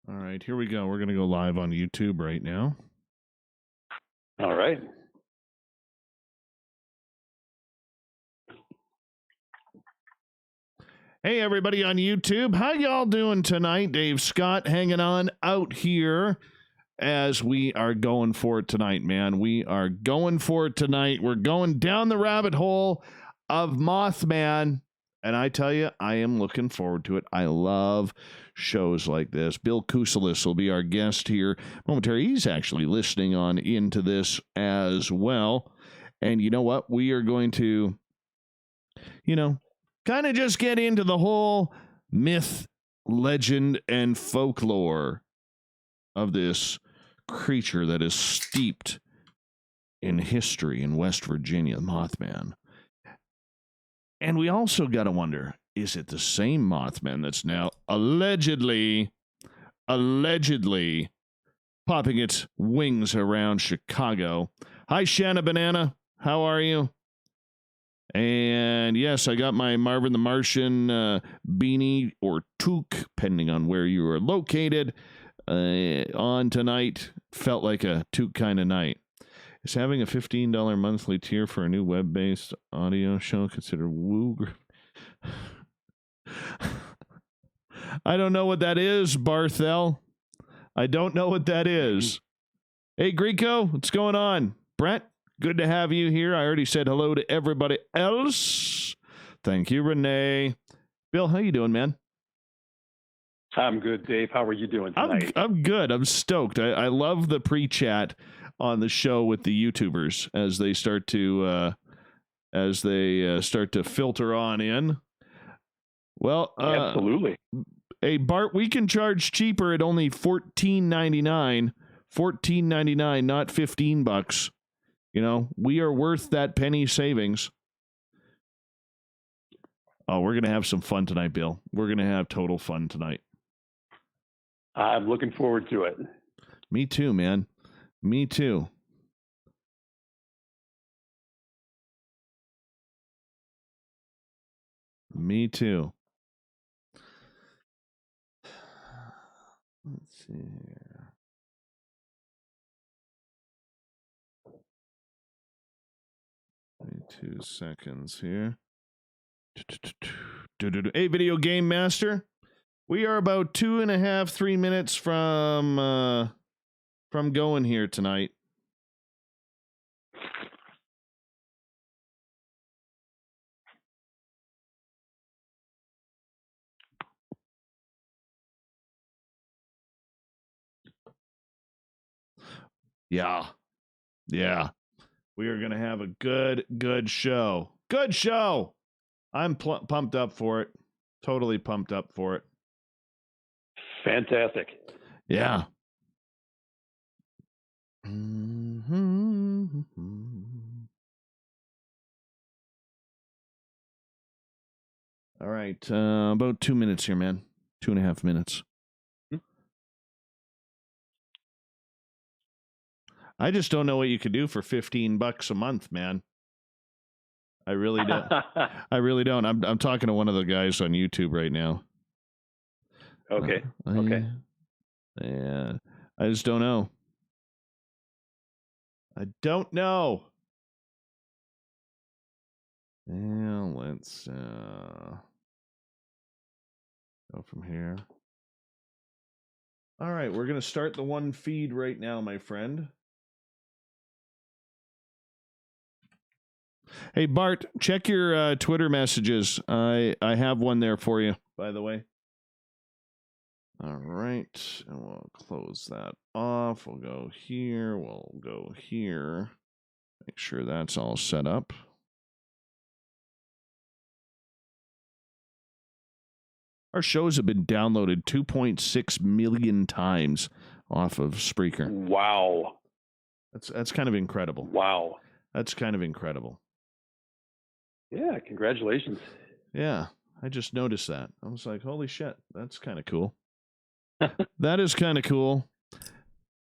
All right, here we go. We're going to go live on YouTube right now. All right. Hey, everybody on YouTube. How y'all doing tonight? Dave Scott hanging on out here as we are going for it tonight, man. We are going for it tonight. We're going down the rabbit hole of Mothman. And I tell you, I am looking forward to it. I love shows like this. Bill Kousoulas will be our guest here momentarily. He's actually listening on into this as well. And you know what? We are going to, kind of just get into the whole myth, legend, and folklore of this creature that is steeped in history in West Virginia, Mothman. And we also got to wonder, is it the same Mothman that's now allegedly popping its wings around Chicago? Hi, Shanna Banana. How are you? And yes, I got my Marvin the Martian beanie or toque, depending on where you are located, on tonight. Felt like a toque kind of night. Is having a $15 monthly tier for a new web-based audio show considered woo? I don't know what that is, Barthel. I don't know what that is. Hey, Greco, what's going on? Brett, good to have you here. I already said hello to everybody else. Thank you, Renee. Bill, how you doing, man? I'm good, Dave. How are you doing tonight? I'm good. I'm stoked. I love the pre-chat on the show with the YouTubers as they start to filter on in. Well, absolutely. Hey, Bart, we can charge cheaper at only $14.99. $14.99, not $15. We are worth that penny savings. Oh, we're gonna have some fun tonight, Bill. We're gonna have total fun tonight. I'm looking forward to it. Me too, man. Me too. Me too. Let's see here. Wait 2 seconds here. Hey, Video Game Master. We are about 2.5, 3 minutes from going here tonight. Yeah. We are going to have a good show. Good show. I'm pumped up for it. Totally pumped up for it. Fantastic. Yeah. All right. About 2 minutes here, man. 2.5 minutes. I just don't know what you could do for $15 a month, man. I really don't. I really don't. I'm talking to one of the guys on YouTube right now. Okay. Okay. Yeah. I just don't know. I don't know. Yeah, let's go from here. All right, we're going to start the one feed right now, my friend. Hey, Bart, check your Twitter messages. I have one there for you, by the way. All right, and we'll close that off. We'll go here. We'll go here. Make sure that's all set up. Our shows have been downloaded 2.6 million times off of Spreaker. Wow. That's kind of incredible. Wow. That's kind of incredible. Yeah, congratulations. Yeah, I just noticed that. I was like, holy shit, that's kind of cool. That is kind of cool.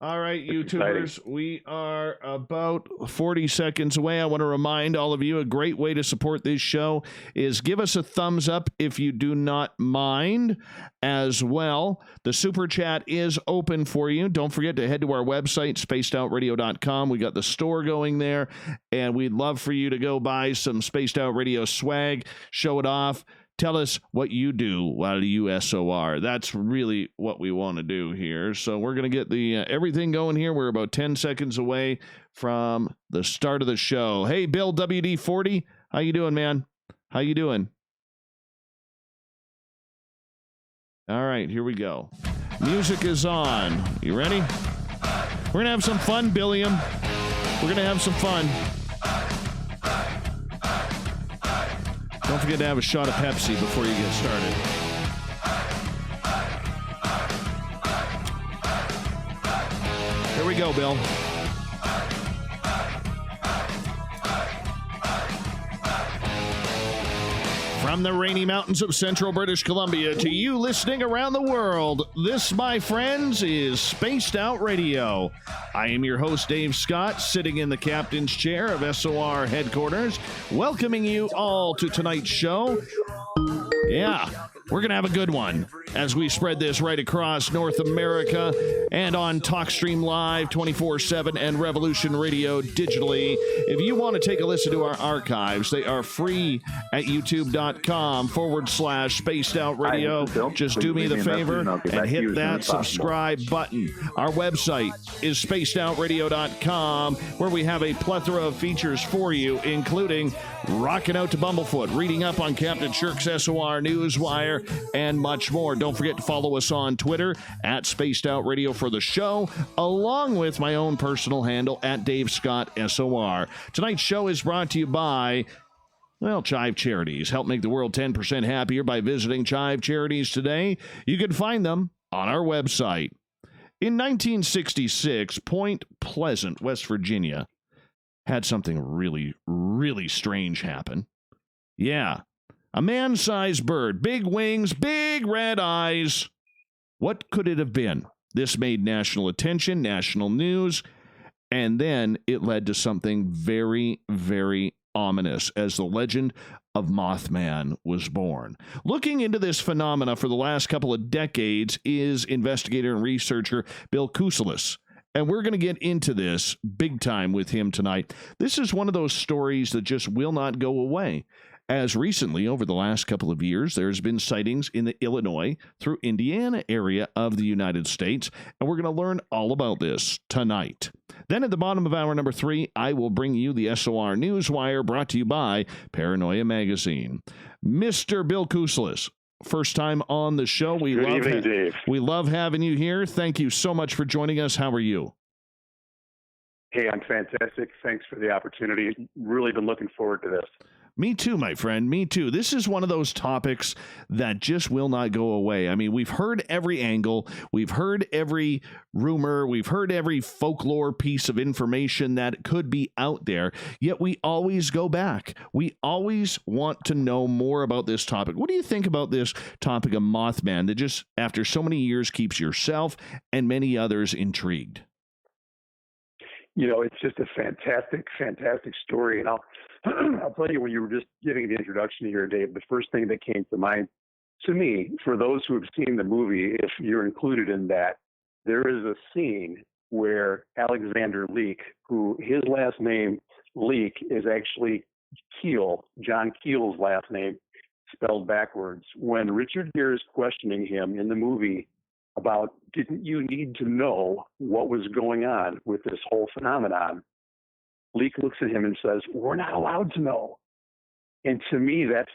All right, It's YouTubers, exciting. we are about 40 seconds away. I want to remind all of you a great way to support this show is give us a thumbs up if you do not mind as well. The super chat is open for you. Don't forget to head to our website, spacedoutradio.com. We got the store going there, and we'd love for you to go buy some Spaced Out Radio swag, show it off. Tell us what you do while you SOR. That's really what we want to do here. So we're going to get the everything going here. We're about 10 seconds away from the start of the show. Hey, Bill WD-40, how you doing, man? How you doing? All right, here we go. Music is on. You ready? We're going to have some fun, Billiam. We're going to have some fun. Don't forget to have a shot of Pepsi before you get started. Here we go, Bill. From the rainy mountains of central British Columbia to you listening around the world, this, my friends, is Spaced Out Radio. I am your host, Dave Scott, sitting in the captain's chair of SOR headquarters, welcoming you all to tonight's show. Yeah, we're going to have a good one as we spread this right across North America and on TalkStream Live 24/7 and Revolution Radio digitally. If you want to take a listen to our archives, they are free at youtube.com/Spaced Out Radio. Just do me the favor and hit that subscribe button. Our website is spacedoutradio.com, where we have a plethora of features for you, including Rocking Out to Bumblefoot, reading up on Captain Shirk's SOR Newswire, and much more. Don't forget to follow us on Twitter at Spaced Out Radio for the show, along with my own personal handle at Dave Scott SOR. Tonight's show is brought to you by, well, Chive Charities. Help make the world 10% happier by visiting Chive Charities today. You can find them on our website. In 1966, Point Pleasant, West Virginia, had something really, really strange happen. Yeah. A man-sized bird, big wings, big red eyes. What could it have been? This made national attention, national news, and then it led to something very, very ominous as the legend of Mothman was born. Looking into this phenomena for the last couple of decades is investigator and researcher Bill Kousoulas. And we're going to get into this big time with him tonight. This is one of those stories that just will not go away. As recently, over the last couple of years, there's been sightings in the Illinois through Indiana area of the United States, and we're going to learn all about this tonight. Then at the bottom of hour number 3, I will bring you the SOR Newswire, brought to you by Paranoia Magazine. Mr. Bill Kousoulas, first time on the show. Good evening, Dave. We love having you here. Thank you so much for joining us. How are you? Hey, I'm fantastic. Thanks for the opportunity. Really been looking forward to this. Me too, my friend. Me too. This is one of those topics that just will not go away. I mean, we've heard every angle. We've heard every rumor. We've heard every folklore piece of information that could be out there. Yet we always go back. We always want to know more about this topic. What do you think about this topic of Mothman that just, after so many years, keeps yourself and many others intrigued? You know, it's just a fantastic, fantastic story. And I'll tell you, when you were just giving the introduction here, Dave, the first thing that came to mind to me, for those who have seen the movie, if you're included in that, there is a scene where Alexander Leak, who his last name, Leak, is actually Keel, John Keel's last name, spelled backwards. When Richard Gere is questioning him in the movie about, didn't you need to know what was going on with this whole phenomenon? Leak looks at him and says, we're not allowed to know. And to me, that's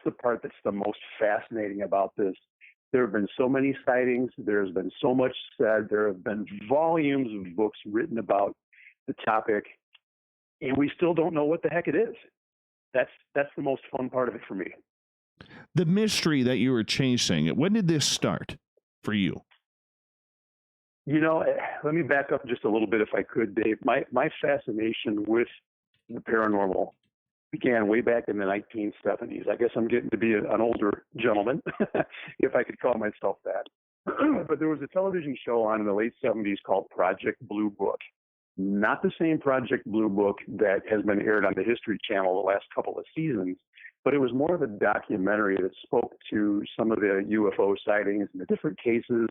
the part that's the most fascinating about this. There have been so many sightings. There's been so much said. There have been volumes of books written about the topic, and we still don't know what the heck it is. That's the most fun part of it for me. The mystery that you were chasing, when did this start for you? You know, let me back up just a little bit if I could, Dave. My fascination with the paranormal began way back in the 1970s. I guess I'm getting to be an older gentleman, if I could call myself that. but there was a television show on in the late 70s called Project Blue Book. Not the same Project Blue Book that has been aired on the History Channel the last couple of seasons, but it was more of a documentary that spoke to some of the UFO sightings and the different cases,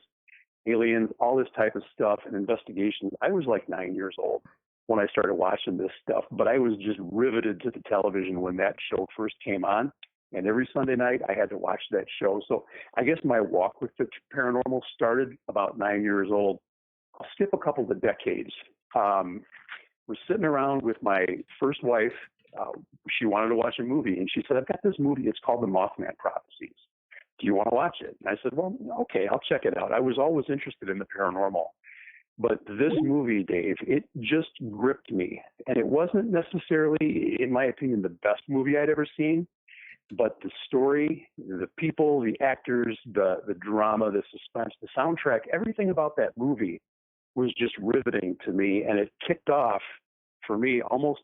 aliens, all this type of stuff and investigations. I was like 9 years old when I started watching this stuff, but I was just riveted to the television when that show first came on. And every Sunday night, I had to watch that show. So I guess my walk with the paranormal started about 9 years old. I'll skip a couple of decades. Was sitting around with my first wife. She wanted to watch a movie, and she said, I've got this movie. It's called The Mothman Prophecies. Do you want to watch it? And I said, well, okay, I'll check it out. I was always interested in the paranormal. But this movie, Dave, it just gripped me. And it wasn't necessarily, in my opinion, the best movie I'd ever seen. But the story, the people, the actors, the drama, the suspense, the soundtrack, everything about that movie was just riveting to me. And it kicked off for me almost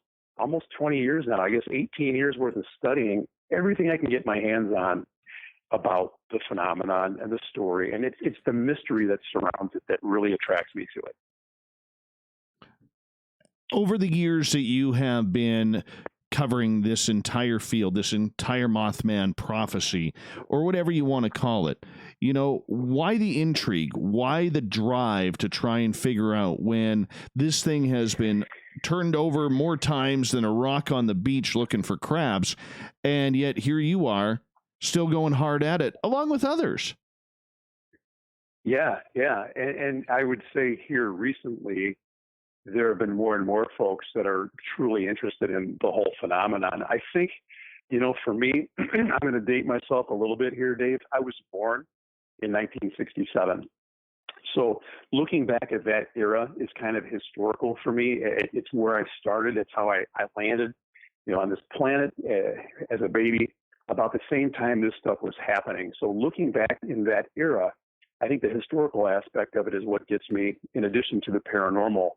20 years now, I guess 18 years worth of studying everything I can get my hands on about the phenomenon and the story. And it's the mystery that surrounds it that really attracts me to it. Over the years that you have been covering this entire field, this entire Mothman prophecy, or whatever you want to call it, you know, why the intrigue? Why the drive to try and figure out when this thing has been turned over more times than a rock on the beach looking for crabs, and yet here you are still going hard at it along with others? Yeah. And I would say here recently, there have been more and more folks that are truly interested in the whole phenomenon. I think, you know, for me, I'm going to date myself a little bit here, Dave. I was born in 1967. So looking back at that era is kind of historical for me. It's where I started. It's how I landed, you know, on this planet as a baby about the same time this stuff was happening. So looking back in that era, I think the historical aspect of it is what gets me, in addition to the paranormal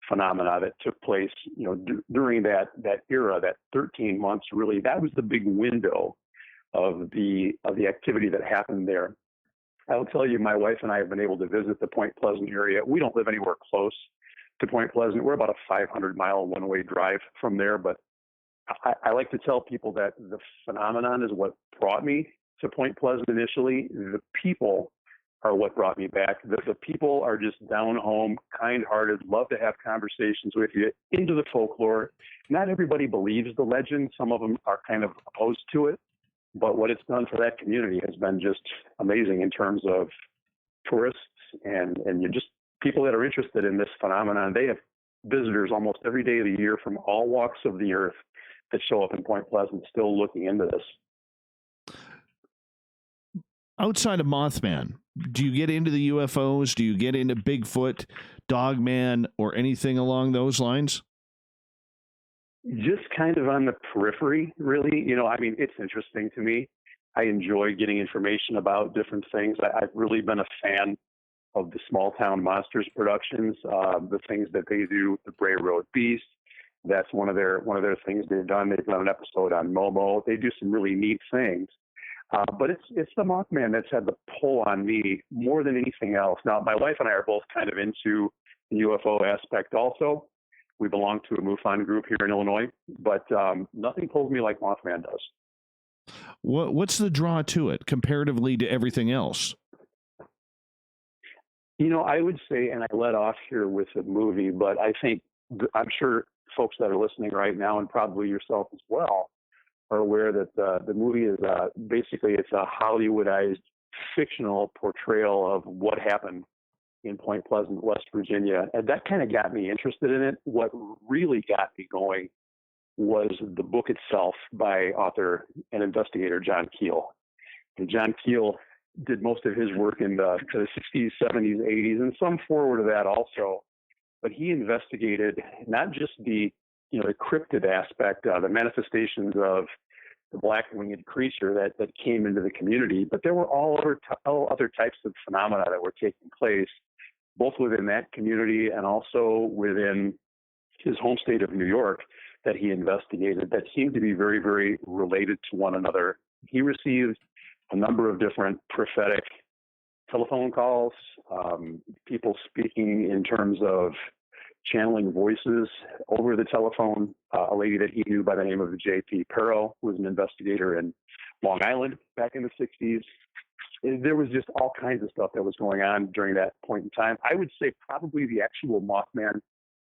phenomena that took place, you know, during that era, that 13 months, really, that was the big window of the activity that happened there. I'll tell you, my wife and I have been able to visit the Point Pleasant area. We don't live anywhere close to Point Pleasant. We're about a 500-mile one-way drive from there, but I like to tell people that the phenomenon is what brought me to Point Pleasant initially. The people are what brought me back. The people are just down home, kind-hearted, love to have conversations with you, into the folklore. Not everybody believes the legend. Some of them are kind of opposed to it. But what it's done for that community has been just amazing in terms of tourists and you just people that are interested in this phenomenon. They have visitors almost every day of the year from all walks of the earth that show up in Point Pleasant still looking into this. Outside of Mothman, do you get into the UFOs? Do you get into Bigfoot, Dogman, or anything along those lines? Just kind of on the periphery, really. You know, I mean, it's interesting to me. I enjoy getting information about different things. I've really been a fan of the Small Town Monsters productions, the things that they do, the Bray Road Beast. That's one of their things they've done. They've done an episode on Momo. They do some really neat things. But it's the Mothman that's had the pull on me more than anything else. Now, my wife and I are both kind of into the UFO aspect also. We belong to a MUFON group here in Illinois, but nothing pulls me like Mothman does. What's the draw to it comparatively to everything else? You know, I would say, and I let off here with the movie, but I think, I'm sure folks that are listening right now, and probably yourself as well, are aware that the movie is basically it's a Hollywoodized fictional portrayal of what happened in Point Pleasant, West Virginia. And that kind of got me interested in it. What really got me going was the book itself by author and investigator John Keel. And John Keel did most of his work in the 60s, 70s, 80s, and some forward of that also. But he investigated not just the cryptid aspect, the manifestations of the black-winged creature that came into the community, but there were all other types of phenomena that were taking place, both within that community and also within his home state of New York that he investigated that seemed to be very, very related to one another. He received a number of different prophetic telephone calls, people speaking in terms of channeling voices over the telephone. A lady that he knew by the name of J.P. Perro, who was an investigator in Long Island back in the 60s. There was just all kinds of stuff that was going on during that point in time. I would say probably the actual Mothman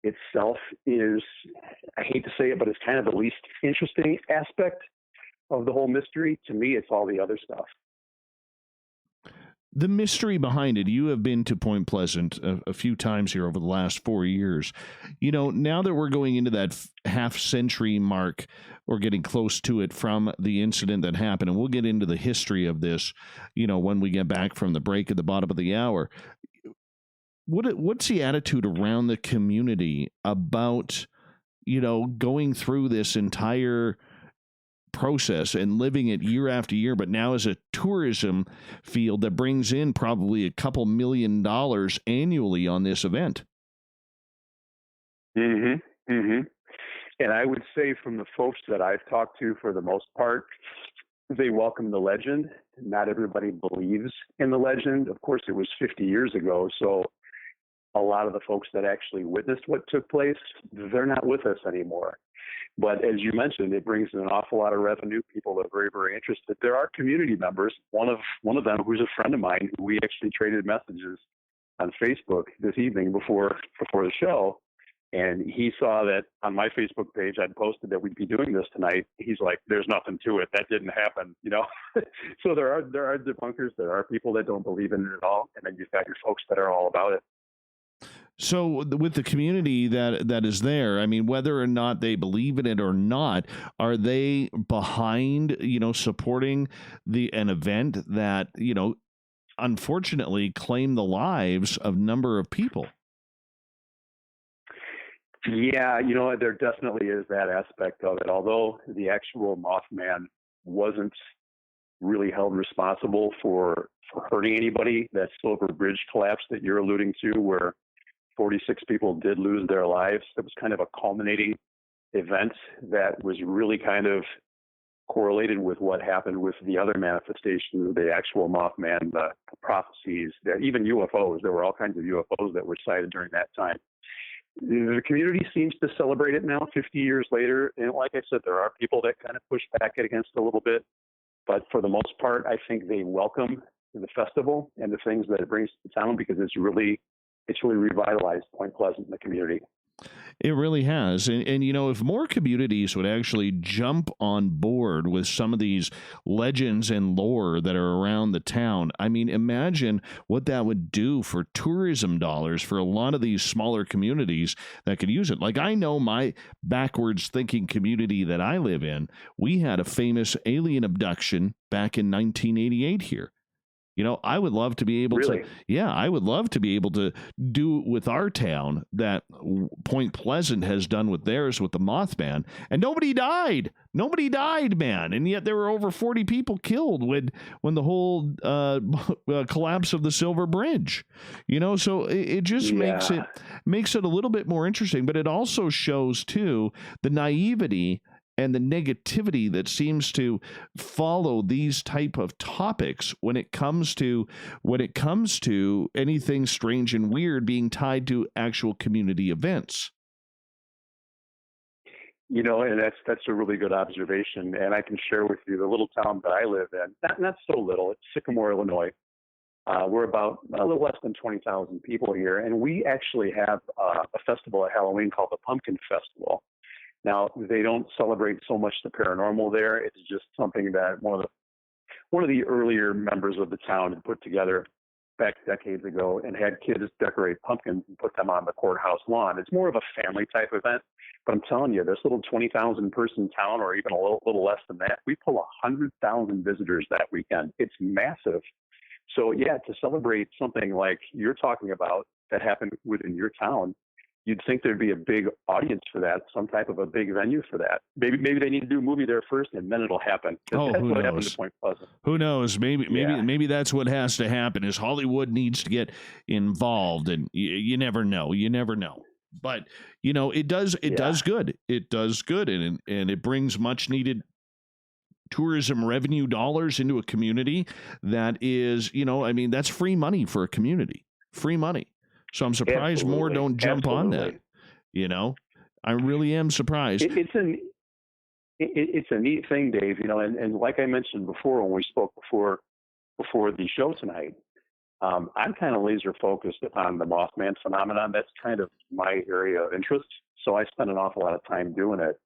itself is, I hate to say it, but it's kind of the least interesting aspect of the whole mystery. To me, it's all the other stuff. The mystery behind it. You have been to Point Pleasant a few times here over the last 4 years. You know, now that we're going into that half century mark, or getting close to it from the incident that happened, and we'll get into the history of this, you know, when we get back from the break at the bottom of the hour. What's the attitude around the community about, you know, going through this entire process and living it year after year, but now as a tourism field that brings in probably a couple $1 million annually on this event? Mm-hmm. Mm-hmm. And I would say from the folks that I've talked to, for the most part, they welcome the legend. Not everybody believes in the legend. Of course, it was 50 years ago, so a lot of the folks that actually witnessed what took place, they're not with us anymore. But as you mentioned, it brings in an awful lot of revenue. People are very, very interested. There are community members. One of them, who's a friend of mine, who we actually traded messages on Facebook this evening before the show, and he saw that on my Facebook page I'd posted that we'd be doing this tonight. He's like, "There's nothing to it. That didn't happen," you know. So there are debunkers. There are people that don't believe in it at all, and then you've got your folks that are all about it. So with the community that is there, I mean, whether or not they believe in it or not, are they behind, you know, supporting an event that, you know, unfortunately claimed the lives of a number of people? Yeah, you know, there definitely is that aspect of it. Although the actual Mothman wasn't really held responsible for hurting anybody, that Silver Bridge collapse that you're alluding to, where 46 people did lose their lives, it was kind of a culminating event that was really kind of correlated with what happened with the other manifestations of the actual Mothman, the prophecies, even UFOs. There were all kinds of UFOs that were sighted during that time. The community seems to celebrate it now, 50 years later. And like I said, there are people that kind of push back against it a little bit. But for the most part, I think they welcome the festival and the things that it brings to the town, because it's really revitalized Point Pleasant in the community. It really has. And, you know, if more communities would actually jump on board with some of these legends and lore that are around the town, I mean, imagine what that would do for tourism dollars for a lot of these smaller communities that could use it. Like, I know my backwards thinking community that I live in, we had a famous alien abduction back in 1988 here. You know, I would love to be able Really? I would love to be able to do with our town that Point Pleasant has done with theirs with the Mothman, and nobody died. Nobody died, man. And yet there were over 40 people killed when the whole collapse of the Silver Bridge, you know, so it just makes it a little bit more interesting, but it also shows too the naivety and the negativity that seems to follow these type of topics when it comes to anything strange and weird being tied to actual community events. You know, and that's a really good observation. And I can share with you the little town that I live in, not so little, it's Sycamore, Illinois. We're about a little less than 20,000 people here. And we actually have a festival at Halloween called the Pumpkin Festival. Now, they don't celebrate so much the paranormal there. It's just something that one of the earlier members of the town had put together back decades ago, and had kids decorate pumpkins and put them on the courthouse lawn. It's more of a family type event. But I'm telling you, this little 20,000 person town, or even a little less than that, we pull 100,000 visitors that weekend. It's massive. So yeah, to celebrate something like you're talking about that happened within your town, you'd think there'd be a big audience for that, some type of a big venue for that. Maybe they need to do a movie there first, and then it'll happen. Oh, that's who what knows? happened to Point Pleasant. Who knows? Maybe that's what has to happen. Is Hollywood needs to get involved, and you never know. You never know. But you know, it does good. It does good, and it brings much needed tourism revenue dollars into a community that is, I mean, that's free money for a community, free money. So I'm surprised more Absolutely. don't jump on that. Absolutely. I really am surprised. It's a neat thing, Dave. And like I mentioned before when we spoke before the show tonight, I'm kind of laser focused on the Mothman phenomenon. That's kind of my area of interest. So I spend an awful lot of time doing it.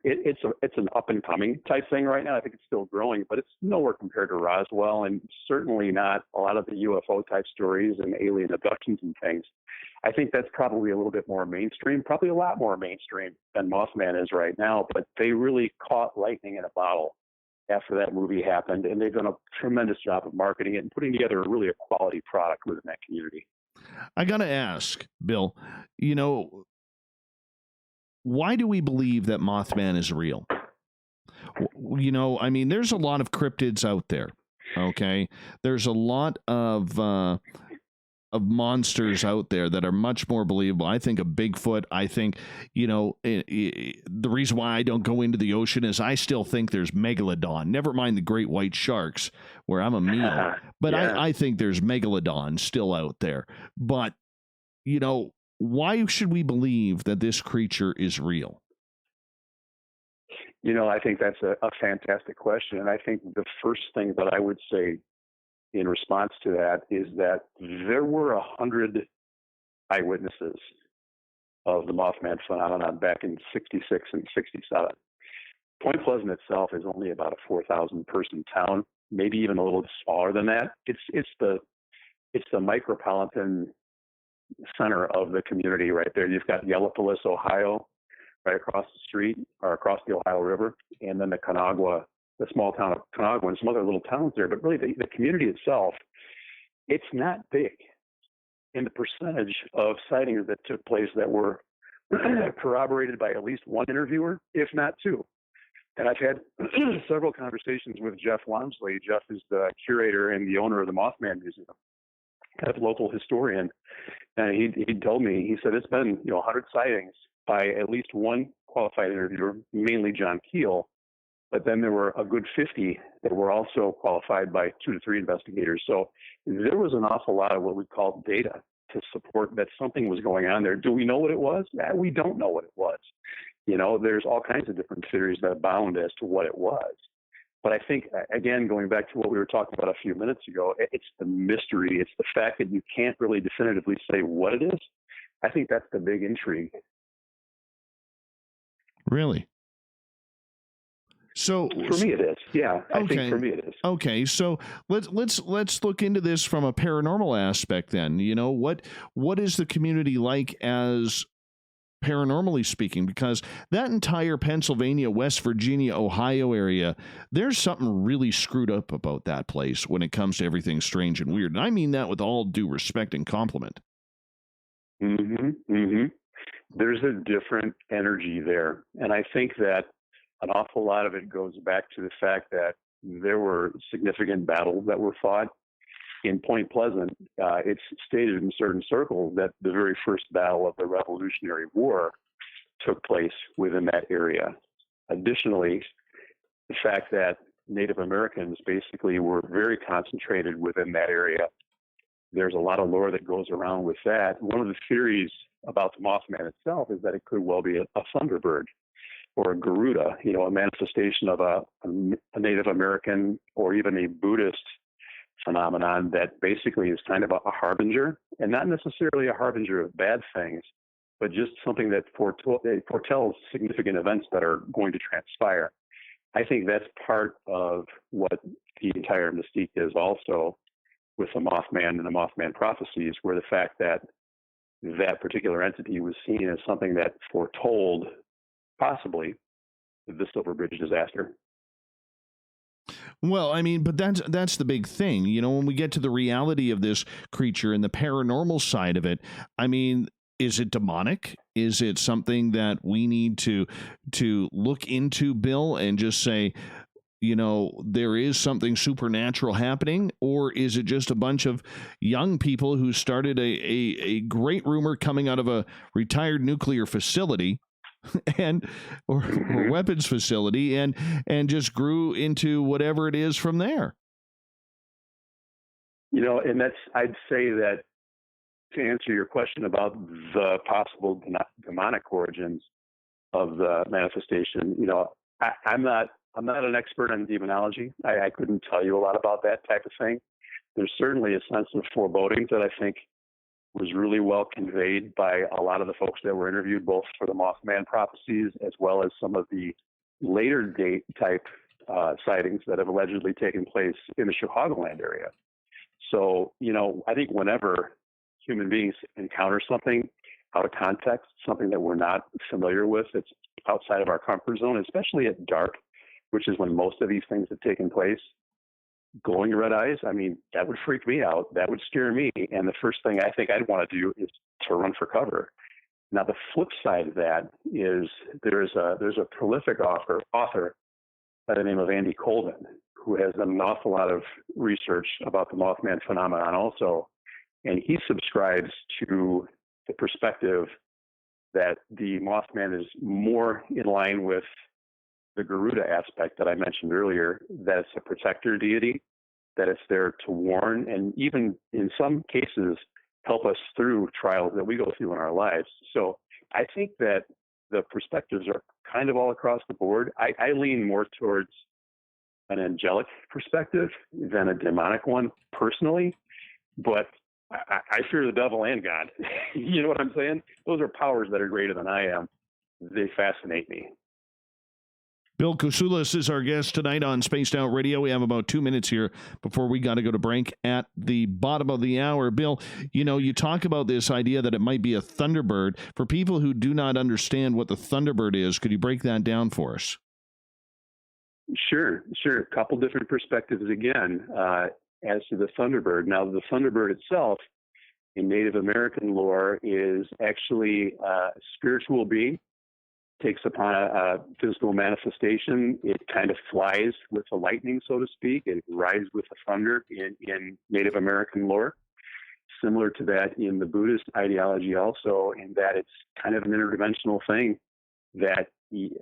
It's an up and coming type thing right now. I think it's still growing, but it's nowhere compared to Roswell, and certainly not a lot of the UFO type stories and alien abductions and things. I think that's probably a little bit more mainstream, probably a lot more mainstream than Mothman is right now. But they really caught lightning in a bottle after that movie happened, and they've done a tremendous job of marketing it and putting together really a quality product within that community. I got to ask, Bill, why do we believe that Mothman is real? I mean, there's a lot of cryptids out there. Okay, there's a lot of monsters out there that are much more believable. I think of Bigfoot. I think, the reason why I don't go into the ocean is I still think there's megalodon. Never mind the great white sharks, where I'm a meal. But yeah. I think there's megalodon still out there. But, why should we believe that this creature is real? I think that's a fantastic question. And I think the first thing that I would say in response to that is that there were 100 eyewitnesses of the Mothman phenomenon back in 66 and 67. Point Pleasant itself is only about a 4,000 person town, maybe even a little smaller than that. It's the micropolitan center of the community right there. You've got Yellowpolis, Ohio, right across the street or across the Ohio River, and then the small town of Conagua and some other little towns there. But really the community itself, it's not big. And the percentage of sightings that took place that were corroborated by at least one interviewer, if not two. And I've had several conversations with Jeff Walmsley. Jeff is the curator and the owner of the Mothman Museum, kind of local historian. And he told me, he said, it's been 100 sightings by at least one qualified interviewer, mainly John Keel. But then there were a good 50 that were also qualified by 2 to 3 investigators. So there was an awful lot of what we call data to support that something was going on there. Do we know what it was? We don't know what it was. There's all kinds of different theories that abound as to what it was. But I think, again, going back to what we were talking about a few minutes ago, it's the mystery. It's the fact that you can't really definitively say what it is. I think that's the big intrigue. Really? So for me it is. Yeah, I think for me it is. Okay, so let's look into this from a paranormal aspect then. What is the community like as paranormally speaking? Because that entire Pennsylvania, West Virginia, Ohio area, there's something really screwed up about that place when it comes to everything strange and weird. And I mean that with all due respect and compliment. Mm-hmm. Mm-hmm. There's a different energy there. And I think that an awful lot of it goes back to the fact that there were significant battles that were fought. In Point Pleasant, it's stated in certain circles that the very first battle of the Revolutionary War took place within that area. Additionally, the fact that Native Americans basically were very concentrated within that area, there's a lot of lore that goes around with that. One of the theories about the Mothman itself is that it could well be a thunderbird or a Garuda, a manifestation of a Native American or even a Buddhist phenomenon that basically is kind of a harbinger, and not necessarily a harbinger of bad things, but just something that foretells significant events that are going to transpire. I think that's part of what the entire mystique is also with the Mothman and the Mothman prophecies, where the fact that that particular entity was seen as something that foretold possibly the Silver Bridge disaster. Well, I mean, but that's the big thing. When we get to the reality of this creature and the paranormal side of it, I mean, is it demonic? Is it something that we need to look into, Bill, and just say, there is something supernatural happening? Or is it just a bunch of young people who started a great rumor coming out of a retired nuclear facility and or weapons facility, and just grew into whatever it is from there. And I'd say that to answer your question about the possible demonic origins of the manifestation, I'm not an expert on demonology. I couldn't tell you a lot about that type of thing. There's certainly a sense of foreboding that I think was really well conveyed by a lot of the folks that were interviewed, both for the Mothman prophecies as well as some of the later date type sightings that have allegedly taken place in the Chicagoland area. So, I think whenever human beings encounter something out of context, something that we're not familiar with, it's outside of our comfort zone, especially at dark, which is when most of these things have taken place. Glowing red eyes, that would freak me out. That would scare me. And the first thing I think I'd want to do is to run for cover. Now, the flip side of that is there's a prolific author by the name of Andy Colvin, who has done an awful lot of research about the Mothman phenomenon also. And he subscribes to the perspective that the Mothman is more in line with the Garuda aspect that I mentioned earlier, that it's a protector deity, that it's there to warn, and even in some cases help us through trials that we go through in our lives. So I think that the perspectives are kind of all across the board. I lean more towards an angelic perspective than a demonic one personally, but I fear the devil and God. You know what I'm saying? Those are powers that are greater than I am. They fascinate me. Bill Kousoulas is our guest tonight on Spaced Out Radio. We have about 2 minutes here before we got to go to break at the bottom of the hour. Bill, you talk about this idea that it might be a Thunderbird. For people who do not understand what the Thunderbird is, could you break that down for us? Sure. A couple different perspectives again as to the Thunderbird. Now, the Thunderbird itself in Native American lore is actually a spiritual being. Takes upon a physical manifestation. It kind of flies with the lightning, so to speak. It rides with the thunder in Native American lore. Similar to that in the Buddhist ideology also, in that it's kind of an interdimensional thing that,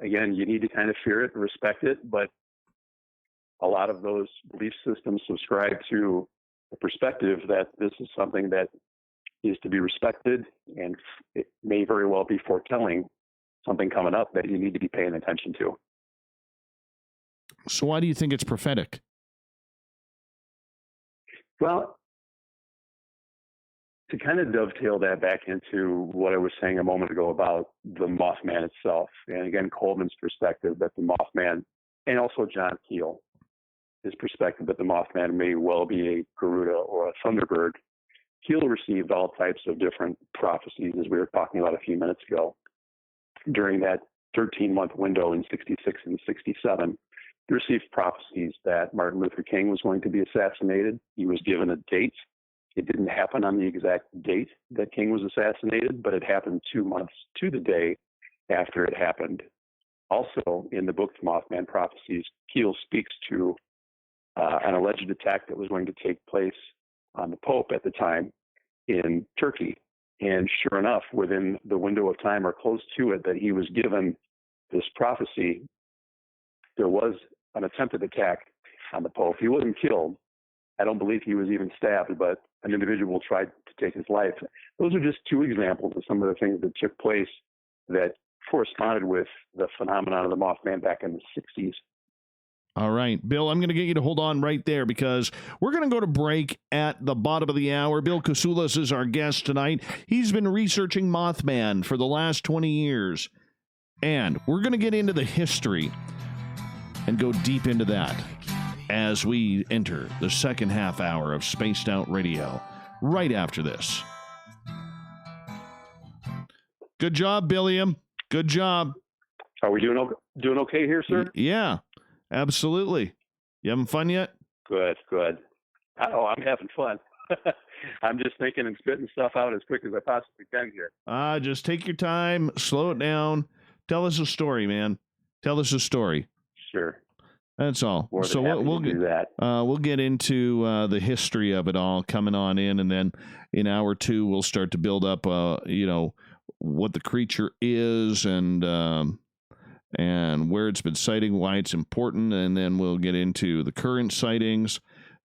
again, you need to kind of fear it and respect it. But a lot of those belief systems subscribe to the perspective that this is something that is to be respected, and it may very well be foretelling something coming up that you need to be paying attention to. So why do you think it's prophetic? Well, to kind of dovetail that back into what I was saying a moment ago about the Mothman itself, and again, Coleman's perspective that the Mothman, and also John Keel, his perspective that the Mothman may well be a Garuda or a Thunderbird. Keel received all types of different prophecies, as we were talking about a few minutes ago. During that 13-month window in 66 and 67, he received prophecies that Martin Luther King was going to be assassinated. He was given a date. It didn't happen on the exact date that King was assassinated, but it happened 2 months to the day after it happened. Also, in the book Mothman Prophecies, Keel speaks to an alleged attack that was going to take place on the Pope at the time in Turkey. And sure enough, within the window of time or close to it that he was given this prophecy, there was an attempted attack on the Pope. He wasn't killed. I don't believe he was even stabbed, but an individual tried to take his life. Those are just two examples of some of the things that took place that corresponded with the phenomenon of the Mothman back in the 60s. All right, Bill, I'm going to get you to hold on right there because we're going to go to break at the bottom of the hour. Bill Kousoulas is our guest tonight. He's been researching Mothman for the last 20 years, and we're going to get into the history and go deep into that as we enter the second half hour of Spaced Out Radio right after this. Good job, Billiam. Good job. Are we doing okay here, sir? Yeah. Absolutely. You having fun yet? Good. Oh, I'm having fun. I'm just thinking and spitting stuff out as quick as I possibly can here. Just take your time, slow it down. Tell us a story, man. Tell us a story. Sure. That's all. So we'll do that. We'll get into the history of it all coming on in, and then in hour two we'll start to build up, what the creature is and where it's been sighting, why it's important, and then we'll get into the current sightings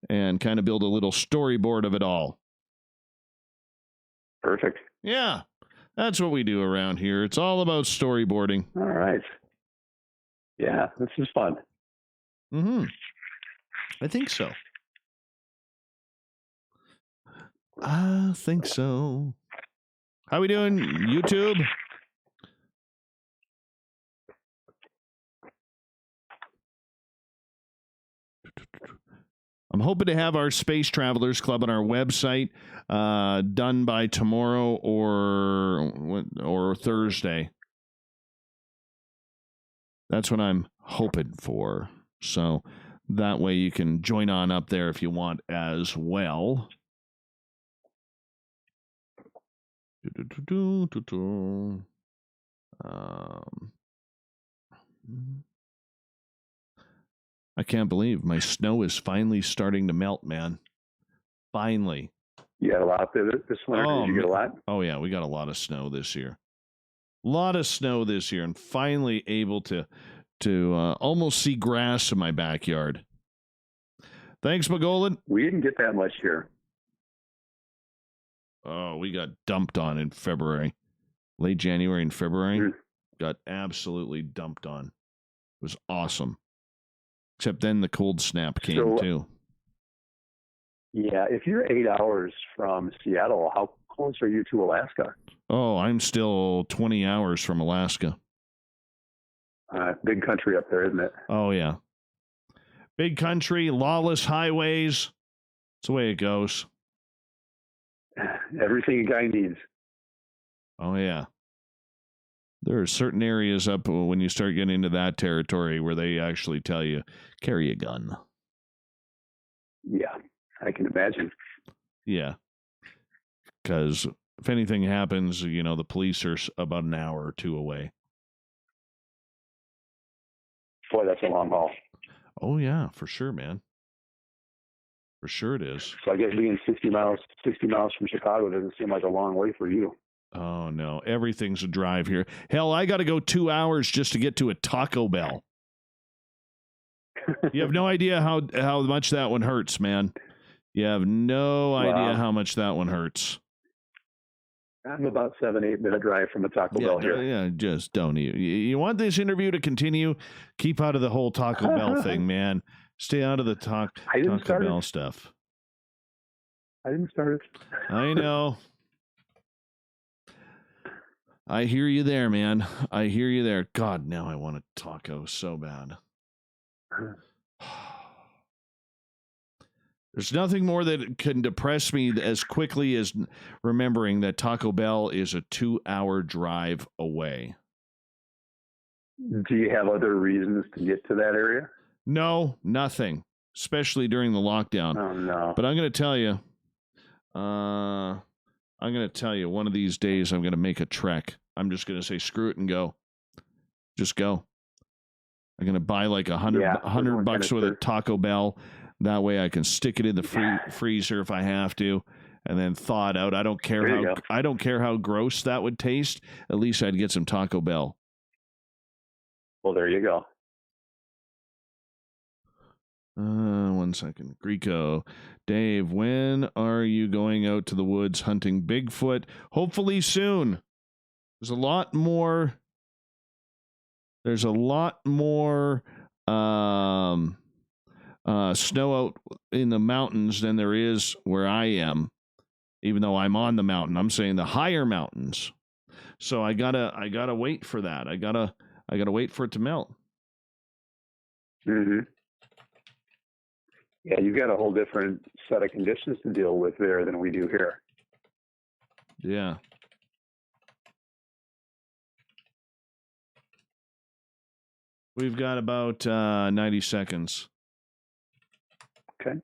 and kind of build a little storyboard of it all. Perfect. Yeah, that's what we do around here. It's all about storyboarding. All right. Yeah, this is fun. Mm-hmm. I think so. I think so. How we doing, YouTube? I'm hoping to have our Space Travelers Club on our website done by tomorrow or Thursday. That's what I'm hoping for. So that way you can join on up there if you want as well. I can't believe my snow is finally starting to melt, man. Finally. You got a lot there this winter? Did you get a lot? Oh, yeah. We got a lot of snow this year. A lot of snow this year, and finally able to almost see grass in my backyard. Thanks, McGolan. We didn't get that much here. Oh, we got dumped on in February. Late January and February. Got absolutely dumped on. It was awesome. Except then the cold snap came too. Yeah, if you're 8 hours from Seattle, how close are you to Alaska? Oh, I'm still 20 hours from Alaska. Big country up there, isn't it? Oh, yeah. Big country, lawless highways. That's the way it goes. Everything a guy needs. Oh, yeah. There are certain areas up when you start getting into that territory where they actually tell you, carry a gun. Yeah, I can imagine. Yeah. Because if anything happens, the police are about an hour or two away. Boy, that's a long haul. Oh, yeah, for sure, man. For sure it is. So I guess being 60 miles from Chicago doesn't seem like a long way for you. Oh, no. Everything's a drive here. Hell, I got to go 2 hours just to get to a Taco Bell. You have no idea how much that one hurts, man. You have no idea how much that one hurts. I'm about 7-8 minute drive from a Taco Bell here. Yeah, just don't. You want this interview to continue? Keep out of the whole Taco Bell thing, man. Stay out of the Taco Bell stuff. I didn't start it. I know. I hear you there, man. I hear you there. God, now I want a taco so bad. There's nothing more that can depress me as quickly as remembering that Taco Bell is a 2-hour drive away. Do you have other reasons to get to that area? No, nothing, especially during the lockdown. Oh, no. But I'm going to tell you, one of these days I'm going to make a trek. I'm just going to say, screw it and go. Just go. I'm going to buy like $100 bucks worth of Taco Bell. That way I can stick it in the freezer if I have to, and then thaw it out. I don't care how gross that would taste. At least I'd get some Taco Bell. Well, there you go. 1 second. Greco. Dave, when are you going out to the woods hunting Bigfoot? Hopefully soon. There's a lot more snow out in the mountains than there is where I am, even though I'm on the mountain. I'm saying the higher mountains. So I gotta wait for that. I gotta wait for it to melt. Mm-hmm. Yeah, you've got a whole different set of conditions to deal with there than we do here. Yeah. We've got about 90 seconds. Okay.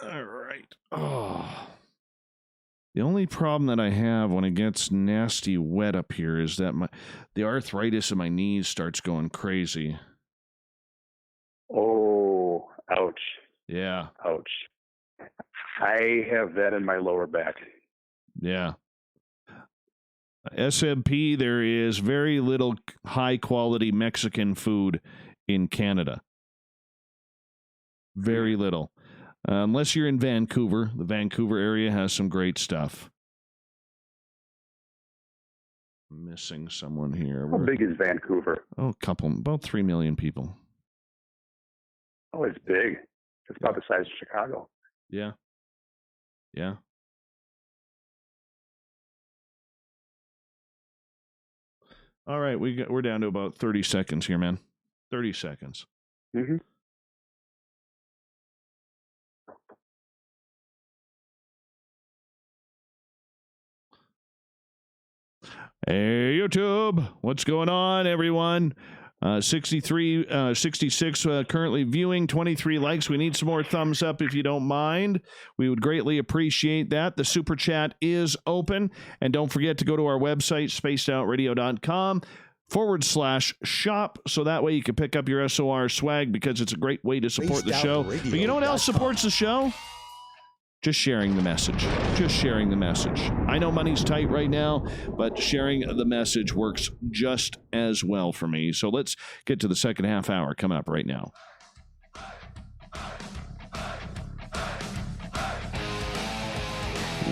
All right. Oh. The only problem that I have when it gets nasty wet up here is that the arthritis in my knees starts going crazy. Oh, Ouch. Yeah. Ouch. I have that in my lower back. Yeah. SMP, there is very little high quality Mexican food in Canada. Very little. Unless you're in Vancouver. The Vancouver area has some great stuff. I'm missing someone here. How big is Vancouver? Oh, about 3 million people. Oh, it's big. It's about the size of Chicago. Yeah. Yeah. All right, we're down to about 30 seconds here, man. 30 seconds. Mm-hmm. Hey, YouTube. What's going on, everyone? 66 currently viewing, 23 likes. We need some more thumbs up if you don't mind. We would greatly appreciate that. The super chat is open. And don't forget to go to our website, spacedoutradio.com/shop, so that way you can pick up your SOR swag, because it's a great way to support the show. But you know what else supports the show? Just sharing the message. Just sharing the message. I know money's tight right now, but sharing the message works just as well for me. So let's get to the second half hour coming up right now.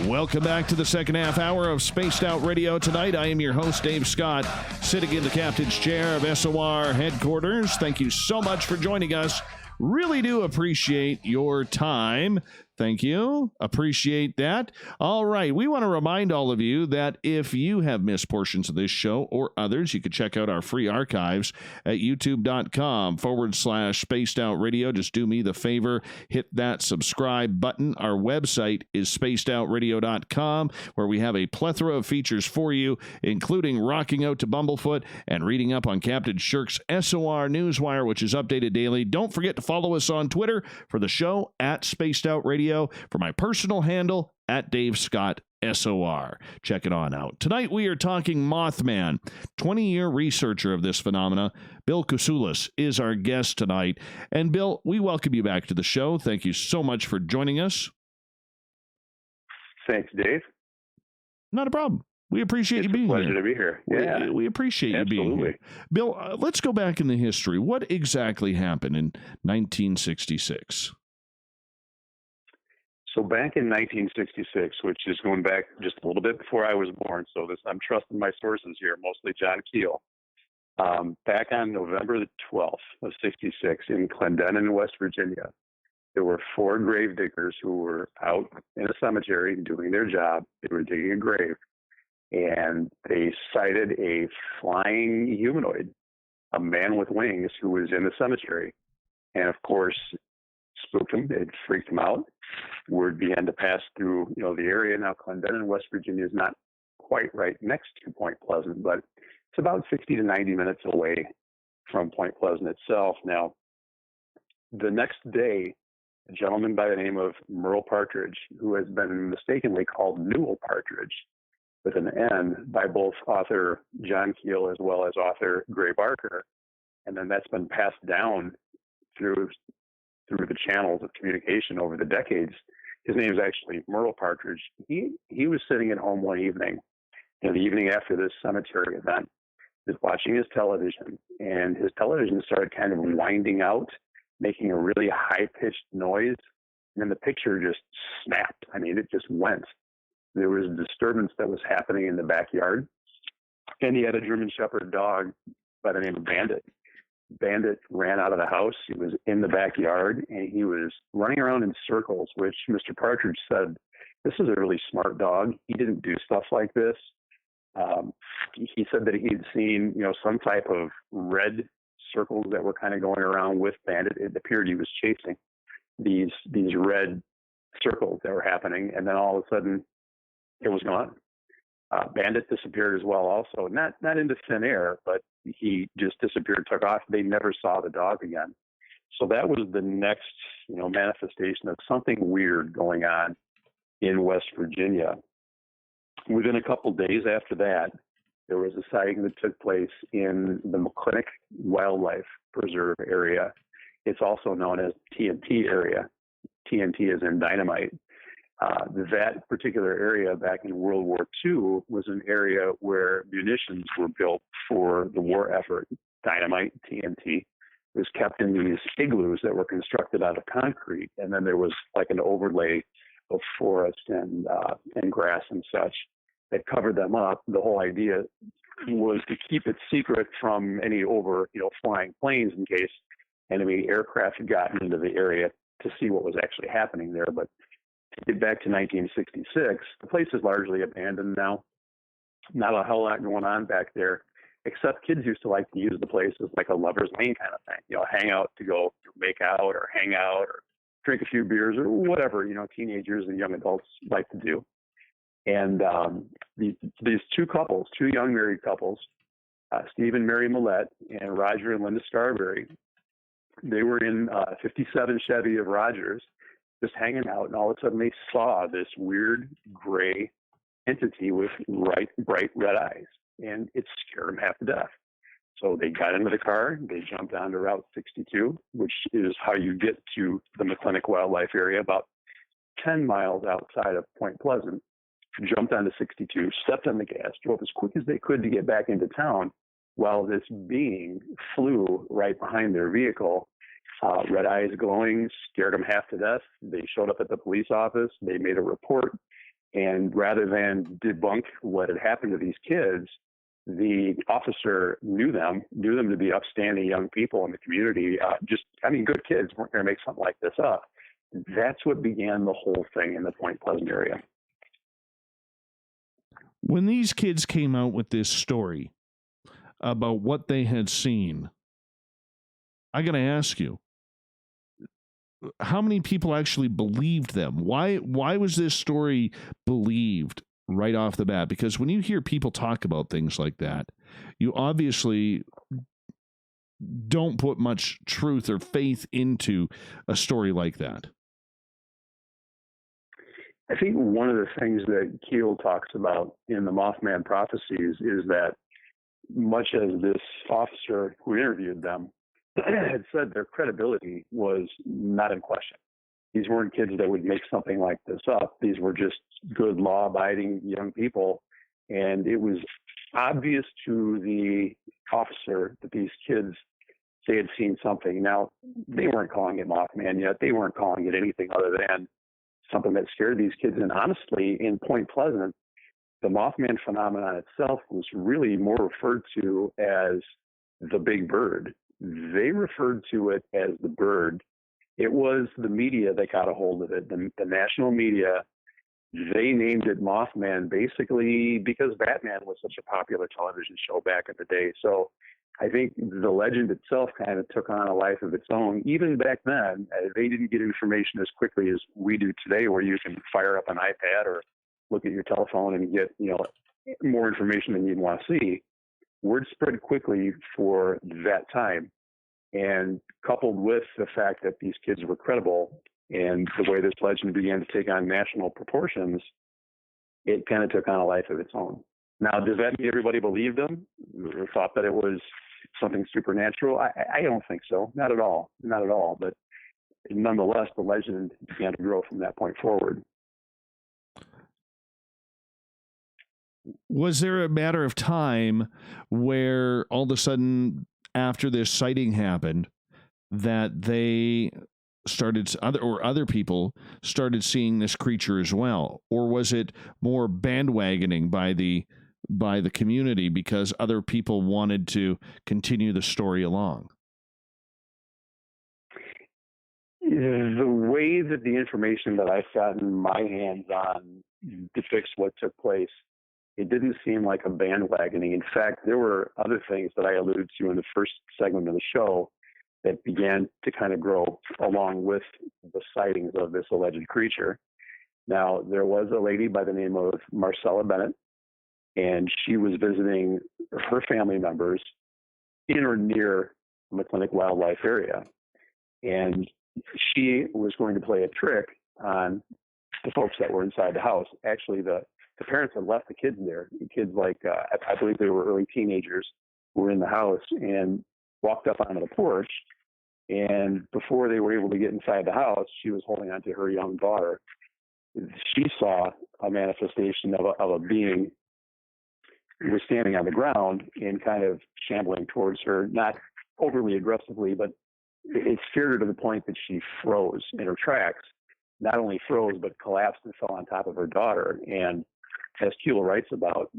Welcome back to the second half hour of Spaced Out Radio tonight. I am your host, Dave Scott, sitting in the captain's chair of SOR headquarters. Thank you so much for joining us. Really do appreciate your time. Thank you. Appreciate that. All right. We want to remind all of you that if you have missed portions of this show or others, you can check out our free archives at youtube.com/spaced out radio. Just do me the favor, hit that subscribe button. Our website is spacedoutradio.com, where we have a plethora of features for you, including rocking out to Bumblefoot and reading up on Captain Shirk's SOR Newswire, which is updated daily. Don't forget to follow us on Twitter for the show at Spaced Out Radio. For my personal handle at Dave Scott SOR. Check it on out. Tonight we are talking Mothman. 20-year researcher of this phenomena, Bill Kousoulas, is our guest tonight. And Bill, we welcome you back to the show. Thank you so much for joining us. Thanks, Dave. Not a problem. We appreciate you being here. It's a pleasure to be here. Yeah. We appreciate you being here. Bill, let's go back in the history. What exactly happened in 1966? So back in 1966, which is going back just a little bit before I was born, so I'm trusting my sources here, mostly John Keel. Back on November the 12th of 66 in Clendenin, West Virginia, there were 4 grave diggers who were out in a cemetery doing their job. They were digging a grave, and they sighted a flying humanoid, a man with wings, who was in the cemetery. And of course, spooked them. It freaked them out. Word began to pass through, the area. Now, Clendenin, West Virginia is not quite right next to Point Pleasant, but it's about 60 to 90 minutes away from Point Pleasant itself. Now, the next day, a gentleman by the name of Merle Partridge, who has been mistakenly called Newell Partridge with an N by both author John Keel as well as author Gray Barker, and then that's been passed down through the channels of communication over the decades. His name is actually Merle Partridge. He was sitting at home one evening, the evening after this cemetery event, was watching his television, and his television started kind of winding out, making a really high-pitched noise, and then the picture just snapped. I mean, it just went. There was a disturbance that was happening in the backyard, and he had a German Shepherd dog by the name of Bandit. Bandit ran out of the house. He was in the backyard, and he was running around in circles, which Mr. Partridge said, this is a really smart dog. He didn't do stuff like this. He said that he'd seen, some type of red circles that were kind of going around with Bandit. It appeared he was chasing these red circles that were happening, and then all of a sudden, it was gone. Bandit disappeared as well also, not into thin air, but he just disappeared, took off. They never saw the dog again. So that was the next, manifestation of something weird going on in West Virginia. Within a couple days after that, there was a sighting that took place in the McClintock Wildlife Preserve area It's also known as TNT area. TNT is in dynamite. That particular area back in World War II was an area where munitions were built for the war effort. Dynamite, TNT, was kept in these igloos that were constructed out of concrete, and then there was like an overlay of forest and grass and such that covered them up. The whole idea was to keep it secret from any flying planes in case enemy aircraft had gotten into the area to see what was actually happening there. But to get back to 1966, the place is largely abandoned now. Not a whole lot going on back there, except kids used to like to use the place as like a lover's lane kind of thing, hang out to go make out or hang out or drink a few beers or whatever, teenagers and young adults like to do. And these two young married couples, Steve and Mary Millette and Roger and Linda Scarberry, they were in a 57 Chevy of Rogers just hanging out, and all of a sudden they saw this weird gray entity with bright red eyes, and it scared them half to death. So they got into the car, they jumped onto Route 62, which is how you get to the McClintock Wildlife Area, about 10 miles outside of Point Pleasant, jumped onto 62, stepped on the gas, drove as quick as they could to get back into town, while this being flew right behind their vehicle. Red eyes glowing, scared them half to death. They showed up at the police office. They made a report. And rather than debunk what had happened to these kids, the officer knew them to be upstanding young people in the community. Good kids, weren't going to make something like this up. That's what began the whole thing in the Point Pleasant area. When these kids came out with this story about what they had seen, I got to ask you, how many people actually believed them? Why was this story believed right off the bat? Because when you hear people talk about things like that, you obviously don't put much truth or faith into a story like that. I think one of the things that Keel talks about in the Mothman prophecies is that much as this officer who interviewed them had said, their credibility was not in question. These weren't kids that would make something like this up. These were just good, law-abiding young people. And it was obvious to the officer that these kids, they had seen something. Now, they weren't calling it Mothman yet. They weren't calling it anything other than something that scared these kids. And honestly, in Point Pleasant, the Mothman phenomenon itself was really more referred to as the big bird. They referred to it as the bird. It was the media that got a hold of it, the national media. They named it Mothman basically because Batman was such a popular television show back in the day. So I think the legend itself kind of took on a life of its own. Even back then, they didn't get information as quickly as we do today, where you can fire up an iPad or look at your telephone and get, more information than you'd want to see. Word spread quickly for that time. And coupled with the fact that these kids were credible and the way this legend began to take on national proportions, it kind of took on a life of its own. Now, does that mean everybody believed them or thought that it was something supernatural? I don't think so. Not at all. Not at all. But nonetheless, the legend began to grow from that point forward. Was there a matter of time where all of a sudden, after this sighting happened, that they started, other people started seeing this creature as well? Or was it more bandwagoning by the community because other people wanted to continue the story along? The way that the information that I've gotten my hands on depicts what took place, it didn't seem like a bandwagoning. In fact, there were other things that I alluded to in the first segment of the show that began to kind of grow along with the sightings of this alleged creature. Now, there was a lady by the name of Marcella Bennett, and she was visiting her family members in or near the McClintock Wildlife Area. And she was going to play a trick on the folks that were inside the house. Actually, the parents had left the kids there. The kids, I believe they were early teenagers, were in the house and walked up onto the porch And before they were able to get inside the house, she was holding on to her young daughter. She saw a manifestation of a being who was standing on the ground and kind of shambling towards her, not overly aggressively, but it scared her to the point that she froze in her tracks. Not only froze, but collapsed and fell on top of her daughter. And as Keela writes about,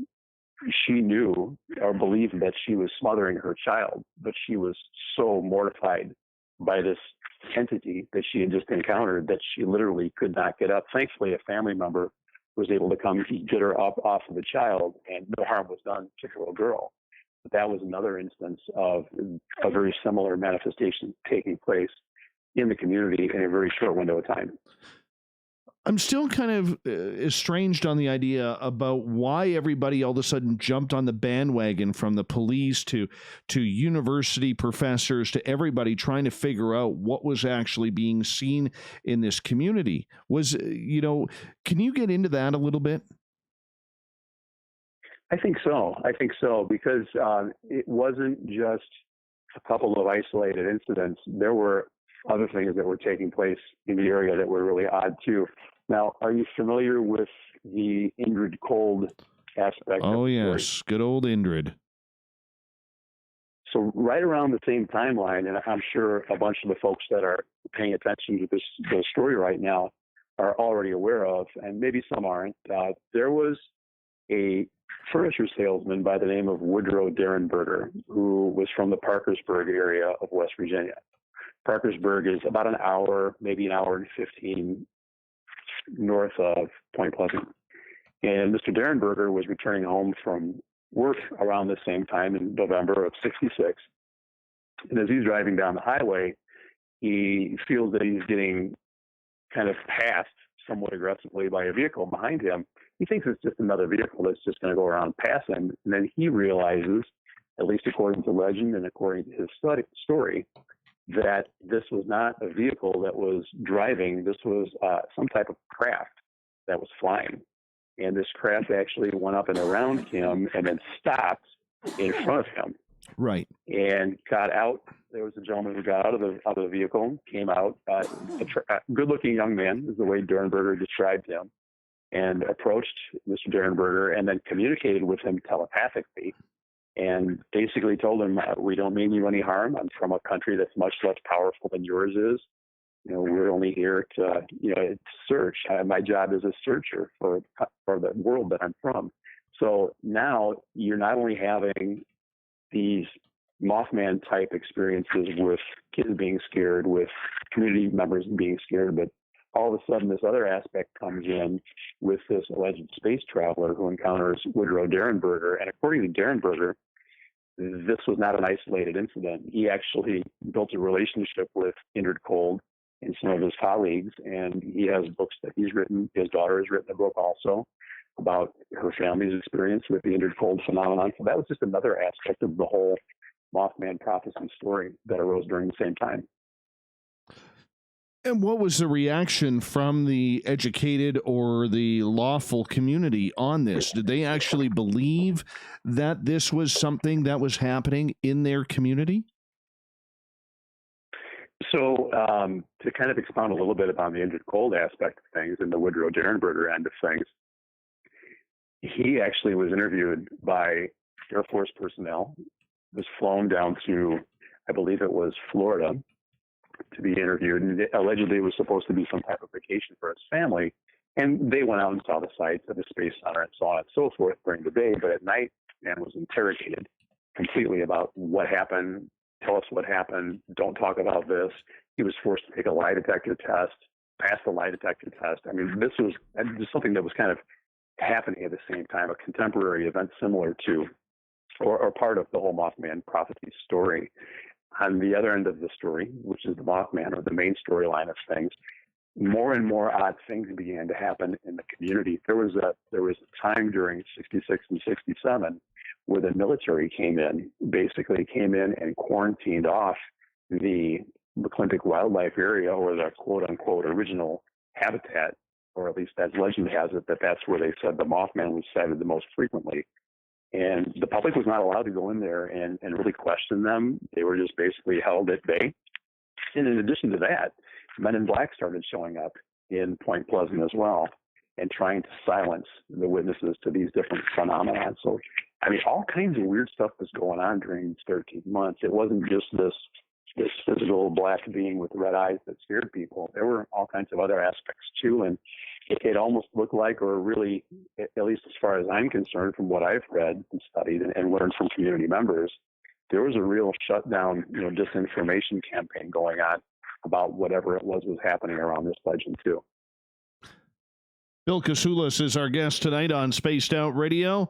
she knew or believed that she was smothering her child, but she was so mortified by this entity that she had just encountered that she literally could not get up. Thankfully, a family member was able to come get her up off of the child, and no harm was done to the little girl. But that was another instance of a very similar manifestation taking place in the community in a very short window of time. I'm still kind of estranged on the idea about why everybody all of a sudden jumped on the bandwagon, from the police to university professors to everybody trying to figure out what was actually being seen in this community. Can you get into that a little bit? I think so, because it wasn't just a couple of isolated incidents. There were other things that were taking place in the area that were really odd too. Now, are you familiar with the Indrid Cold aspect? Oh, yes. Good old Indrid. So right around the same timeline, and I'm sure a bunch of the folks that are paying attention to this story right now are already aware of, and maybe some aren't, there was a furniture salesman by the name of Woodrow Derenberger, who was from the Parkersburg area of West Virginia. Parkersburg is about an hour, maybe an hour and 15 north of Point Pleasant. And Mr. Derenberger was returning home from work around the same time in November of '66. And as he's driving down the highway, he feels that he's getting kind of passed somewhat aggressively by a vehicle behind him. He thinks it's just another vehicle that's just going to go around past him. And then he realizes, at least according to legend and according to his story, that this was not a vehicle that was driving. This was some type of craft that was flying. And this craft actually went up and around him and then stopped in front of him. Right. And got out. There was a gentleman who got out of the vehicle, came out, a good-looking young man, is the way Derenberger described him, and approached Mr. Derenberger and then communicated with him telepathically and basically told him, we don't mean you any harm. I'm from a country that's much less powerful than yours is. We're only here to, search. My job is a searcher for the world that I'm from. So now you're not only having these Mothman type experiences with kids being scared, with community members being scared, but all of a sudden this other aspect comes in with this alleged space traveler who encounters Woodrow Derenberger. And according to Derenberger, this was not an isolated incident. He actually built a relationship with Indrid Cold and some of his colleagues, and he has books that he's written. His daughter has written a book also about her family's experience with the Indrid Cold phenomenon. So that was just another aspect of the whole Mothman prophecy story that arose during the same time. And what was the reaction from the educated or the lawful community on this? Did they actually believe that this was something that was happening in their community? So to kind of expound a little bit upon the Indrid Cold aspect of things and the Woodrow Derenberger end of things, he actually was interviewed by Air Force personnel, was flown down to, I believe it was Florida, to be interviewed. And allegedly it was supposed to be some type of vacation for his family. And they went out and saw the sites of the Space Center and so on and so forth during the day. But at night, man was interrogated completely about what happened. Tell us what happened. Don't talk about this. He was forced to take a lie detector test, pass the lie detector test. I mean, this was just something that was kind of happening at the same time, a contemporary event similar to, or part of the whole Mothman prophecy story. On the other end of the story, which is the Mothman or the main storyline of things, more and more odd things began to happen in the community. There was a time during '66 and '67 where the military came in and quarantined off the McClintock Wildlife Area, or the quote unquote original habitat, or at least as legend has it, that's where they said the Mothman was sighted the most frequently. And the public was not allowed to go in there and really question them. They were just basically held at bay. And in addition to that, Men in Black started showing up in Point Pleasant as well and trying to silence the witnesses to these different phenomena. So, I mean, all kinds of weird stuff was going on during these 13 months. It wasn't just this physical black being with red eyes that scared people. There were all kinds of other aspects too. And it almost looked like, or really, at least as far as I'm concerned, from what I've read and studied and learned from community members, there was a real shutdown, disinformation campaign going on about whatever it was happening around this legend too. Bill Kousoulas is our guest tonight on Spaced Out Radio,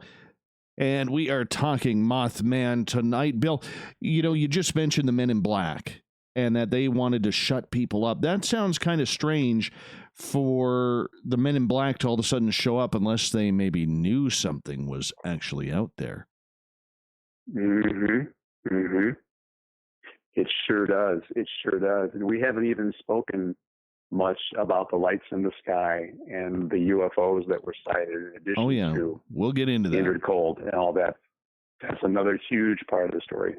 and we are talking Mothman tonight. Bill, you just mentioned the Men in Black and that they wanted to shut people up. That sounds kind of strange for the Men in Black to all of a sudden show up unless they maybe knew something was actually out there. Mm-hmm. Mm-hmm. It sure does. It sure does. And we haven't even spoken much about the lights in the sky and the UFOs that were sighted in addition to we'll get into that. Standard Cold and all that. That's another huge part of the story.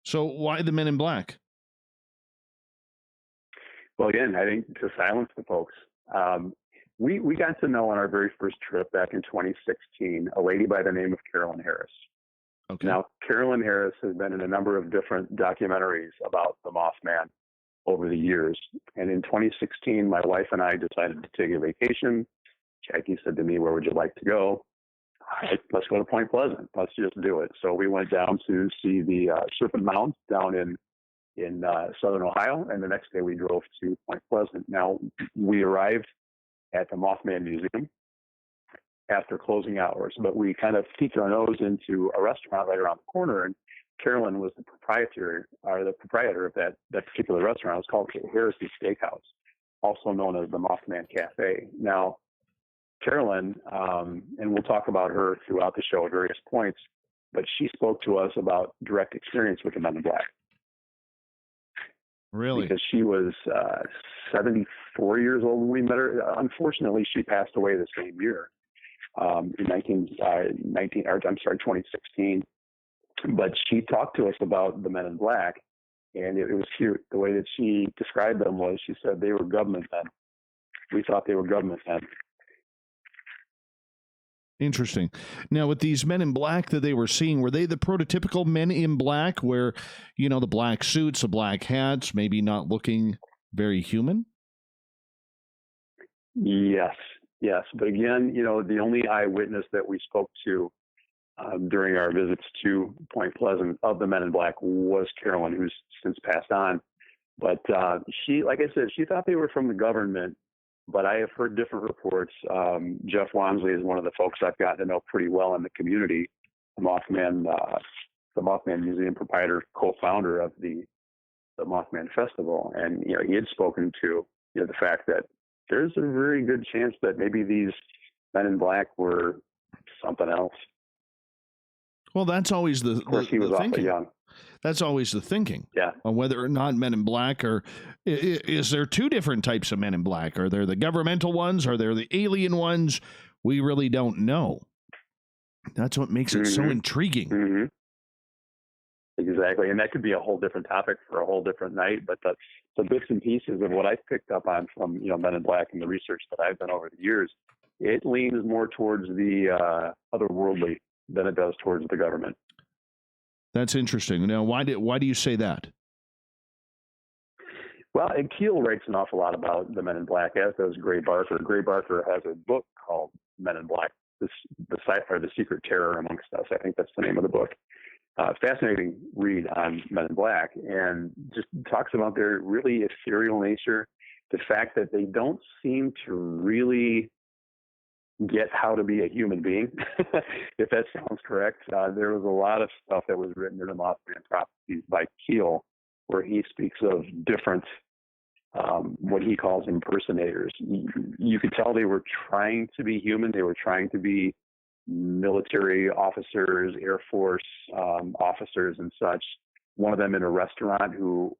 So why the Men in Black? Well, again, I think to silence the folks. We got to know on our very first trip back in 2016 a lady by the name of Carolyn Harris. Okay. Now, Carolyn Harris has been in a number of different documentaries about the Mothman over the years. And in 2016, my wife and I decided to take a vacation. Jackie said to me, "Where would you like to go?" Let's go to Point Pleasant. Let's just do it. So we went down to see the Serpent Mound down in southern Ohio. And the next day we drove to Point Pleasant. Now, we arrived at the Mothman Museum after closing hours, but we kind of peeked our nose into a restaurant right around the corner, and Carolyn was the proprietor of that particular restaurant. It was called Heresy Steakhouse, also known as the Mothman Cafe. Now, Carolyn, and we'll talk about her throughout the show at various points, but she spoke to us about direct experience with the Men in Black. Really? Because she was 74 years old when we met her. Unfortunately, she passed away the same year. In 2016. But she talked to us about the Men in Black, and it was cute. The way that she described them was, she said they were government men. We thought they were government men. Interesting. Now, with these Men in Black that they were seeing, were they the prototypical Men in Black where, the black suits, the black hats, maybe not looking very human? Yes. But again, the only eyewitness that we spoke to during our visits to Point Pleasant of the Men in Black was Carolyn, who's since passed on. But she, like I said, she thought they were from the government, but I have heard different reports. Jeff Wansley is one of the folks I've gotten to know pretty well in the community, the Mothman Museum proprietor, co-founder of the Mothman Festival. And, he had spoken to, the fact that there's a very good chance that maybe these Men in Black were something else. Well, that's always the he was awfully thinking. Young. That's always the thinking. Yeah. On whether or not Men in Black is there two different types of Men in Black? Are there the governmental ones? Are there the alien ones? We really don't know. That's what makes it so intriguing. Mm-hmm. Exactly. And that could be a whole different topic for a whole different night. But the bits and pieces of what I've picked up on from, Men in Black and the research that I've done over the years, it leans more towards the otherworldly than it does towards the government. That's interesting. Now, why do you say that? Well, and Keel writes an awful lot about the Men in Black, as does Gray Barker. Gray Barker has a book called Men in Black, the Secret Terror Amongst Us. I think that's the name of the book. Fascinating read on Men in Black, and just talks about their really ethereal nature, the fact that they don't seem to really get how to be a human being, if that sounds correct. There was a lot of stuff that was written in the Mothman Prophecies by Keel, where he speaks of different, what he calls impersonators. You could tell they were trying to be human. They were trying to be military officers, Air Force officers and such. One of them in a restaurant who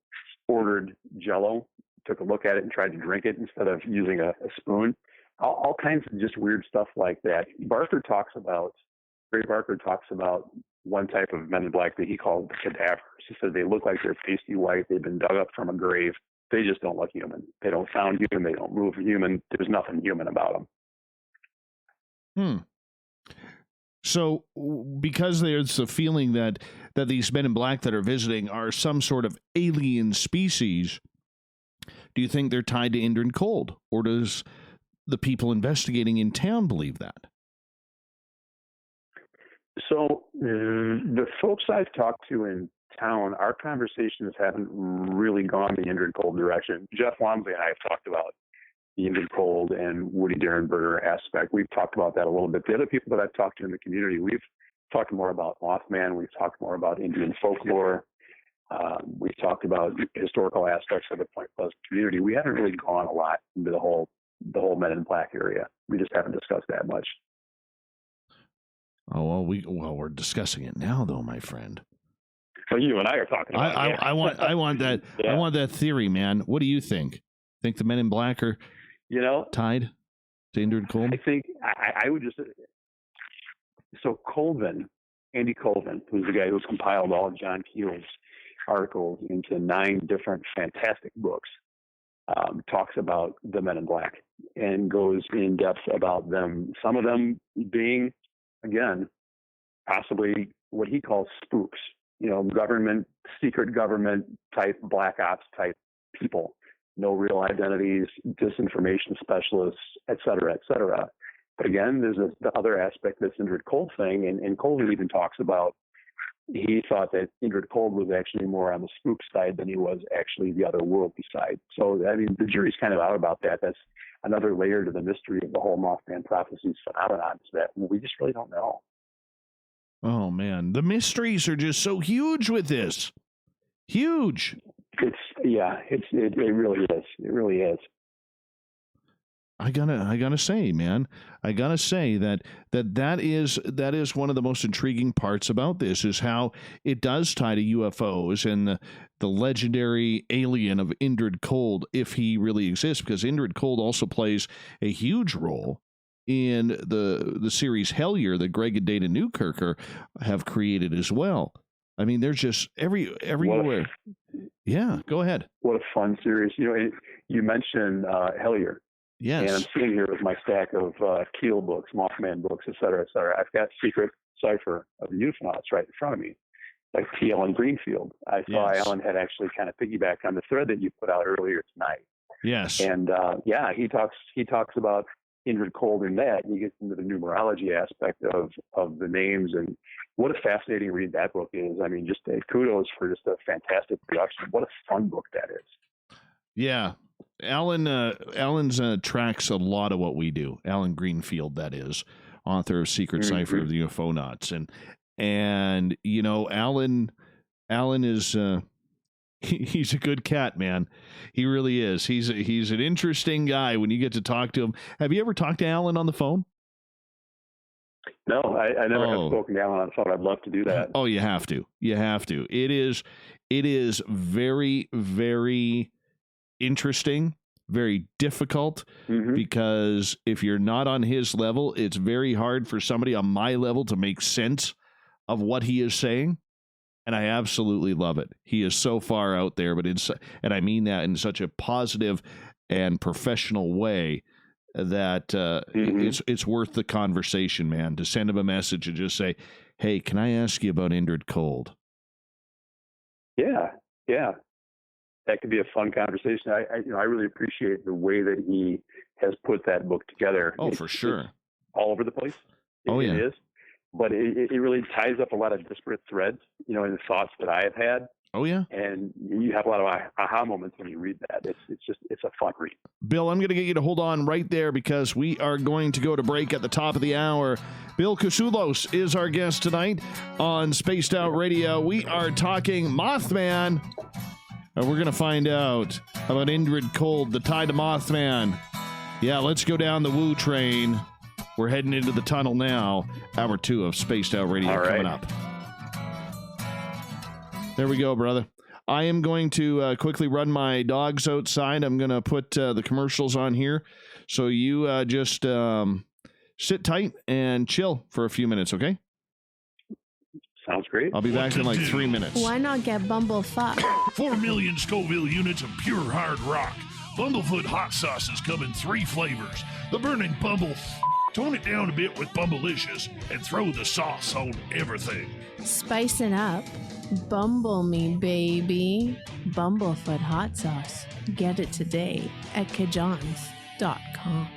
ordered Jell-O, took a look at it and tried to drink it instead of using a spoon. All kinds of just weird stuff like that. Gray Barker talks about one type of men in black that he called cadavers. He said they look like they're pasty white. They've been dug up from a grave. They just don't look human. They don't sound human. They don't move human. There's nothing human about them. So because there's a feeling that these men in black that are visiting are some sort of alien species, do you think they're tied to Indrid Cold? Or does the people investigating in town believe that? So the folks I've talked to in town, our conversations haven't really gone the Indrid Cold direction. Jeff Wamsley and I have talked about the Indrid Cold and Woody Derenberger aspect. We've talked about that a little bit. The other people that I've talked to in the community, we've talked more about Mothman. We've talked more about Indian folklore. We've talked about historical aspects of the Point Pleasant community. We haven't really gone a lot into the whole Men in Black area. We just haven't discussed that much. Oh, well, we're discussing it now, though, my friend. Well, you and I are talking about it. I want that. Yeah. I want that theory, man. What do you think? Think the Men in Black are, tied to Indrid Cold? I think I would just. So Andy Colvin, who's the guy who compiled all of John Keel's articles into 9 different fantastic books, talks about the Men in Black and goes in depth about them. Some of them being, again, possibly what he calls spooks. Secret government type, black ops type people. No real identities, disinformation specialists, et cetera, et cetera. But again, there's the other aspect, this Indrid Cold thing, and Colvin even talks about, he thought that Indrid Cold was actually more on the spook side than he was actually the otherworldly side. So, I mean, the jury's kind of out about that. That's another layer to the mystery of the whole Mothman prophecies phenomenon, is that we just really don't know. Oh, man. The mysteries are just so huge with this. Huge. It really is. It really is. I gotta say, man, that is one of the most intriguing parts about this, is how it does tie to UFOs and the legendary alien of Indrid Cold, if he really exists, because Indrid Cold also plays a huge role in the series Hellier that Greg and Dana Newkirk have created as well. I mean, there's just everywhere. Yeah, go ahead. What a fun series. You mentioned Hellier. Yes. And I'm sitting here with my stack of Keel books, Mothman books, et cetera, et cetera. I've got Secret Cipher of the Ufonauts right in front of me, like T. Ellen Greenfield. I saw Alan had actually kind of piggybacked on the thread that you put out earlier tonight. Yes. And he talks about Indrid Cold in that, and he gets into the numerology aspect of the names, and what a fascinating read that book is. I mean, just kudos for just a fantastic production. What a fun book that is. Yeah. Alan's tracks a lot of what we do. Alan Greenfield, that is, author of Secret Cipher of the Ufonauts, and Alan is he's a good cat, man. He really is. He's an interesting guy when you get to talk to him. Have you ever talked to Alan on the phone? No, I never have spoken to Alan on the phone. I'd love to do that. Oh, you have to. You have to. It is very, very interesting, very difficult, because if you're not on his level, it's very hard for somebody on my level to make sense of what he is saying. And I absolutely love it. He is so far out there, but and I mean that in such a positive and professional way that it's worth the conversation, man, to send him a message and just say, hey, can I ask you about Indrid Cold? Yeah. That could be a fun conversation. I really appreciate the way that he has put that book together. Oh, for sure. It's all over the place. It is. But it really ties up a lot of disparate threads, in the thoughts that I have had. Oh, yeah. And you have a lot of aha moments when you read that. It's a fun read. Bill, I'm going to get you to hold on right there, because we are going to go to break at the top of the hour. Bill Kousoulas is our guest tonight on Spaced Out Radio. We are talking Mothman. And we're going to find out about Indrid Cold, the tie to Mothman. Yeah, let's go down the woo train. We're heading into the tunnel now. Hour 2 of Spaced Out Radio coming up. There we go, brother. I am going to quickly run my dogs outside. I'm going to put the commercials on here. So you just sit tight and chill for a few minutes, okay? Sounds great. I'll be back in like 3 minutes. Why not get Bumblefuck? 4 million Scoville units of pure hard rock. Bumblefoot hot sauces come in 3 flavors. The burning Bumble. Tone it down a bit with Bumblicious and throw the sauce on everything. Spice it up. Bumble me, baby. Bumblefoot hot sauce. Get it today at kajans.com.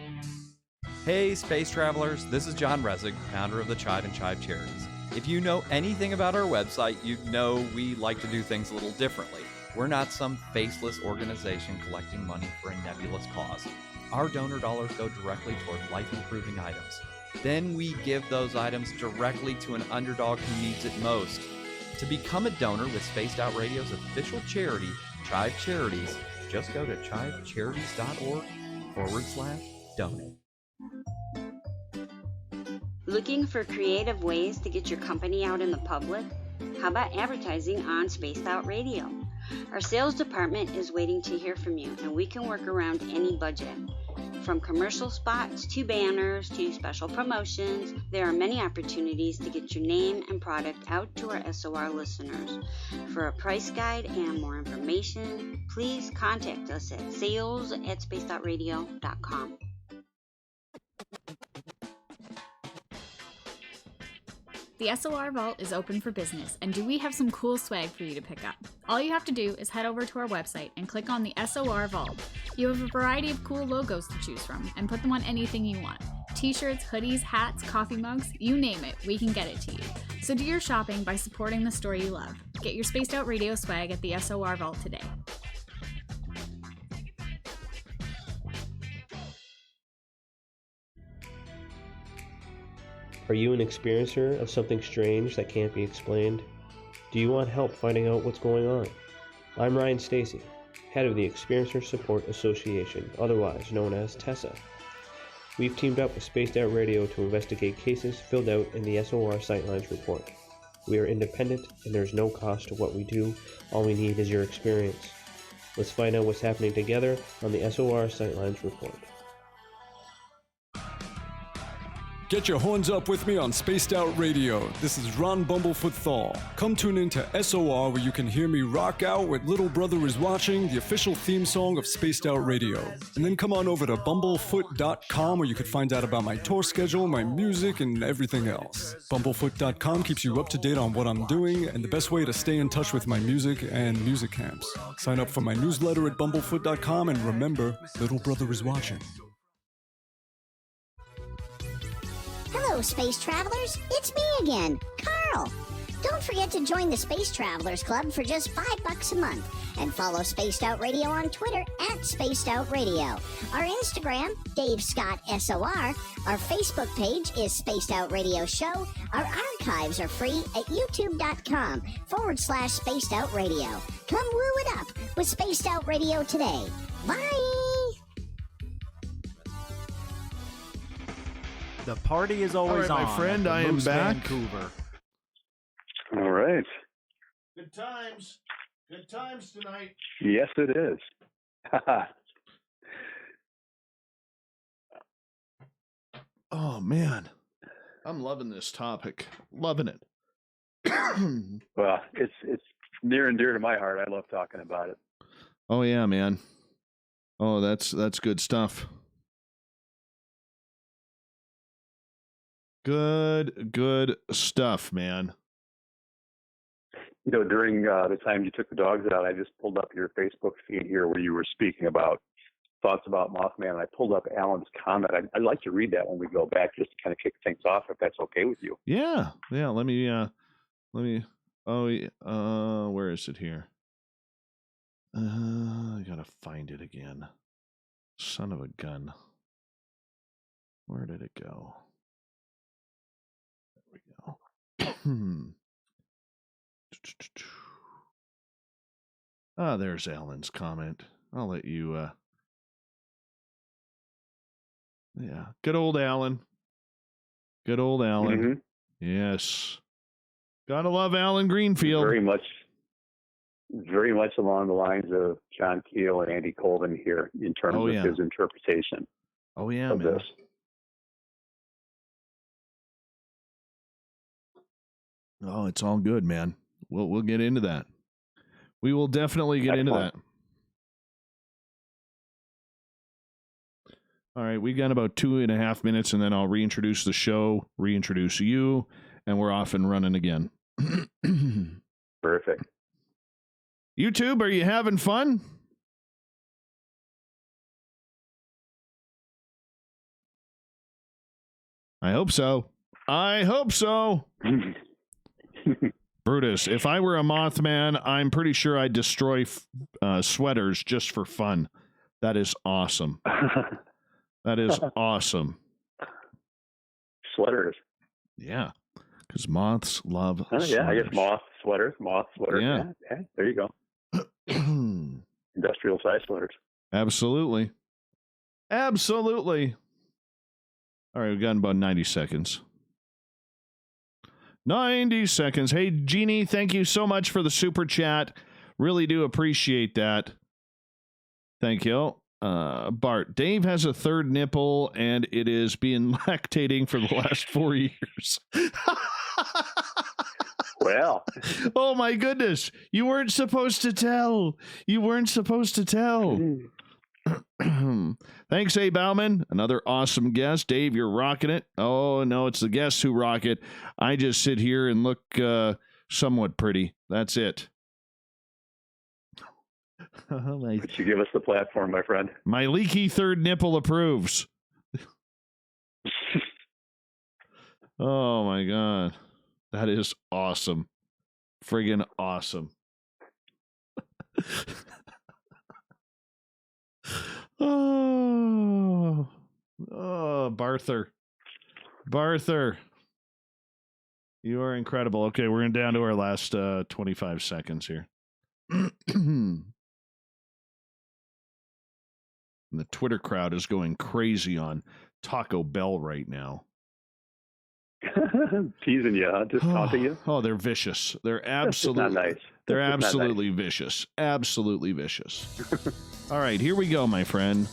Hey, space travelers, this is John Resig, founder of the Chive and Chive Charities. If you know anything about our website, you know we like to do things a little differently. We're not some faceless organization collecting money for a nebulous cause. Our donor dollars go directly toward life-improving items. Then we give those items directly to an underdog who needs it most. To become a donor with Spaced Out Radio's official charity, Chive Charities, just go to chivecharities.org/donate. Looking for creative ways to get your company out in the public? How about advertising on Spaced Out Radio? Our sales department is waiting to hear from you, and we can work around any budget. From commercial spots to banners to special promotions, there are many opportunities to get your name and product out to our SOR listeners. For a price guide and more information, please contact us at sales@spacedoutradio.com. The SOR Vault is open for business, and do we have some cool swag for you to pick up? All you have to do is head over to our website and click on the SOR Vault. You have a variety of cool logos to choose from, and put them on anything you want. T-shirts, hoodies, hats, coffee mugs, you name it, we can get it to you. So do your shopping by supporting the store you love. Get your Spaced Out Radio swag at the SOR Vault today. Are you an experiencer of something strange that can't be explained? Do you want help finding out what's going on? I'm Ryan Stacy, head of the Experiencer Support Association, otherwise known as TESSA. We've teamed up with Spaced Out Radio to investigate cases filled out in the SOR Sightlines report. We are independent and there's no cost to what we do. All we need is your experience. Let's find out what's happening together on the SOR Sightlines report. Get your horns up with me on Spaced Out Radio. This is Ron Bumblefoot Thal. Come tune in to SOR where you can hear me rock out with Little Brother is Watching, the official theme song of Spaced Out Radio. And then come on over to bumblefoot.com where you can find out about my tour schedule, my music, and everything else. Bumblefoot.com keeps you up to date on what I'm doing and the best way to stay in touch with my music and music camps. Sign up for my newsletter at bumblefoot.com and remember, Little Brother is watching. Hello, Space Travelers. It's me again, Carl. Don't forget to join the Space Travelers Club for just $5 a month and follow Spaced Out Radio on Twitter at Spaced Out Radio. Our Instagram, Dave Scott SOR. Our Facebook page is Spaced Out Radio Show. Our archives are free at youtube.com/Spaced Out Radio. Come woo it up with Spaced Out Radio today. Bye! The party is always all right, on. my friend, I am back. Vancouver. All right. Good times. Good times tonight. Yes, it is. Oh, man. I'm loving this topic. Loving it. Well, it's near and dear to my heart. I love talking about it. Oh, yeah, man. Oh, that's good stuff. Good stuff, man. You know, during the time you took the dogs out, I just pulled up your Facebook feed here where you were speaking about thoughts about Mothman, and I pulled up Alan's comment. I'd like to read that when we go back, just to kind of kick things off, if that's okay with you. Yeah. Let me. Where is it here? I gotta find it again. Son of a gun. Where did it go? There we go. There's Alan's comment. I'll let you. Yeah, good old Alan. Good old Alan. Mm-hmm. Yes. Gotta love Alan Greenfield. Very much along the lines of John Keel and Andy Colvin here in terms of his interpretation of man. This. Oh, it's all good, man. We'll get into that. We will definitely get into that. All right, we got about 2.5 minutes, and then I'll reintroduce the show, reintroduce you, and we're off and running again. Perfect. YouTube, are you having fun? I hope so. I hope so. Brutus, if I were a Mothman, I'm pretty sure I'd destroy sweaters just for fun. That is awesome. That is awesome. Sweaters. Yeah, because moths love sweaters. Yeah, I guess moth sweaters. Yeah. Yeah, there you go. Industrial size sweaters. Absolutely. Absolutely. All right, we've got about 90 seconds. 90 seconds. Hey, Jeannie, thank you so much for the super chat. Really do appreciate that. Thank you. Bart, Dave has a third nipple, and it is being lactating for the last 4 years. Well. Oh, my goodness. You weren't supposed to tell. You weren't supposed to tell. Thanks, A. Bauman. Another awesome guest. Dave, you're rocking it. Oh, no, it's the guests who rock it. I just sit here and look somewhat pretty. That's it. But you give us the platform, my friend. My leaky third nipple approves. Oh, my God. That is awesome. Friggin' awesome. Oh, Barther. You are incredible. Okay, we're down to our last 25 seconds here. And the Twitter crowd is going crazy on Taco Bell right now. Teasing you, huh? Just taunting you? Oh, they're vicious. They're absolutely not nice. They're That's absolutely vicious. Absolutely vicious. All right, here we go, my friend.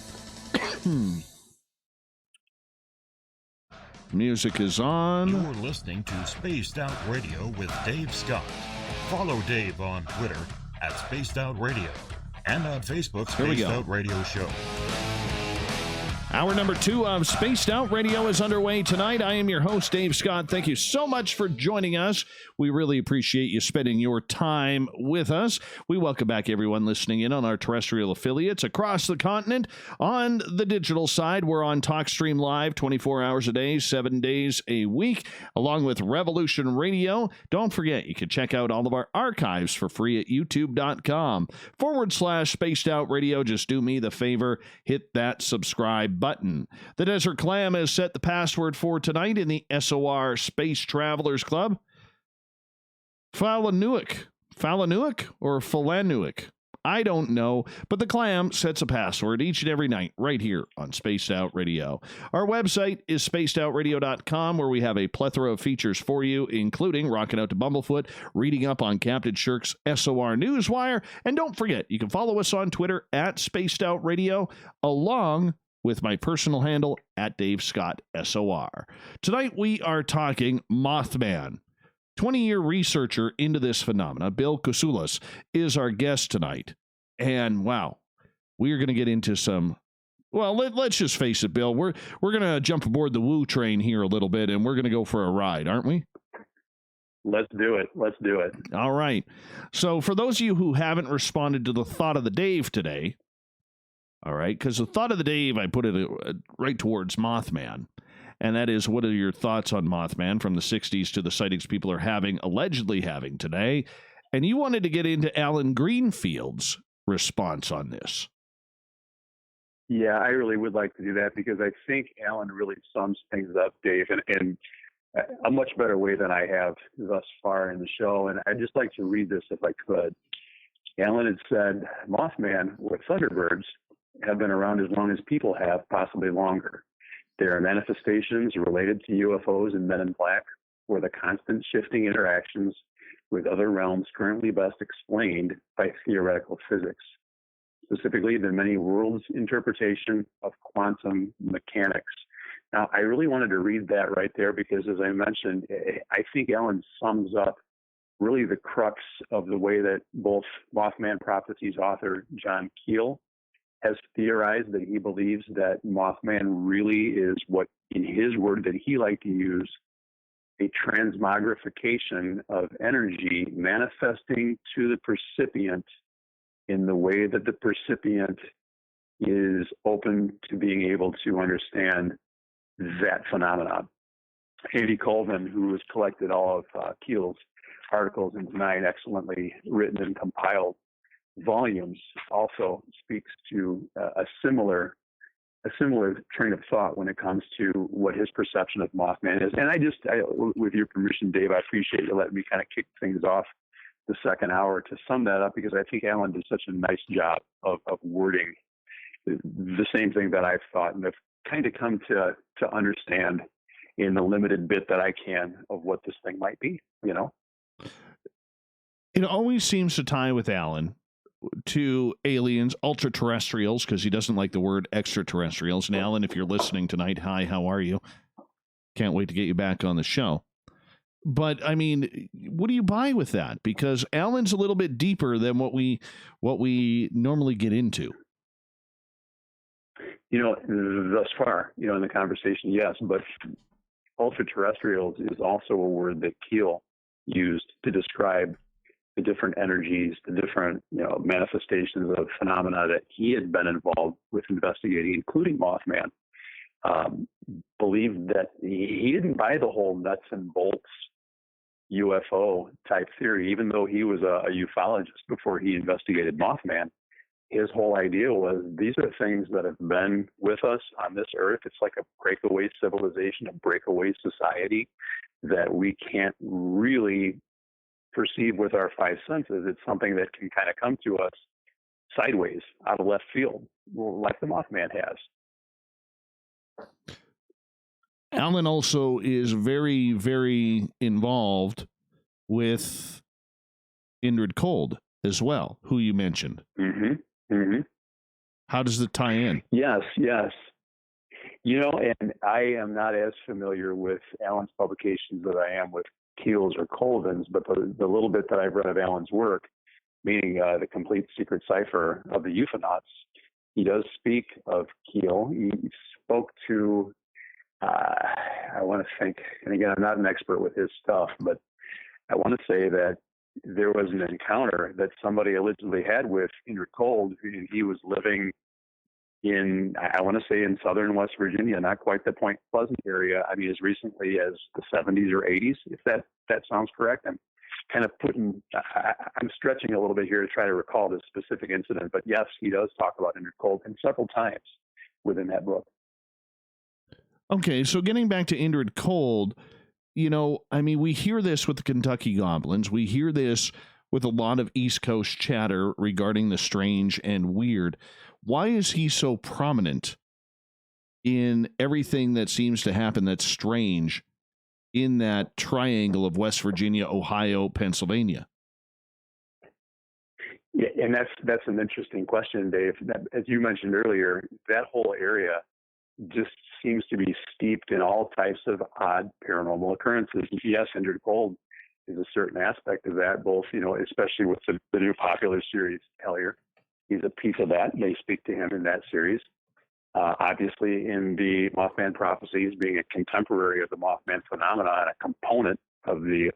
Music is on. You're listening to Spaced Out Radio with Dave Scott. Follow Dave on Twitter at Spaced Out Radio and on Facebook, Spaced Out Radio Show. Hour number 2 of Spaced Out Radio is underway tonight. I am your host, Dave Scott. Thank you so much for joining us. We really appreciate you spending your time with us. We welcome back everyone listening in on our terrestrial affiliates across the continent. On the digital side, we're on TalkStream Live 24 hours a day, 7 days a week, along with Revolution Radio. Don't forget, you can check out all of our archives for free at youtube.com/Spaced Out Radio. Just do me the favor, hit that subscribe button. The Desert Clam has set the password for tonight in the SOR Space Travelers Club. Falanuik or Falanuik? I don't know, but the Clam sets a password each and every night right here on Spaced Out Radio. Our website is spacedoutradio.com, where we have a plethora of features for you, including rocking out to Bumblefoot, reading up on Captain Shirk's SOR Newswire, and don't forget, you can follow us on Twitter at Spaced Out Radio, along with my personal handle at Dave Scott SOR. Tonight we are talking Mothman. 20-year researcher into this phenomena, Bill Kousoulas, is our guest tonight. And wow, we are going to get into some, well, let's just face it, Bill. We're going to jump aboard the woo train here a little bit, and we're going to go for a ride, aren't we? Let's do it. All right. So for those of you who haven't responded to the thought of the Dave today, all right, because the thought of the Dave, I put it right towards Mothman. And that is, what are your thoughts on Mothman from the 60s to the sightings people are allegedly having today? And you wanted to get into Alan Greenfield's response on this. Yeah, I really would like to do that, because I think Alan really sums things up, Dave, in a much better way than I have thus far in the show. And I'd just like to read this if I could. Alan had said, Mothman, or Thunderbirds, have been around as long as people have, possibly longer. They are manifestations related to UFOs and Men in Black, or the constant shifting interactions with other realms currently best explained by theoretical physics, specifically the many worlds interpretation of quantum mechanics. Now, I really wanted to read that right there because, as I mentioned, I think Alan sums up really the crux of the way that both Mothman Prophecies author John Keel has theorized that he believes that Mothman really is what, in his word that he liked to use, a transmogrification of energy manifesting to the percipient in the way that the percipient is open to being able to understand that phenomenon. Andy Colvin, who has collected all of Keel's articles into 9 excellently written and compiled volumes, also speaks to a similar train of thought when it comes to what his perception of Mothman is. And with your permission, Dave, I appreciate you letting me kind of kick things off the second hour to sum that up, because I think Alan did such a nice job of wording the same thing that I've thought and have kind of come to understand in the limited bit that I can of what this thing might be, you know? It always seems to tie with Alan to aliens, ultra-terrestrials, because he doesn't like the word extraterrestrials. And Alan, if you're listening tonight, hi, how are you? Can't wait to get you back on the show. But I mean, what do you buy with that? Because Alan's a little bit deeper than what we normally get into. You know, thus far, you know, in the conversation, yes, but ultra-terrestrials is also a word that Keel used to describe the different energies, the different, you know, manifestations of phenomena that he had been involved with investigating, including Mothman. Believed that he didn't buy the whole nuts and bolts UFO type theory, even though he was a ufologist before he investigated Mothman. His whole idea was these are things that have been with us on this earth. It's like a breakaway civilization, a breakaway society that we can't really perceive with our 5 senses. It's something that can kind of come to us sideways, out of left field, like the Mothman has. Alan also is very, very involved with Indrid Cold as well, who you mentioned. Mm-hmm. Mm-hmm. How does it tie in? Yes. You know, and I am not as familiar with Alan's publications as I am with Keel's or Colvin's, but the little bit that I've read of Alan's work, meaning the complete secret cipher of the Ufonauts, he does speak of Keel. He spoke to, I want to think, and again, I'm not an expert with his stuff, but I want to say that there was an encounter that somebody allegedly had with Indrid Cold. He was living in, I want to say, in southern West Virginia, not quite the Point Pleasant area. I mean, as recently as the 70s or 80s, if that sounds correct. I'm kind of I'm stretching a little bit here to try to recall this specific incident, but yes, he does talk about Indrid Cold, and several times within that book. Okay, so getting back to Indrid Cold, you know, I mean, we hear this with the Kentucky Goblins. We hear this with a lot of East Coast chatter regarding the strange and weird. Why is he so prominent in everything that seems to happen that's strange in that triangle of West Virginia, Ohio, Pennsylvania? Yeah, and that's an interesting question, Dave. As you mentioned earlier, that whole area just seems to be steeped in all types of odd paranormal occurrences. Yes, Indrid Cold is a certain aspect of that, both, you know, especially with the new popular series, Hellier. He's a piece of that. They speak to him in that series. Obviously, in the Mothman Prophecies, being a contemporary of the Mothman phenomenon and a component of the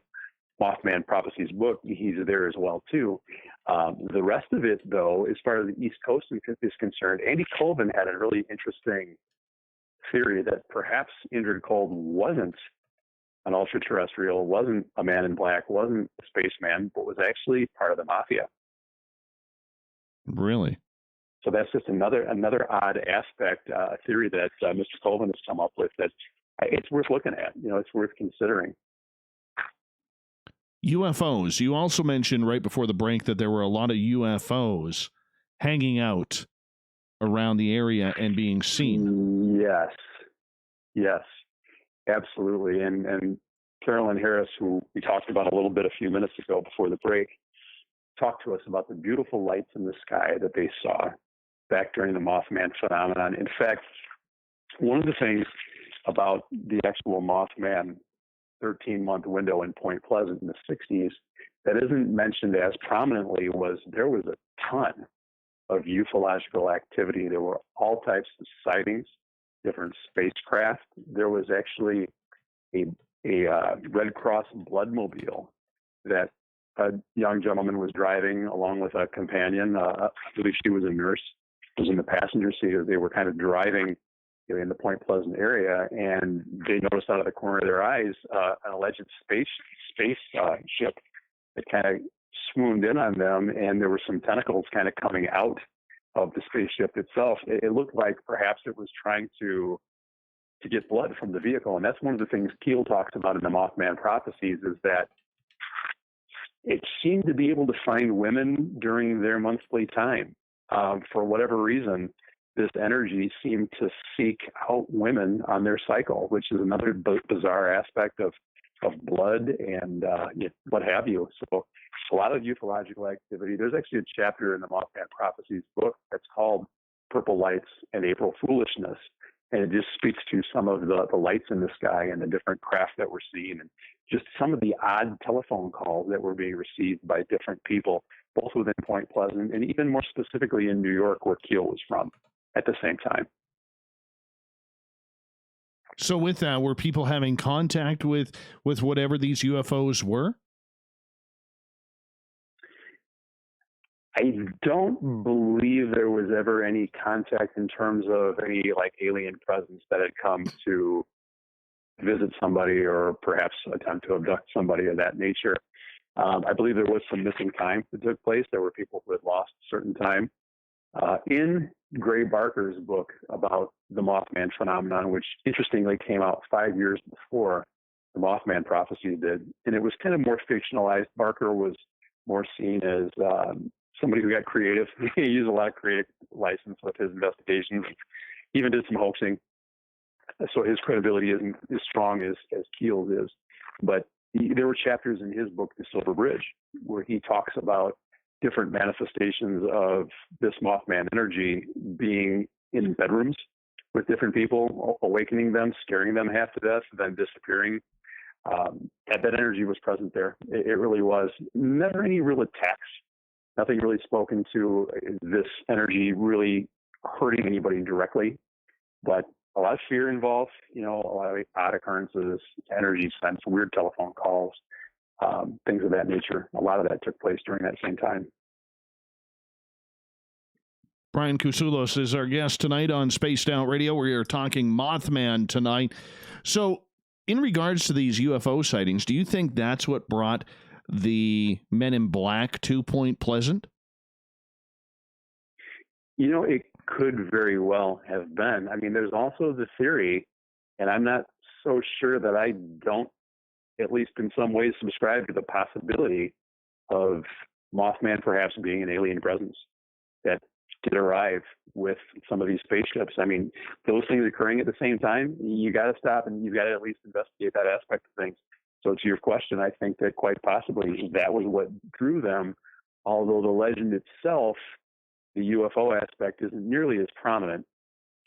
Mothman Prophecies book, he's there as well, too. The rest of it, though, as far as the East Coast is concerned, Andy Colvin had a really interesting theory that perhaps Indrid Cold wasn't an ultra-terrestrial, wasn't a man in black, wasn't a spaceman, but was actually part of the mafia. Really? So that's just another odd aspect, theory that Mr. Colvin has come up with that it's worth looking at. You know, it's worth considering. UFOs. You also mentioned right before the break that there were a lot of UFOs hanging out around the area and being seen. Yes, absolutely. And Carolyn Harris, who we talked about a little bit a few minutes ago before the break, talked to us about the beautiful lights in the sky that they saw back during the Mothman phenomenon. In fact, one of the things about the actual Mothman 13-month window in Point Pleasant in the 60s that isn't mentioned as prominently was there was a ton of ufological activity. There were all types of sightings, different spacecraft. There was actually a Red Cross bloodmobile that a young gentleman was driving along with a companion. I believe she was a nurse, was in the passenger seat as they were kind of driving in the Point Pleasant area, and they noticed out of the corner of their eyes an alleged space ship that kind of swooned in on them, and there were some tentacles kind of coming out of the spaceship itself. It looked like perhaps it was trying to get blood from the vehicle, and that's one of the things Keel talks about in the Mothman prophecies, is that it seemed to be able to find women during their monthly time. For whatever reason, this energy seemed to seek out women on their cycle, which is another bizarre aspect of blood and what have you. So a lot of ufological activity. There's actually a chapter in the Mothman Prophecies book that's called Purple Lights and April Foolishness. And it just speaks to some of the lights in the sky and the different craft that we're seeing, and just some of the odd telephone calls that were being received by different people, both within Point Pleasant and even more specifically in New York, where Keel was from at the same time. So with that, were people having contact with whatever these UFOs were? I don't believe there was ever any contact in terms of any like alien presence that had come to visit somebody or perhaps attempt to abduct somebody of that nature. I believe there was some missing time that took place. There were people who had lost certain time. In Gray Barker's book about the Mothman phenomenon, which interestingly came out 5 years before the Mothman prophecy did, and it was kind of more fictionalized. Barker was more seen as somebody who got creative. He used a lot of creative license with his investigations, even did some hoaxing. So his credibility isn't as strong as Keel's is. But there were chapters in his book, The Silver Bridge, where he talks about different manifestations of this Mothman energy being in bedrooms with different people, awakening them, scaring them half to death, then disappearing. That energy was present there. It really was. Never any real attacks. Nothing really spoken to this energy really hurting anybody directly, but a lot of fear involved, a lot of odd occurrences, energy sense, weird telephone calls, things of that nature. A lot of that took place during that same time. Bill Kousoulas is our guest tonight on Spaced Out Radio. We are talking Mothman tonight. So in regards to these UFO sightings, do you think that's what brought the Men in Black to Point Pleasant? It could very well have been. I mean, there's also the theory, and I'm not so sure that I don't, at least in some ways, subscribe to the possibility of Mothman perhaps being an alien presence that did arrive with some of these spaceships. I mean, those things occurring at the same time, you got to stop and you've got to at least investigate that aspect of things. So to your question, I think that quite possibly that was what drew them, although the legend itself, the UFO aspect, isn't nearly as prominent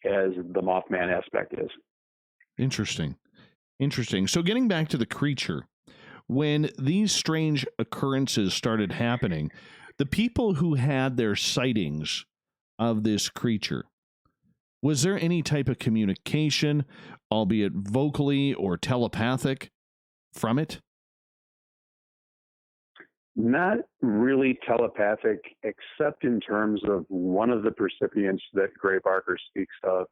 as the Mothman aspect is. Interesting. So getting back to the creature, when these strange occurrences started happening, the people who had their sightings of this creature, was there any type of communication, albeit vocally or telepathic, from it? Not really telepathic, except in terms of one of the percipients that Gray Barker speaks of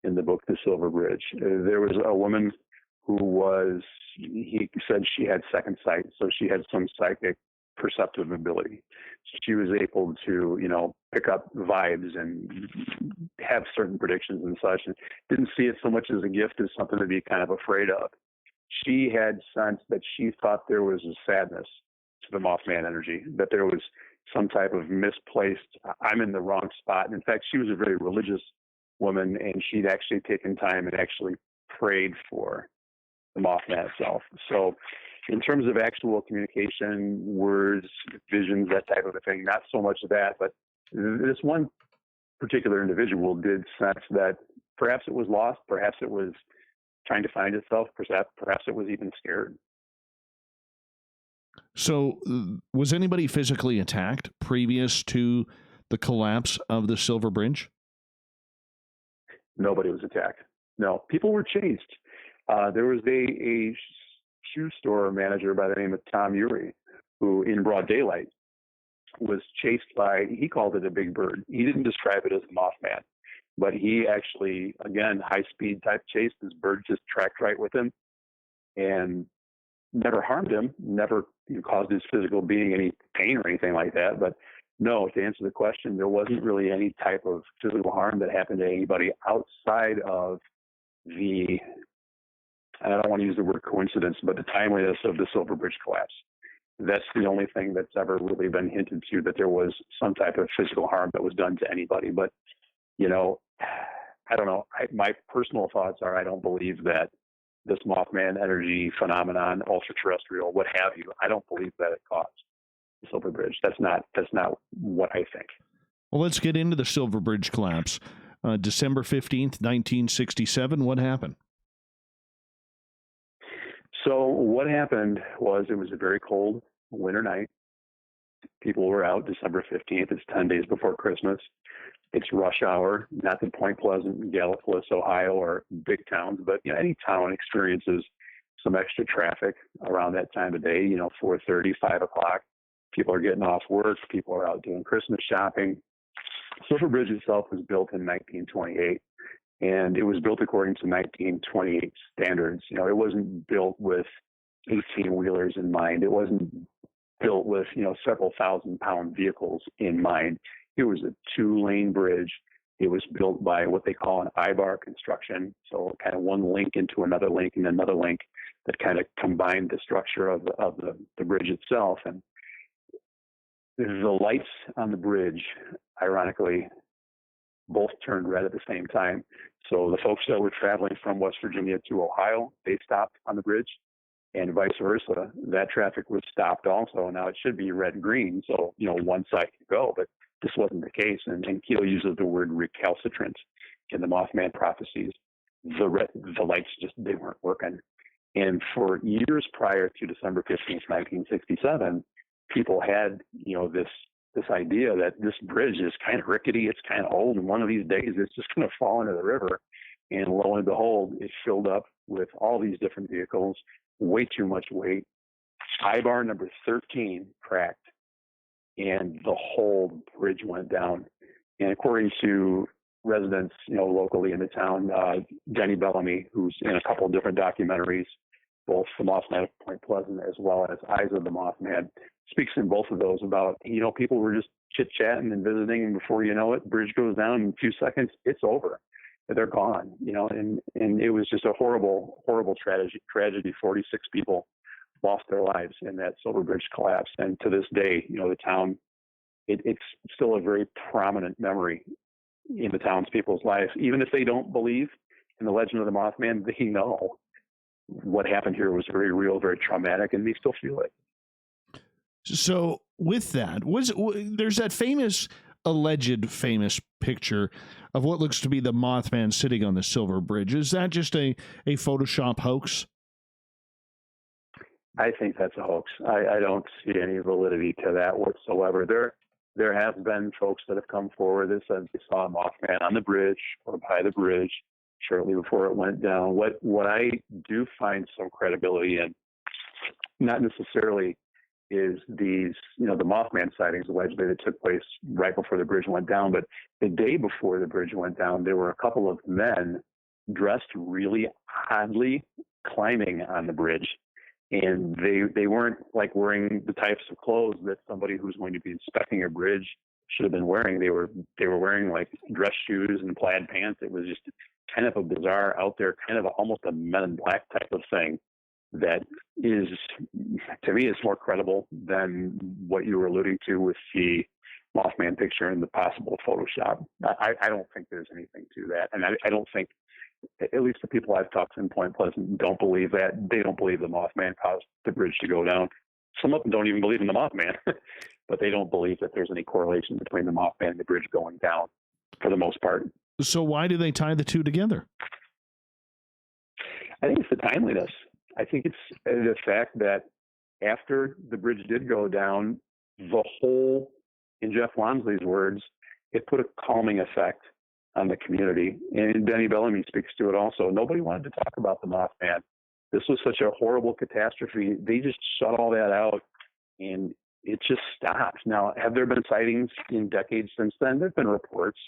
in the book, The Silver Bridge. There was a woman who he said she had second sight, so she had some psychic perceptive ability. She was able to, pick up vibes and have certain predictions and such, and didn't see it so much as a gift as something to be kind of afraid of. She had sensed that she thought there was a sadness to the Mothman energy, that there was some type of misplaced, I'm in the wrong spot. And in fact, she was a very religious woman, and she'd actually taken time and actually prayed for the Mothman itself. So in terms of actual communication, words, visions, that type of a thing, not so much of that, but this one particular individual did sense that perhaps it was lost, perhaps it was trying to find itself. Perhaps it was even scared. So, was anybody physically attacked previous to the collapse of the Silver Bridge? Nobody was attacked. No, people were chased. There was a shoe store manager by the name of Tom Urey, who in broad daylight was chased by, he called it a big bird. He didn't describe it as a Mothman, but he actually, again, high-speed type chase. This bird just tracked right with him and never harmed him, never caused his physical being any pain or anything like that. But no, to answer the question, there wasn't really any type of physical harm that happened to anybody outside of the, and I don't want to use the word coincidence, but the timeliness of the Silver Bridge collapse. That's the only thing that's ever really been hinted to, that there was some type of physical harm that was done to anybody. But, you know, I don't know. My personal thoughts are, I don't believe that this Mothman energy phenomenon, ultra-terrestrial, what have you, I don't believe that it caused the Silver Bridge. That's not what I think. Well, let's get into the Silver Bridge collapse. December 15th, 1967. What happened? So what happened was, it was a very cold winter night. People were out December 15th. It's 10 days before Christmas. It's rush hour, not that Point Pleasant, Gallipolis, Ohio, or big towns, but any town experiences some extra traffic around that time of day, 4:30, 5 o'clock. People are getting off work. People are out doing Christmas shopping. Silver Bridge itself was built in 1928, and it was built according to 1928 standards. It wasn't built with 18-wheelers in mind. It wasn't built with, several thousand-pound vehicles in mind. It was a 2-lane bridge. It was built by what they call an I-bar construction, so kind of one link into another link and another link that kind of combined the structure of the bridge itself. And the lights on the bridge, ironically, both turned red at the same time. So the folks that were traveling from West Virginia to Ohio, they stopped on the bridge, and vice versa. That traffic was stopped also. Now it should be red-green, so one side can go, but this wasn't the case. And Keel uses the word recalcitrant in the Mothman prophecies. The lights they weren't working. And for years prior to December 15th, 1967, people had, this idea that this bridge is kind of rickety, it's kind of old, and one of these days it's just going to fall into the river. And lo and behold, it filled up with all these different vehicles, way too much weight. I-bar number 13 cracked, and the whole bridge went down. And according to residents, locally in the town, Denny Bellamy, who's in a couple of different documentaries, both The Mothman of Point Pleasant as well as Eyes of the Mothman, speaks in both of those about, people were just chit-chatting and visiting, and before you know it, bridge goes down in a few seconds, it's over. They're gone, and it was just a horrible, horrible tragedy. 46 people lost their lives in that Silver Bridge collapse. And to this day, the town, it's still a very prominent memory in the townspeople's lives. Even if they don't believe in the legend of the Mothman, they know what happened here was very real, very traumatic, and they still feel it. So with that, there's that alleged famous picture of what looks to be the Mothman sitting on the Silver Bridge. Is that just a Photoshop hoax? I think that's a hoax. I don't see any validity to that whatsoever. There have been folks that have come forward that said they saw a Mothman on the bridge or by the bridge shortly before it went down. What I do find some credibility in, not necessarily is these, the Mothman sightings allegedly that took place right before the bridge went down, but the day before the bridge went down, there were a couple of men dressed really oddly climbing on the bridge. And they weren't like wearing the types of clothes that somebody who's going to be inspecting a bridge should have been wearing. They were wearing like dress shoes and plaid pants. It was just kind of a bizarre out there, kind of almost a Men in Black type of thing that is, to me, is more credible than what you were alluding to with the Mothman picture and the possible Photoshop. I don't think there's anything to that. And I don't think, at least the people I've talked to in Point Pleasant don't believe that. They don't believe the Mothman caused the bridge to go down. Some of them don't even believe in the Mothman, but they don't believe that there's any correlation between the Mothman and the bridge going down for the most part. So why do they tie the two together? I think it's the timeliness. I think it's the fact that after the bridge did go down, the whole, in Jeff Wamsley's words, it put a calming effect on the community. And Benny Bellamy speaks to it also. Nobody wanted to talk about the Mothman. This was such a horrible catastrophe. They just shut all that out, and it just stopped. Now, have there been sightings in decades since then? There have been reports.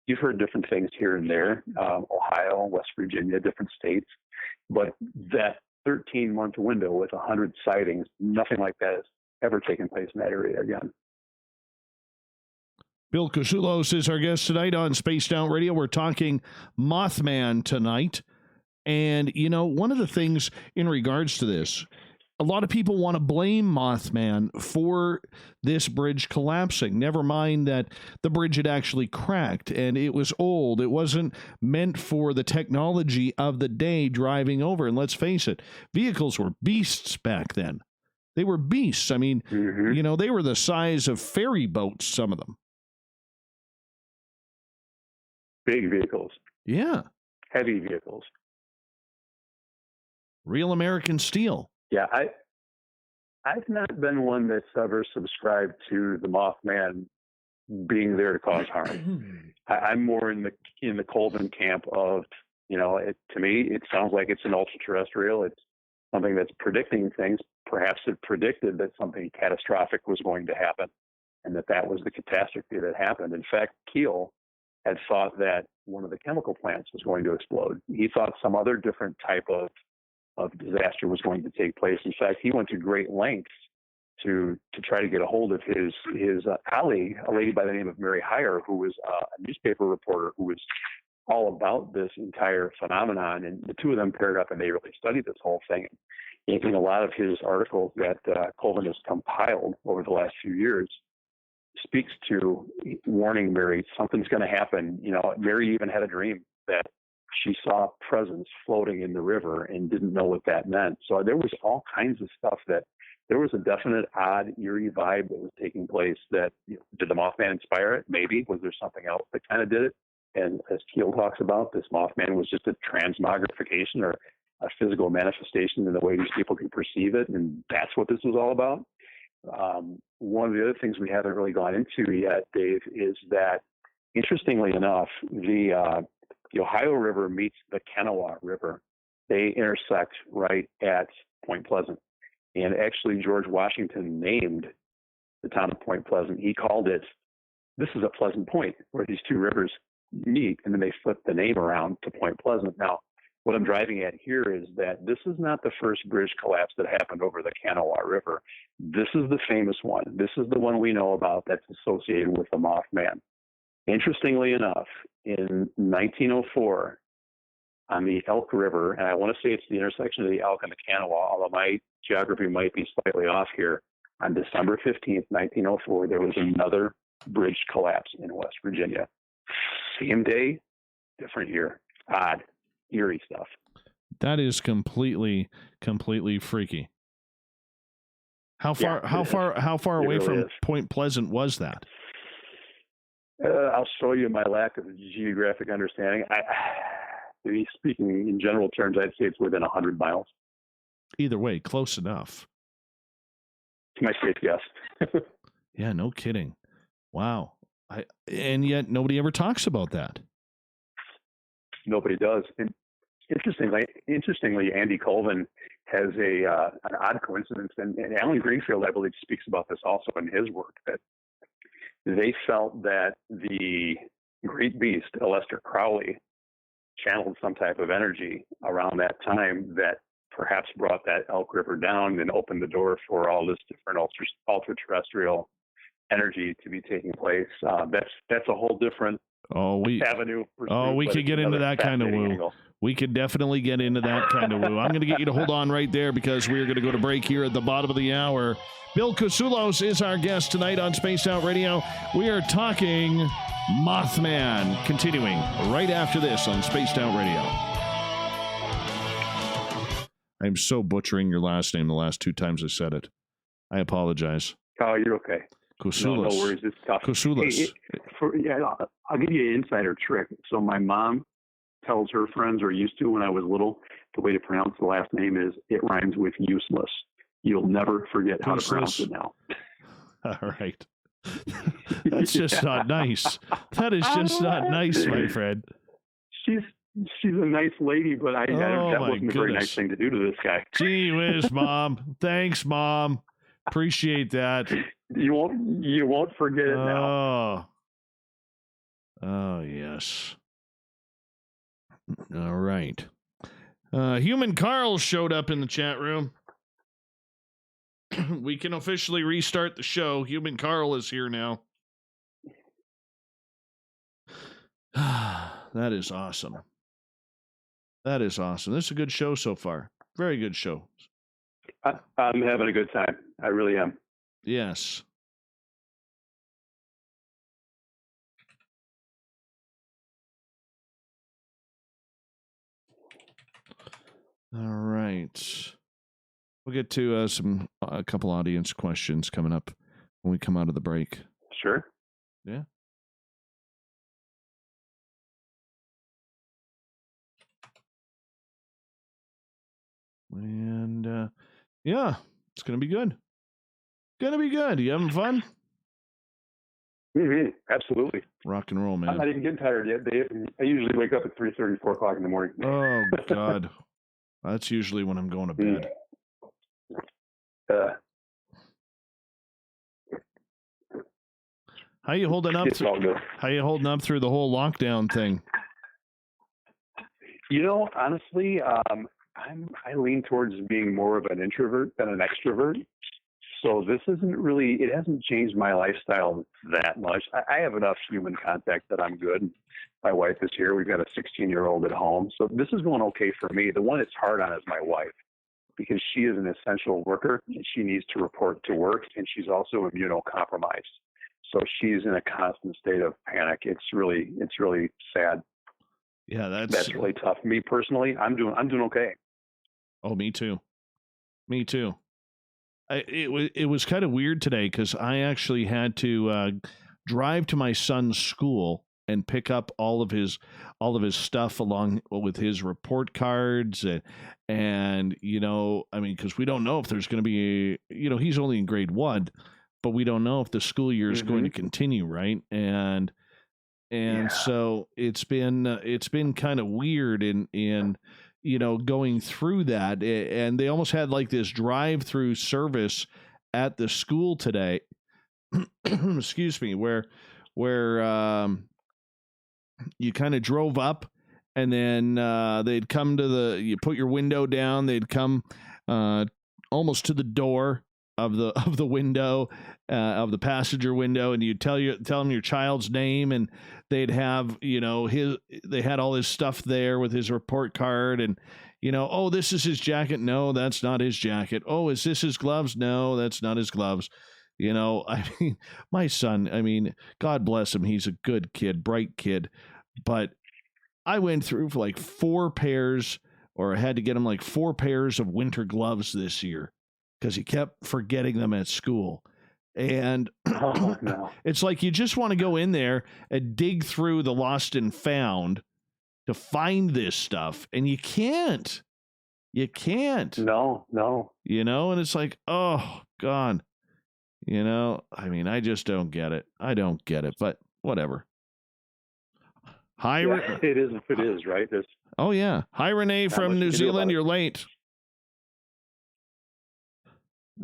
You've heard different things here and there, Ohio, West Virginia, different states. But that 13-month window with 100 sightings, nothing like that has ever taken place in that area again. Bill Kousoulas is our guest tonight on Spaced Out Radio. We're talking Mothman tonight. And, you know, one of the things in regards to this, a lot of people want to blame Mothman for this bridge collapsing. Never mind that the bridge had actually cracked and it was old. It wasn't meant for the technology of the day driving over. And let's face it, vehicles were beasts back then. They were beasts. I mean, you know, they were the size of ferry boats, some of them. Big vehicles. Yeah. Heavy vehicles. Real American steel. Yeah, I've not been one that's ever subscribed to the Mothman being there to cause harm. I'm more in the Colvin camp of, you know, to me, it sounds like it's an ultra-terrestrial. It's something that's predicting things. Perhaps it predicted that something catastrophic was going to happen and that was the catastrophe that happened. In fact, Keel had thought that one of the chemical plants was going to explode. He thought some other different type of disaster was going to take place. In fact, he went to great lengths to try to get a hold of his colleague, a lady by the name of Mary Heyer, who was a newspaper reporter who was all about this entire phenomenon. And the two of them paired up and they really studied this whole thing. In a lot of his articles that Colvin has compiled over the last few years, speaks to warning Mary, something's going to happen. You know, Mary even had a dream that she saw a presence floating in the river and didn't know what that meant. So there was all kinds of stuff that there was a definite odd, eerie vibe that was taking place that, you know, did the Mothman inspire it? Maybe. Was there something else that kind of did it? And as Keel talks about, this Mothman was just a transmogrification or a physical manifestation in the way these people can perceive it. And that's what this was all about. One of the other things we haven't really gone into yet, Dave, is that, interestingly enough, the Ohio River meets the Kanawha River. They intersect right at Point Pleasant. And actually, George Washington named the town of Point Pleasant. He called it, this is a pleasant point where these two rivers meet, and then they flipped the name around to Point Pleasant. Now, what I'm driving at here is that this is not the first bridge collapse that happened over the Kanawha River. This is the famous one. This is the one we know about that's associated with the Mothman. Interestingly enough, in 1904, on the Elk River, and I want to say it's the intersection of the Elk and the Kanawha, although my geography might be slightly off here, on December 15th, 1904, there was another bridge collapse in West Virginia. Same day, different year. Odd, eerie stuff. That is completely freaky. How far away from Point Pleasant was that? I'll show you my lack of geographic understanding. Speaking in general terms, I'd say it's within 100 miles. Either way, close enough. It's my safe guess. Yeah, no kidding. Wow. And yet nobody ever talks about that. Nobody does. And interestingly, Andy Colvin has an odd coincidence, and Alan Greenfield, I believe, speaks about this also in his work, that they felt that the great beast, Aleister Crowley, channeled some type of energy around that time that perhaps brought that Elk River down and opened the door for all this different ultra-terrestrial energy to be taking place. That's a whole different avenue. We could get into that kind of woo. Angle. We could definitely get into that kind of woo. I'm going to get you to hold on right there because we're going to go to break here at the bottom of the hour. Bill Kousoulas is our guest tonight on Spaced Out Radio. We are talking Mothman, continuing right after this on Spaced Out Radio. I'm so butchering your last name the last two times I said it. I apologize. Oh, you're okay. Kousoulas. No worries. It's tough. Kousoulas. I'll give you an insider trick. So my mom tells her friends, or used to when I was little, the way to pronounce the last name is it rhymes with useless. You'll never forget how to pronounce it now. All right. That's just not nice. That is just not nice, my friend. She's a nice lady, but that wasn't a very nice thing to do to this guy. Gee whiz, Mom. Thanks, Mom. Appreciate that. You won't forget it now. Oh, yes. All right. Human Carl showed up in the chat room. We can officially restart the show. Human Carl is here now. That is awesome. That is awesome. This is a good show so far. Very good show. I'm having a good time. I really am. Yes. All right. We'll get to a couple audience questions coming up when we come out of the break. Sure. Yeah. And yeah, it's gonna be good. Gonna be good. You having fun? Mm-hmm. Absolutely. Rock and roll, man. I'm not even getting tired yet, Dave. I usually wake up at 3:30, 4 o'clock in the morning. Oh God, that's usually when I'm going to bed. How you holding up? How you holding up through the whole lockdown thing? Honestly, I lean towards being more of an introvert than an extrovert. So this it hasn't changed my lifestyle that much. I have enough human contact that I'm good. My wife is here. We've got a 16-year-old at home. So this is going okay for me. The one it's hard on is my wife, because she is an essential worker and she needs to report to work, and she's also immunocompromised. So she's in a constant state of panic. It's really sad. Yeah, that's really tough. Me personally, I'm doing okay. Oh, me too. Me too. It was kind of weird today because I actually had to drive to my son's school and pick up all of his stuff along with his report cards and because we don't know if there's going to be he's only in grade 1, but we don't know if the school year is going to continue, right? And so it's been kind of weird in going through that, and they almost had like this drive-through service at the school today. Excuse me, where you kind of drove up, and then they'd come to you put your window down, they'd come almost to the door of the window, of the passenger window, and you tell them your child's name, and they'd have they had all his stuff there with his report card, and oh, this is his jacket. No, that's not his jacket. Oh, is this his gloves? No, that's not his gloves. I mean, my son, God bless him, he's a good kid, bright kid, but I went through for like 4 pairs, or I had to get him like 4 pairs of winter gloves this year because he kept forgetting them at school. And it's like you just want to go in there and dig through the lost and found to find this stuff, and you can't. No. And it's like, oh God, I just don't get it. I don't get it, but whatever. Hi, it is if it is, right? Oh yeah. Hi, Renee from New Zealand. You're late.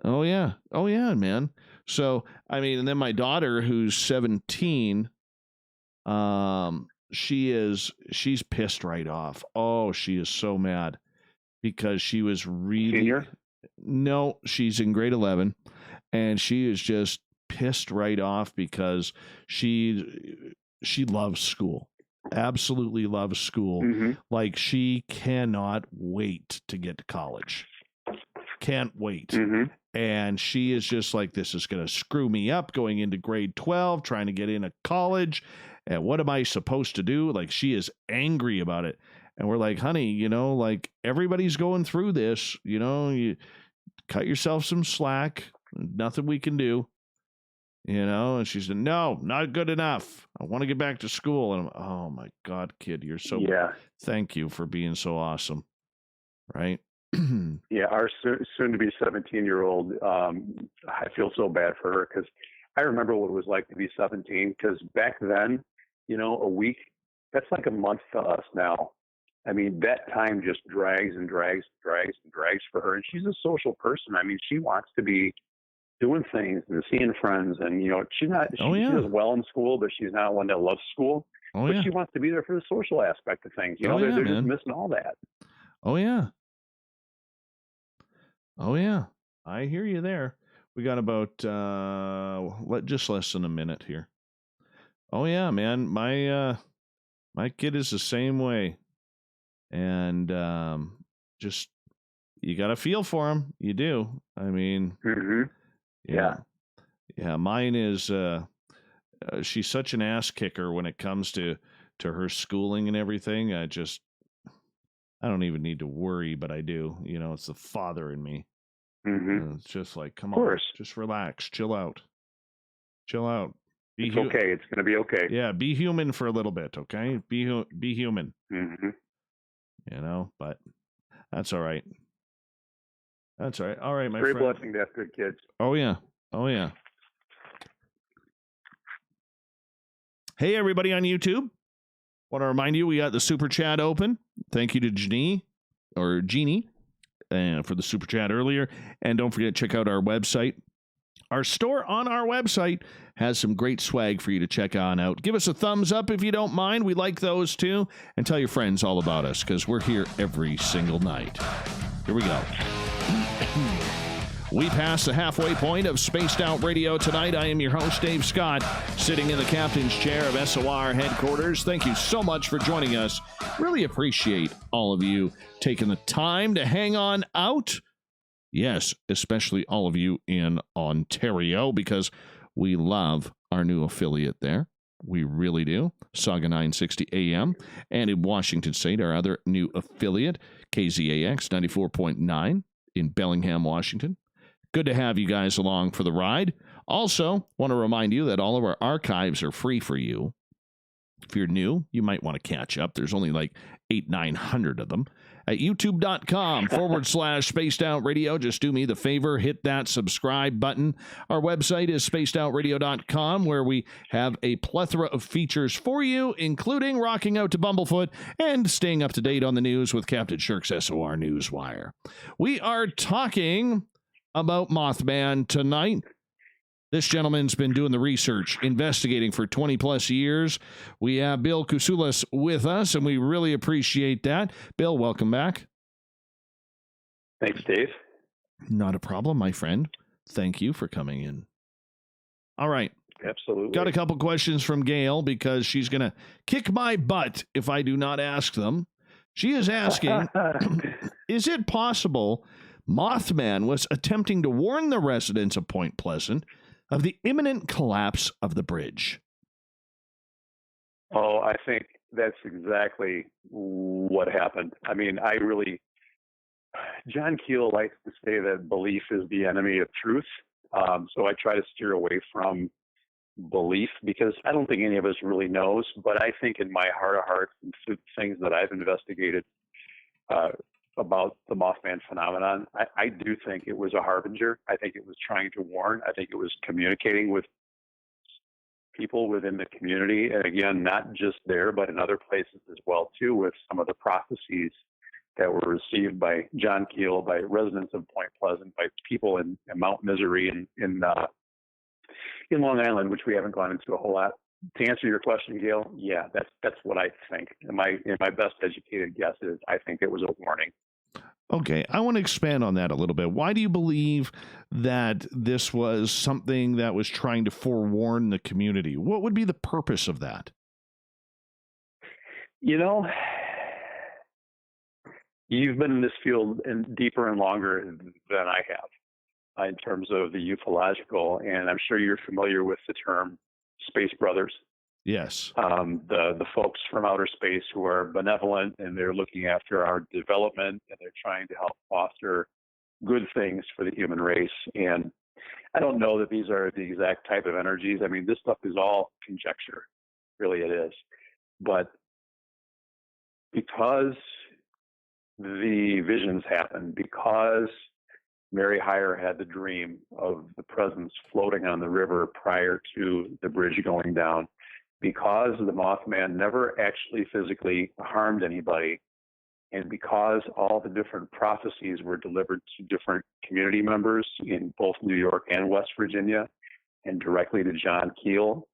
Oh yeah, man. So, and then my daughter, who's 17, she's pissed right off. Oh, she is so mad because she was really... Senior? No, she's in grade 11, and she is just pissed right off because she loves school. Absolutely loves school. Mm-hmm. Like, she cannot wait to get to college. Can't wait. Mm-hmm. And she is just like, this is going to screw me up going into grade 12, trying to get into college. And what am I supposed to do? Like, she is angry about it. And we're like, honey, like, everybody's going through this, you cut yourself some slack. Nothing we can do. And she said, no, not good enough. I want to get back to school. And I'm, oh my God, kid, you're so, thank you for being so awesome. Right. Yeah. Our soon to be 17-year-old, I feel so bad for her because I remember what it was like to be 17, because back then, a week, that's like a month to us now. I mean, that time just drags and drags and drags and drags for her. And she's a social person. I mean, she wants to be doing things and seeing friends. And, she does well in school, but she's not one that loves school. But she wants to be there for the social aspect of things. They're just missing all that. Oh, yeah. Oh, yeah. I hear you there. We got about just less than a minute here. Oh, yeah, man. My kid is the same way. And just, you got to feel for him. You do. I mean, yeah. Mine is, she's such an ass kicker when it comes to her schooling and everything. I don't even need to worry, but I do. It's the father in me. It's just like, come on, just relax, chill out. It's okay. It's going to be okay. Yeah, be human for a little bit, okay? Be human. But that's all right. That's all right. All right, my friend. Great blessing to have good kids. Oh, yeah. Hey, everybody on YouTube. Want to remind you, we got the Super Chat open. Thank you to Jeannie for the Super Chat earlier. And don't forget to check out our website. Our store on our website has some great swag for you to check on out. Give us a thumbs up if you don't mind. We like those too. And tell your friends all about us, because we're here every single night. Here we go. We passed the halfway point of Spaced Out Radio tonight. I am your host, Dave Scott, sitting in the captain's chair of SOR headquarters. Thank you so much for joining us. Really appreciate all of you taking the time to hang on out. Yes, especially all of you in Ontario, because we love our new affiliate there. We really do. Saga 960 AM. And in Washington State, our other new affiliate, KZAX 94.9 in Bellingham, Washington. Good to have you guys along for the ride. Also, want to remind you that all of our archives are free for you. If you're new, you might want to catch up. There's only like 900 of them. At youtube.com/Spaced Out Radio. Just do me the favor, hit that subscribe button. Our website is spacedoutradio.com, where we have a plethora of features for you, including rocking out to Bumblefoot and staying up to date on the news with Captain Shirk's SOR Newswire. We are talking about Mothman tonight. This gentleman's been doing the research, investigating for 20 plus years. We have Bill Kousoulas with us, and we really appreciate that. Bill, welcome back. Thanks, Dave. Not a problem, my friend. Thank you for coming in. All right. Absolutely. Got a couple questions from Gail, because she's going to kick my butt if I do not ask them. She is asking, is it possible Mothman was attempting to warn the residents of Point Pleasant of the imminent collapse of the bridge? Oh, I think that's exactly what happened. I mean, John Keel likes to say that belief is the enemy of truth. So I try to steer away from belief, because I don't think any of us really knows. But I think in my heart of hearts and through things that I've investigated about the Mothman phenomenon, I do think it was a harbinger. I think it was trying to warn. I think it was communicating with people within the community. And again, not just there, but in other places as well, too, with some of the prophecies that were received by John Keel, by residents of Point Pleasant, by people in Mount Misery in Long Island, which we haven't gone into a whole lot. To answer your question, Gail, yeah, that's what I think. My best educated guess is I think it was a warning. Okay, I want to expand on that a little bit. Why do you believe that this was something that was trying to forewarn the community? What would be the purpose of that? You've been in this field deeper and longer than I have in terms of the ufological, and I'm sure you're familiar with the term space brothers. Yes. The folks from outer space who are benevolent, and they're looking after our development, and they're trying to help foster good things for the human race. And I don't know that these are the exact type of energies. I mean, this stuff is all conjecture, really it is. But because the visions happened, because Mary Hyre had the dream of the presence floating on the river prior to the bridge going down, because the Mothman never actually physically harmed anybody, and because all the different prophecies were delivered to different community members in both New York and West Virginia and directly to John Keel,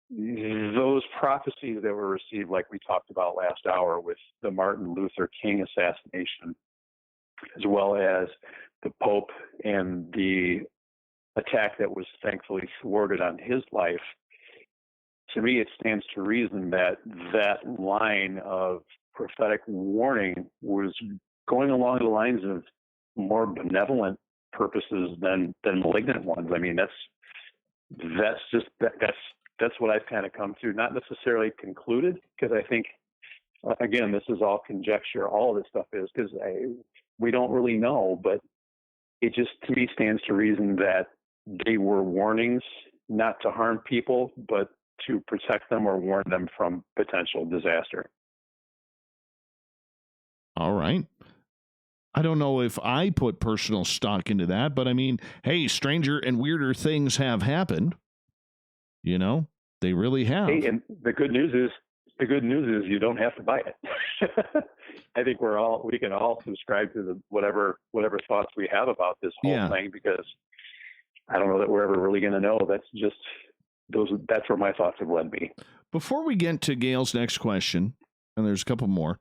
those prophecies that were received, like we talked about last hour with the Martin Luther King assassination, as well as the Pope and the attack that was thankfully thwarted on his life, to me it stands to reason that that line of prophetic warning was going along the lines of more benevolent purposes than malignant ones. I mean, that's what I've kind of come to, not necessarily concluded, because I think, again, this is all conjecture. All of this stuff is, because we don't really know, but it just, to me, stands to reason that they were warnings not to harm people, but to protect them or warn them from potential disaster. All right. I don't know if I put personal stock into that, but I mean, hey, stranger and weirder things have happened. You know, they really have. Hey, and the good news is you don't have to buy it. I think we can all subscribe to the whatever thoughts we have about this whole thing, because I don't know that we're ever really going to know. That's where my thoughts have led me. Before we get to Gail's next question, and there's a couple more,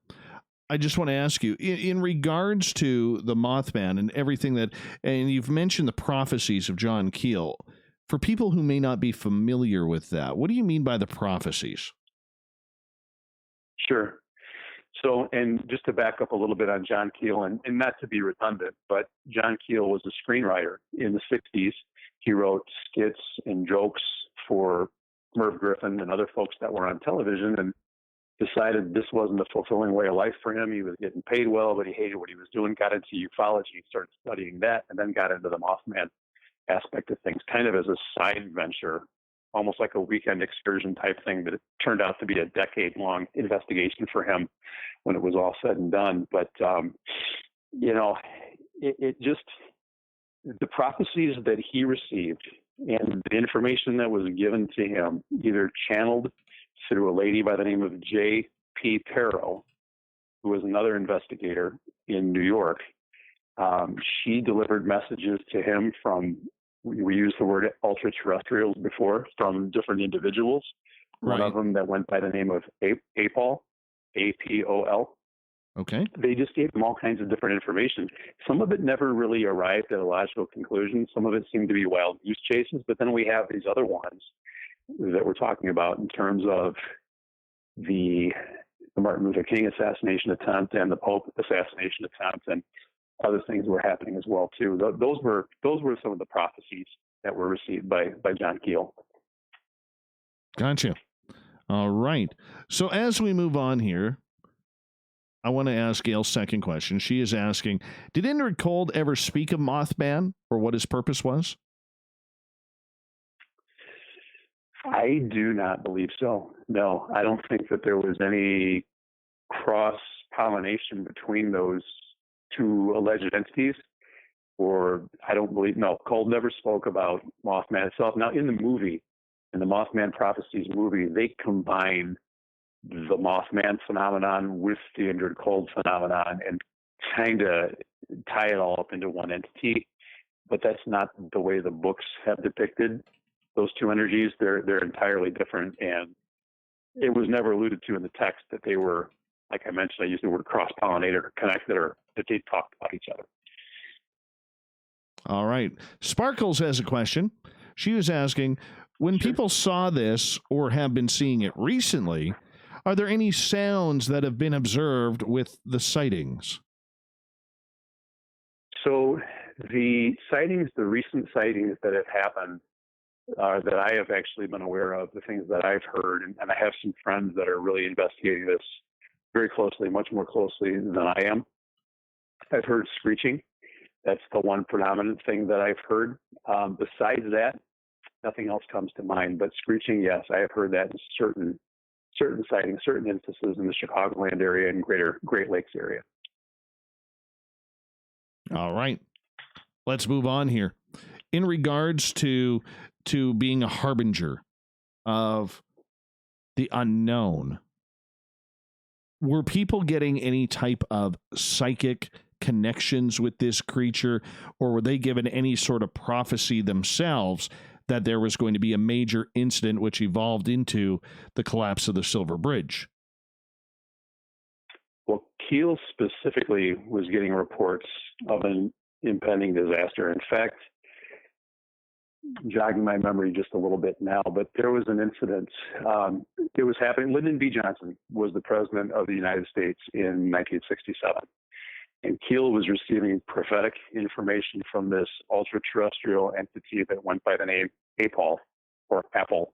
I just want to ask you, in regards to the Mothman and everything and you've mentioned the prophecies of John Keel, for people who may not be familiar with that, what do you mean by the prophecies? Sure. So, and just to back up a little bit on John Keel, and not to be redundant, but John Keel was a screenwriter in the 60s. He wrote skits and jokes for Merv Griffin and other folks that were on television, and decided this wasn't a fulfilling way of life for him. He was getting paid well, but he hated what he was doing, got into ufology, started studying that, and then got into the Mothman aspect of things, kind of as a side venture, almost like a weekend excursion type thing, but it turned out to be a decade-long investigation for him when it was all said and done. But, it just, the prophecies that he received and the information that was given to him, either channeled through a lady by the name of J.P. Perro, who was another investigator in New York. She delivered messages to him from, we used the word ultra-terrestrials before, from different individuals. Right. One of them that went by the name of Apol, A-P-O-L. Okay. They just gave them all kinds of different information. Some of it never really arrived at a logical conclusion. Some of it seemed to be wild goose chases, but then we have these other ones that we're talking about in terms of the Martin Luther King assassination attempt and the Pope assassination attempt, and other things were happening as well too. Those were some of the prophecies that were received by John Keel. Gotcha. All right. So as we move on here, I want to ask Gail's second question. She is asking, did Indrid Cold ever speak of Mothman or what his purpose was? I do not believe so. No, I don't think that there was any cross-pollination between those two alleged entities, or I don't believe, no, Cold never spoke about Mothman itself. Now, in the Mothman Prophecies movie, they combine the Mothman phenomenon with the Indrid Cold phenomenon and kind of tie it all up into one entity, but that's not the way the books have depicted those two energies. They're entirely different, and it was never alluded to in the text that they were, like I mentioned, I used the word cross-pollinated or connected, or that they talked about each other. All right. Sparkles has a question. She was asking, when people saw this or have been seeing it recently, are there any sounds that have been observed with the sightings? So the recent sightings that have happened, that I have actually been aware of, the things that I've heard, and I have some friends that are really investigating this very closely, much more closely than I am. I've heard screeching. That's the one predominant thing that I've heard. Besides that, nothing else comes to mind. But screeching, yes, I have heard that in certain sightings, certain instances in the Chicagoland area and Great Lakes area. All right. Let's move on here. In regards to being a harbinger of the unknown, were people getting any type of psychic connections with this creature, or were they given any sort of prophecy themselves that there was going to be a major incident which evolved into the collapse of the Silver Bridge? Well, Keel specifically was getting reports of an impending disaster. In fact, jogging my memory just a little bit now, but there was an incident. It was happening. Lyndon B. Johnson was the president of the United States in 1967. And Keel was receiving prophetic information from this ultra-terrestrial entity that went by the name Apol, or Apple.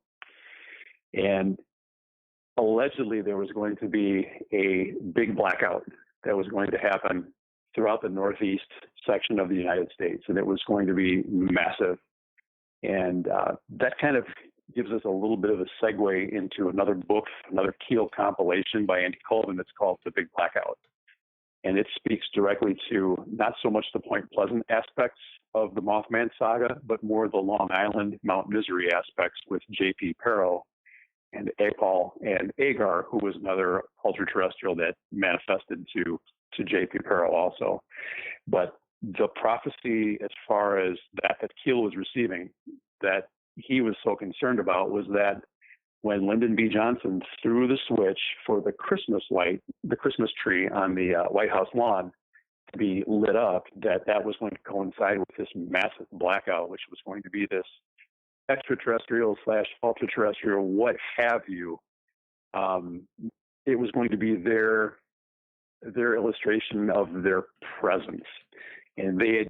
And allegedly there was going to be a big blackout that was going to happen throughout the northeast section of the United States, and it was going to be massive. And that kind of gives us a little bit of a segue into another book, another Keel compilation by Andy Colvin that's called The Big Blackout. And it speaks directly to not so much the Point Pleasant aspects of the Mothman saga, but more the Long Island, Mount Misery aspects with J.P. Perro and Apol and Agar, who was another ultra-terrestrial that manifested to J.P. Perro also. But the prophecy as far as that Keel was receiving, that he was so concerned about, was that when Lyndon B. Johnson threw the switch for the Christmas light, the Christmas tree on the White House lawn to be lit up, that was going to coincide with this massive blackout, which was going to be this extraterrestrial / ultra-terrestrial, what have you. It was going to be their illustration of their presence. And they had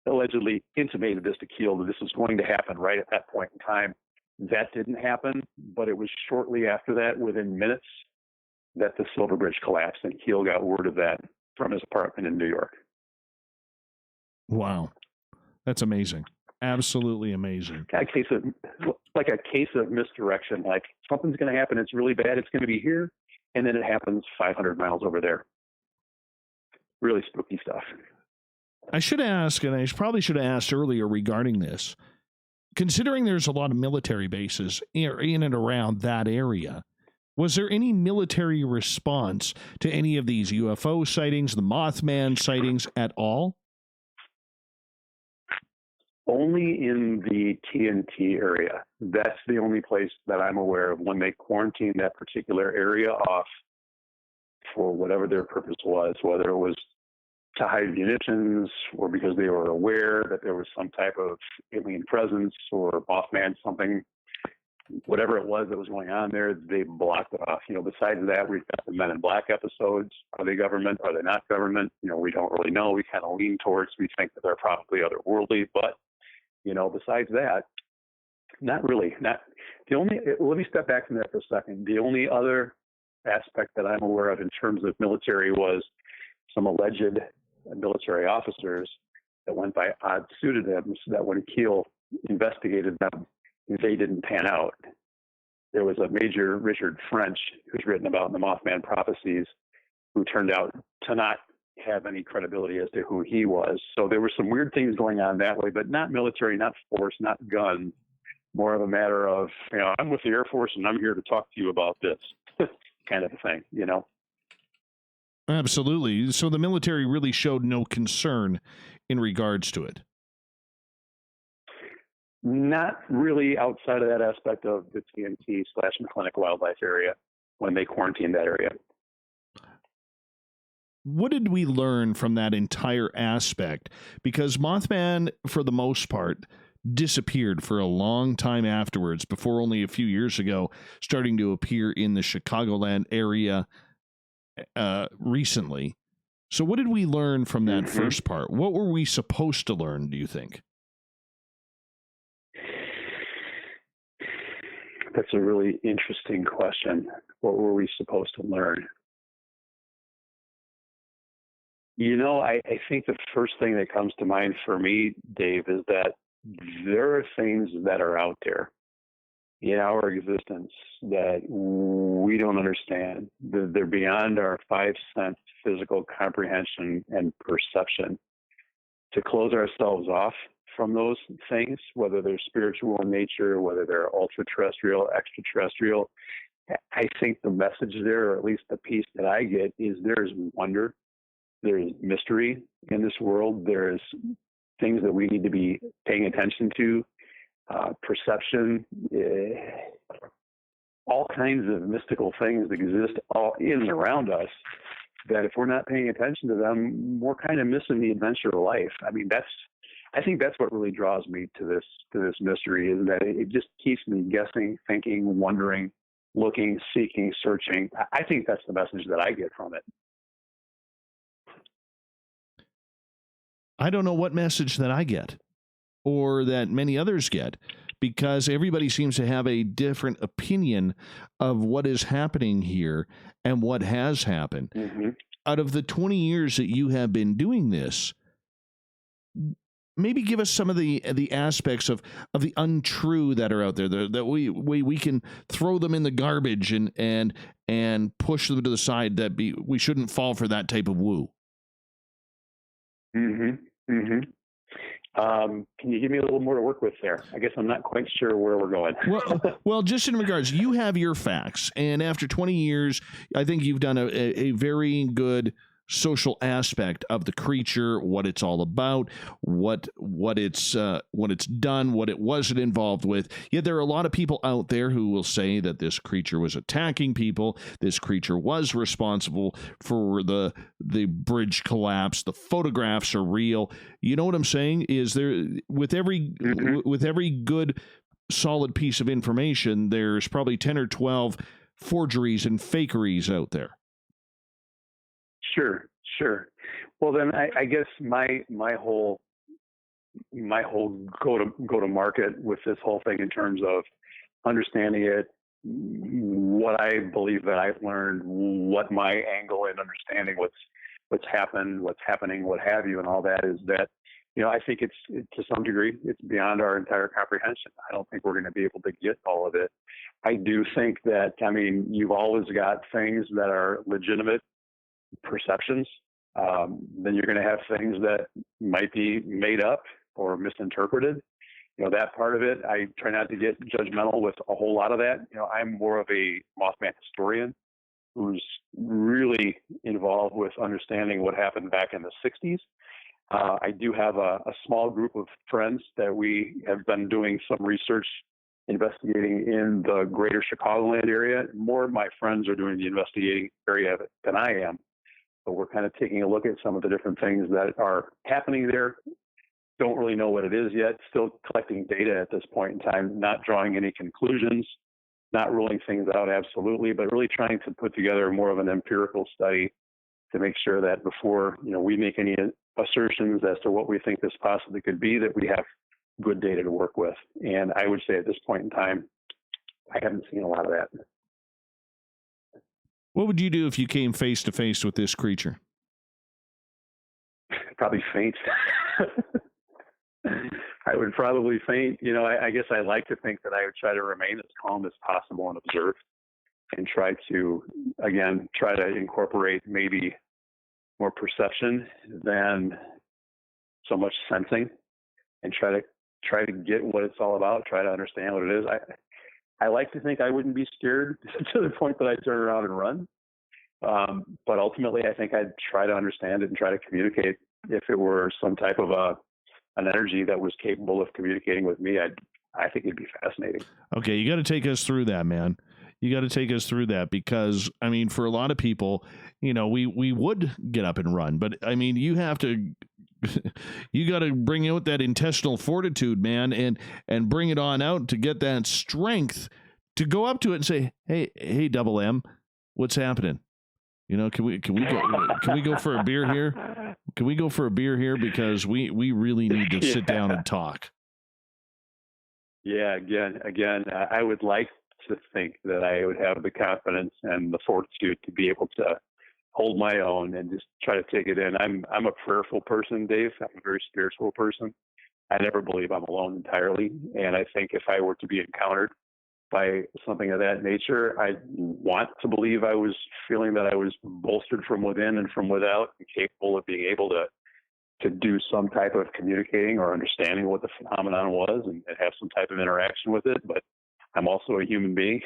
allegedly intimated this to Keel, that this was going to happen right at that point in time. That didn't happen, but it was shortly after that, within minutes, that the Silver Bridge collapsed, and Keel got word of that from his apartment in New York. Wow. That's amazing. Absolutely amazing. A case of misdirection, like something's going to happen, it's really bad, it's going to be here, and then it happens 500 miles over there. Really spooky stuff. I should ask, and I probably should have asked earlier regarding this, considering there's a lot of military bases in and around that area, was there any military response to any of these UFO sightings, the Mothman sightings at all? Only in the TNT area. That's the only place that I'm aware of when they quarantined that particular area off for whatever their purpose was, whether it was to hide munitions or because they were aware that there was some type of alien presence or Mothman something, whatever it was that was going on there, they blocked it off. Besides that, we've got the Men in Black episodes. Are they government? Are they not government? We don't really know. We kind of lean towards, we think that they're probably otherworldly, but besides that, not really. Let me step back from that for a second. The only other aspect that I'm aware of in terms of military was some alleged military officers that went by odd pseudonyms that when Keel investigated them, they didn't pan out. There was a Major Richard French, who's written about the Mothman prophecies, who turned out to not have any credibility as to who he was. So there were some weird things going on that way, but not military, not force, not guns. More of a matter of, I'm with the Air Force and I'm here to talk to you about this kind of a thing, Absolutely. So the military really showed no concern in regards to it. Not really outside of that aspect of the TNT / McClintock Wildlife Area when they quarantined that area. What did we learn from that entire aspect? Because Mothman, for the most part, disappeared for a long time afterwards, before only a few years ago starting to appear in the Chicagoland area recently. So what did we learn from that first part? What were we supposed to learn, do you think? That's a really interesting question. What were we supposed to learn? I think the first thing that comes to mind for me, Dave, is that there are things that are out there in our existence that we don't understand. They're beyond our 5-sense physical comprehension and perception. To close ourselves off from those things, whether they're spiritual in nature, whether they're ultra-terrestrial, extraterrestrial, I think the message there, or at least the piece that I get, is there's wonder, there's mystery in this world, there's things that we need to be paying attention to, perception, all kinds of mystical things that exist all in and around us, that if we're not paying attention to them, we're kind of missing the adventure of life. I mean, I think that's what really draws me to this mystery, is that it just keeps me guessing, thinking, wondering, looking, seeking, searching. I think that's the message that I get from it. I don't know what message that I get or that many others get, because everybody seems to have a different opinion of what is happening here and what has happened. Mm-hmm. Out of the 20 years that you have been doing this, maybe give us some of the aspects of the untrue that are out there, that we can throw them in the garbage and push them to the side, that we shouldn't fall for that type of woo. Mm-hmm. Mm-hmm. Can you give me a little more to work with there? I guess I'm not quite sure where we're going. Well, just in regards, you have your facts, and after 20 years, I think you've done a very good social aspect of the creature, what it's all about, what it's done, what it wasn't involved with. Yet there are a lot of people out there who will say that this creature was attacking people, this creature was responsible for the bridge collapse, the photographs are real. You know what I'm saying? Is there, with every good solid piece of information, there's probably 10 or 12 forgeries and fakeries out there. Sure. Well, then I guess my whole go to market with this whole thing, in terms of understanding it, what I believe that I've learned, what my angle in understanding what's happened, what's happening, what have you, and all that, is that, I think it's to some degree, it's beyond our entire comprehension. I don't think we're going to be able to get all of it. I do think that, you've always got things that are legitimate perceptions. Then you're going to have things that might be made up or misinterpreted. That part of it, I try not to get judgmental with a whole lot of that. I'm more of a Mothman historian who's really involved with understanding what happened back in the 60s. I do have a small group of friends that we have been doing some research, investigating in the greater Chicagoland area. More of my friends are doing the investigating area of it than I am. But we're kind of taking a look at some of the different things that are happening there. Don't really know what it is yet. Still collecting data at this point in time, not drawing any conclusions, not ruling things out absolutely, but really trying to put together more of an empirical study to make sure that before we make any assertions as to what we think this possibly could be, that we have good data to work with. And I would say at this point in time, I haven't seen a lot of that. What would you do if you came face to face with this creature? Probably faint. I would probably faint. I guess I like to think that I would try to remain as calm as possible and observe, and try to incorporate maybe more perception than so much sensing, and try to get what it's all about, try to understand what it is. I like to think I wouldn't be scared to the point that I'd turn around and run. But ultimately, I think I'd try to understand it and try to communicate. If it were some type of an energy that was capable of communicating with me, I think it'd be fascinating. Okay, you got to take us through that, man. You got to take us through that, because, for a lot of people, we would get up and run. But, you have to... you got to bring out that intestinal fortitude, man, and bring it on out to get that strength to go up to it and say, hey, Double M, what's happening? Can we go for a beer here? Can we go for a beer here? Because we really need to sit down and talk. Yeah, again, I would like to think that I would have the confidence and the fortitude to be able to hold my own and just try to take it in. I'm a prayerful person, Dave. I'm a very spiritual person. I never believe I'm alone entirely. And I think if I were to be encountered by something of that nature, I want to believe I was feeling that I was bolstered from within and from without, and capable of being able to do some type of communicating or understanding what the phenomenon was and have some type of interaction with it. But I'm also a human being.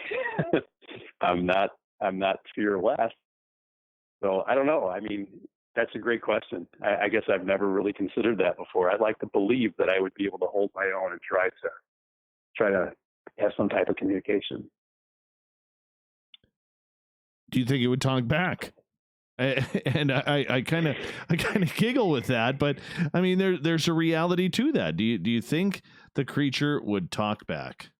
I'm not fearless. So I don't know. I mean, that's a great question. I guess I've never really considered that before. I'd like to believe that I would be able to hold my own and try to have some type of communication. Do you think it would talk back? And I kind of giggle with that, but I mean, there's a reality to that. Do you think the creature would talk back?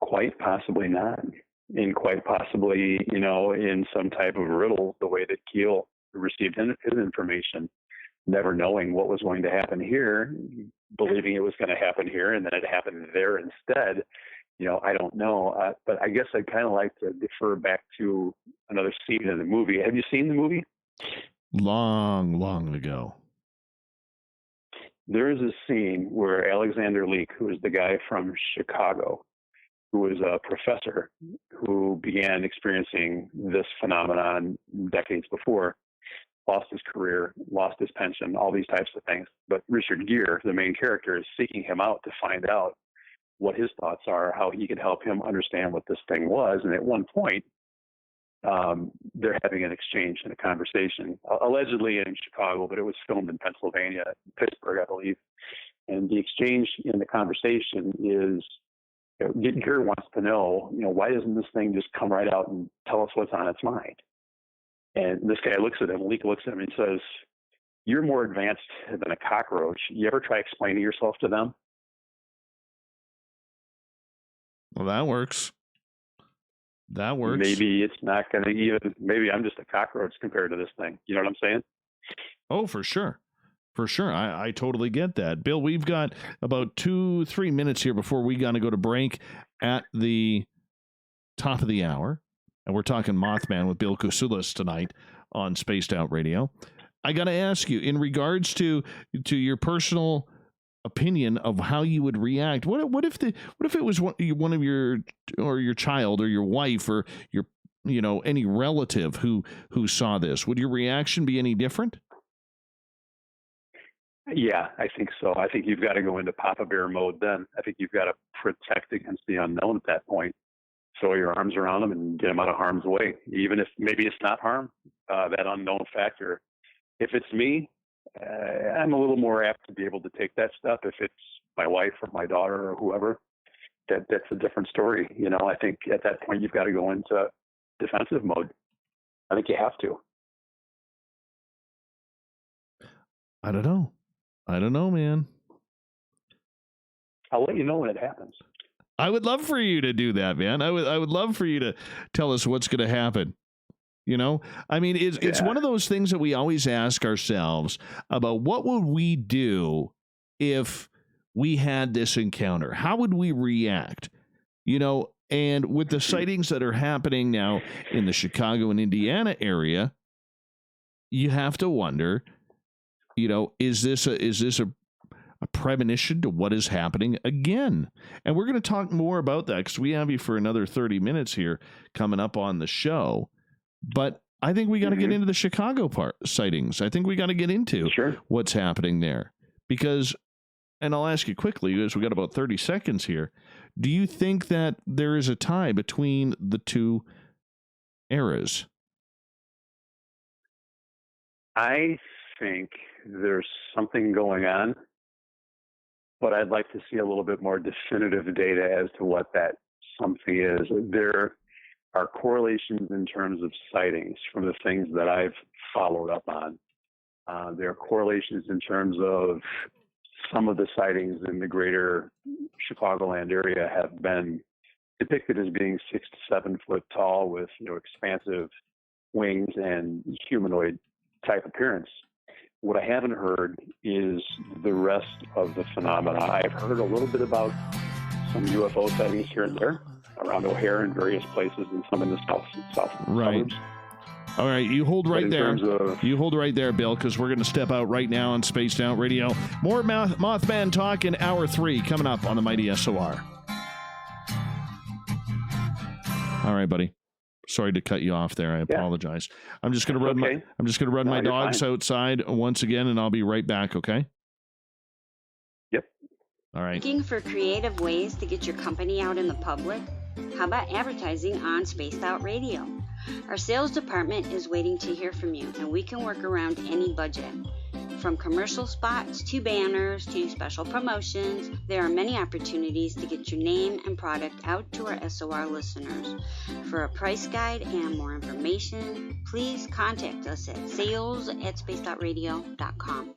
Quite possibly not, and quite possibly, in some type of riddle, the way that Keel received his information, never knowing what was going to happen here, believing it was going to happen here, and then it happened there instead. I don't know, but I guess I'd kind of like to defer back to another scene in the movie. Have you seen the movie? Long ago. There is a scene where Alexander Leak, who is the guy from Chicago, who was a professor who began experiencing this phenomenon decades before, lost his career, lost his pension, all these types of things. But Richard Gere, the main character, is seeking him out to find out what his thoughts are, how he could help him understand what this thing was. And at one point, they're having an exchange and a conversation, allegedly in Chicago, but it was filmed in Pennsylvania, Pittsburgh, I believe. And the exchange in the conversation is, Gere wants to know, why doesn't this thing just come right out and tell us what's on its mind? And this guy looks at him, Leak looks at him and says, "You're more advanced than a cockroach. You ever try explaining yourself to them?" Well, that works. Maybe it's not going to maybe I'm just a cockroach compared to this thing. You know what I'm saying? Oh, for sure. For sure. I totally get that. Bill, we've got about 2-3 minutes here before we got to go to break at the top of the hour. And we're talking Mothman with Bill Kousoulas tonight on Spaced Out Radio. I got to ask you, in regards to your personal opinion of how you would react, what if it was one of your child or your wife or your any relative who saw this? Would your reaction be any different? Yeah, I think so. I think you've got to go into Papa Bear mode then. I think you've got to protect against the unknown at that point. Throw your arms around them and get them out of harm's way, even if maybe it's not harm, that unknown factor. If it's me, I'm a little more apt to be able to take that step. If it's my wife or my daughter or whoever, that's a different story. I think at that point you've got to go into defensive mode. I think you have to. I don't know, man. I'll let you know when it happens. I would love for you to do that, man. I would love for you to tell us what's going to happen. I mean, it's one of those things that we always ask ourselves about. What would we do if we had this encounter? How would we react? And with the sightings that are happening now in the Chicago and Indiana area, you have to wonder, is this a premonition to what is happening again? And we're going to talk more about that because we have you for another 30 minutes here coming up on the show. But I think we got to get into the Chicago sightings. I think we got to get into what's happening there because, and I'll ask you quickly because we got about 30 seconds here. Do you think that there is a tie between the two eras? I think there's something going on, but I'd like to see a little bit more definitive data as to what that something is. There are correlations in terms of sightings from the things that I've followed up on. There are correlations in terms of some of the sightings in the greater Chicagoland area have been depicted as being 6 to 7 foot tall with expansive wings and humanoid type appearance. What I haven't heard is the rest of the phenomena. I've heard a little bit about some UFO sightings here and there around O'Hare and various places, and some in the south right. suburbs. All right, you hold right there. Of... You hold right there, Bill, because we're going to step out right now on Spaced Out Radio. More Mothman talk in Hour 3 coming up on the Mighty SOR. All right, buddy. Sorry to cut you off there. I apologize. I'm just going to run my dogs outside once again, and I'll be right back. Okay. Yep. All right. Looking for creative ways to get your company out in the public? How about advertising on Spaced Out Radio? Our sales department is waiting to hear from you, and we can work around any budget. From commercial spots to banners to special promotions, there are many opportunities to get your name and product out to our SOR listeners. For a price guide and more information, please contact us at sales@spacedoutradio.com.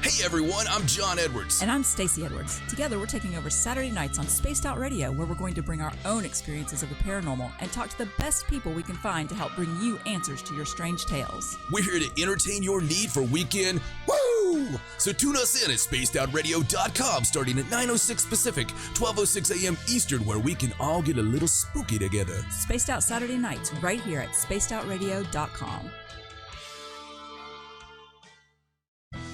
Hey everyone, I'm John Edwards. And I'm Stacey Edwards. Together we're taking over Saturday nights on Spaced Out Radio, where we're going to bring our own experiences of the paranormal and talk to the best people we can find to help bring you answers to your strange tales. We're here to entertain your need for weekend woo! So tune us in at spacedoutradio.com starting at 9:06 Pacific, 12:06 a.m. Eastern, where we can all get a little spooky together. Spaced Out Saturday nights right here at spacedoutradio.com.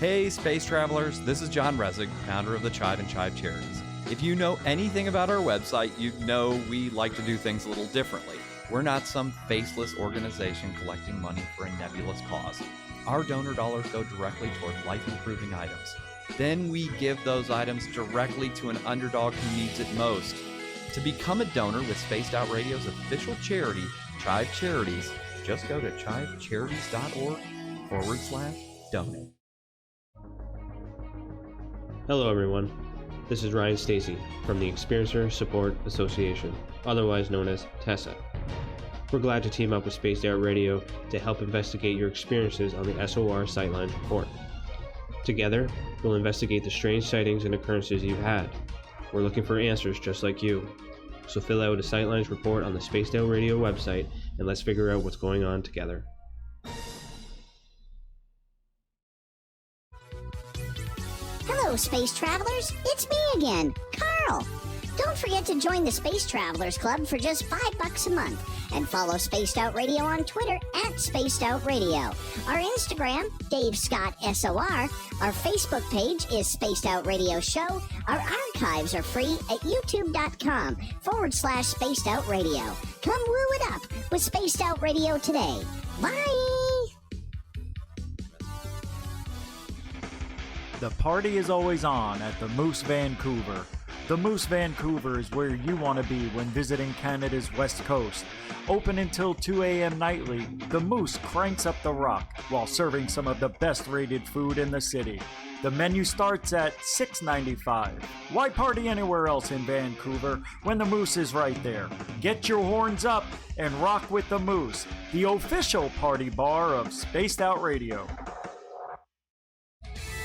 Hey, space travelers, this is John Resig, founder of the Chide and Chive Charities. If you know anything about our website, you know we like to do things a little differently. We're not some faceless organization collecting money for a nebulous cause. Our donor dollars go directly toward life-improving items. Then we give those items directly to an underdog who needs it most. To become a donor with Spaced Out Radio's official charity, Chive Charities, just go to chivecharities.org/donate. Hello everyone, this is Ryan Stacy from the Experiencer Support Association, otherwise known as TESSA. We're glad to team up with Spaced Out Radio to help investigate your experiences on the SOR Sightlines Report. Together, we'll investigate the strange sightings and occurrences you've had. We're looking for answers just like you. So fill out a Sightlines report on the Spaced Out Radio website and let's figure out what's going on together. Hello, space travelers. It's me again, Carl. Don't forget to join the Space Travelers Club for just $5 a month and follow Spaced Out Radio on Twitter at Spaced Out Radio. Our Instagram, Dave Scott SOR. Our Facebook page is Spaced Out Radio Show. Our archives are free at youtube.com/Spaced Out Radio. Come woo it up with Spaced Out Radio today. Bye! The party is always on at the Moose Vancouver. The Moose Vancouver is where you want to be when visiting Canada's West Coast. Open until 2 a.m. nightly, the Moose cranks up the rock while serving some of the best rated food in the city. The menu starts at $6.95. Why party anywhere else in Vancouver when the Moose is right there? Get your horns up and rock with the Moose, the official party bar of Spaced Out Radio.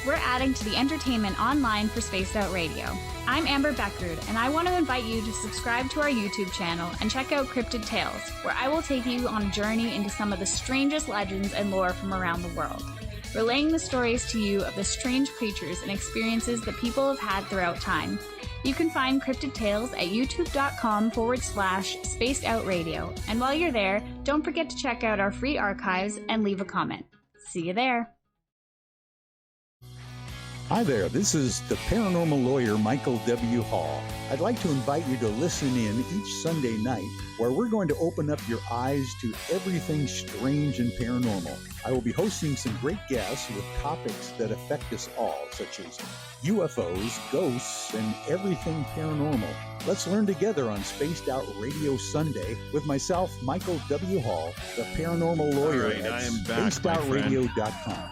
We're adding to the entertainment online for Spaced Out Radio. I'm Amber Beckrud, and I want to invite you to subscribe to our YouTube channel and check out Cryptid Tales, where I will take you on a journey into some of the strangest legends and lore from around the world, relaying the stories to you of the strange creatures and experiences that people have had throughout time. You can find Cryptid Tales at youtube.com/Spaced Out Radio, and while you're there, don't forget to check out our free archives and leave a comment. See you there. Hi there, this is the paranormal lawyer Michael W. Hall. I'd like to invite you to listen in each Sunday night where we're going to open up your eyes to everything strange and paranormal. I will be hosting some great guests with topics that affect us all, such as UFOs, ghosts, and everything paranormal. Let's learn together on Spaced Out Radio Sunday with myself, Michael W. Hall, the paranormal lawyer All right, at I am back, spacedoutradio.com.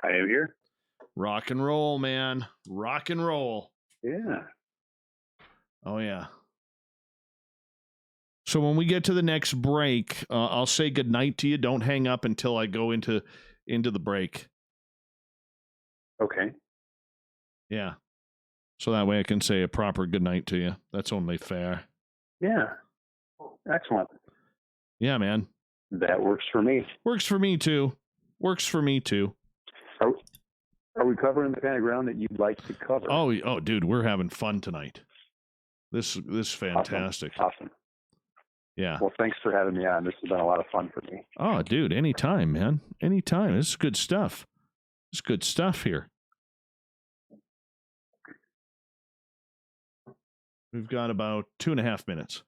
I am here. Rock and roll, man. Rock and roll. Yeah. Oh, yeah. So when we get to the next break, I'll say goodnight to you. Don't hang up until I go into the break. Okay. Yeah. So that way I can say a proper goodnight to you. That's only fair. Yeah. Excellent. Yeah, man. That works for me. Works for me, too. Works for me, too. Are we covering the kind of ground that you'd like to cover? Oh, dude, we're having fun tonight. This is fantastic. Awesome. Yeah. Well, thanks for having me on. This has been a lot of fun for me. Oh, dude, anytime, man. Anytime. This is good stuff. It's good stuff here. We've got about 2.5 minutes.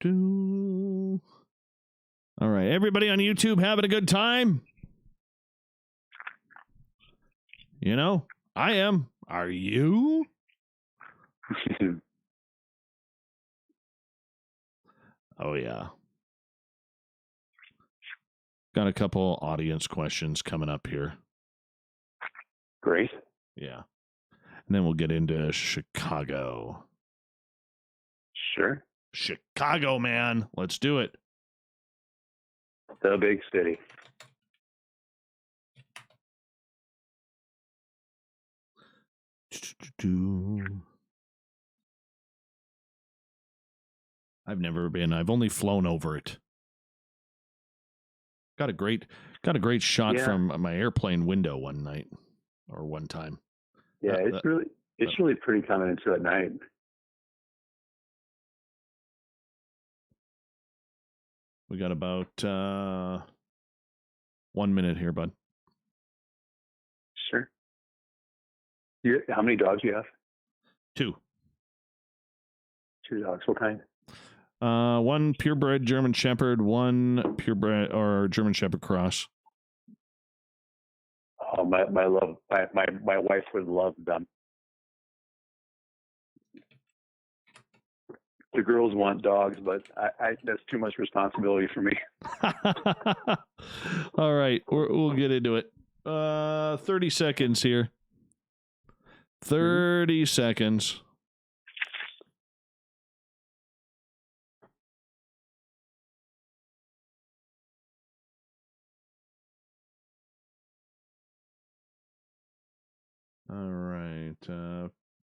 All right, everybody on YouTube having a good time? You know, I am. Are you? Oh, yeah. Got a couple audience questions coming up here. Great. Yeah. And then we'll get into Chicago. Sure. Chicago, man. Let's do it. The big city. I've never been. I've only flown over it. Got a great shot from my airplane window one night or one time. Yeah, it's really pretty coming into at night. We got about 1 minute here, bud. Sure. How many dogs do you have? 2. 2 dogs. What kind? One purebred German Shepherd, one purebred or German Shepherd cross. Oh, my wife would love them. The girls want dogs, but I that's too much responsibility for me. All right, we'll get into it. 30 seconds here. 30 seconds. All right,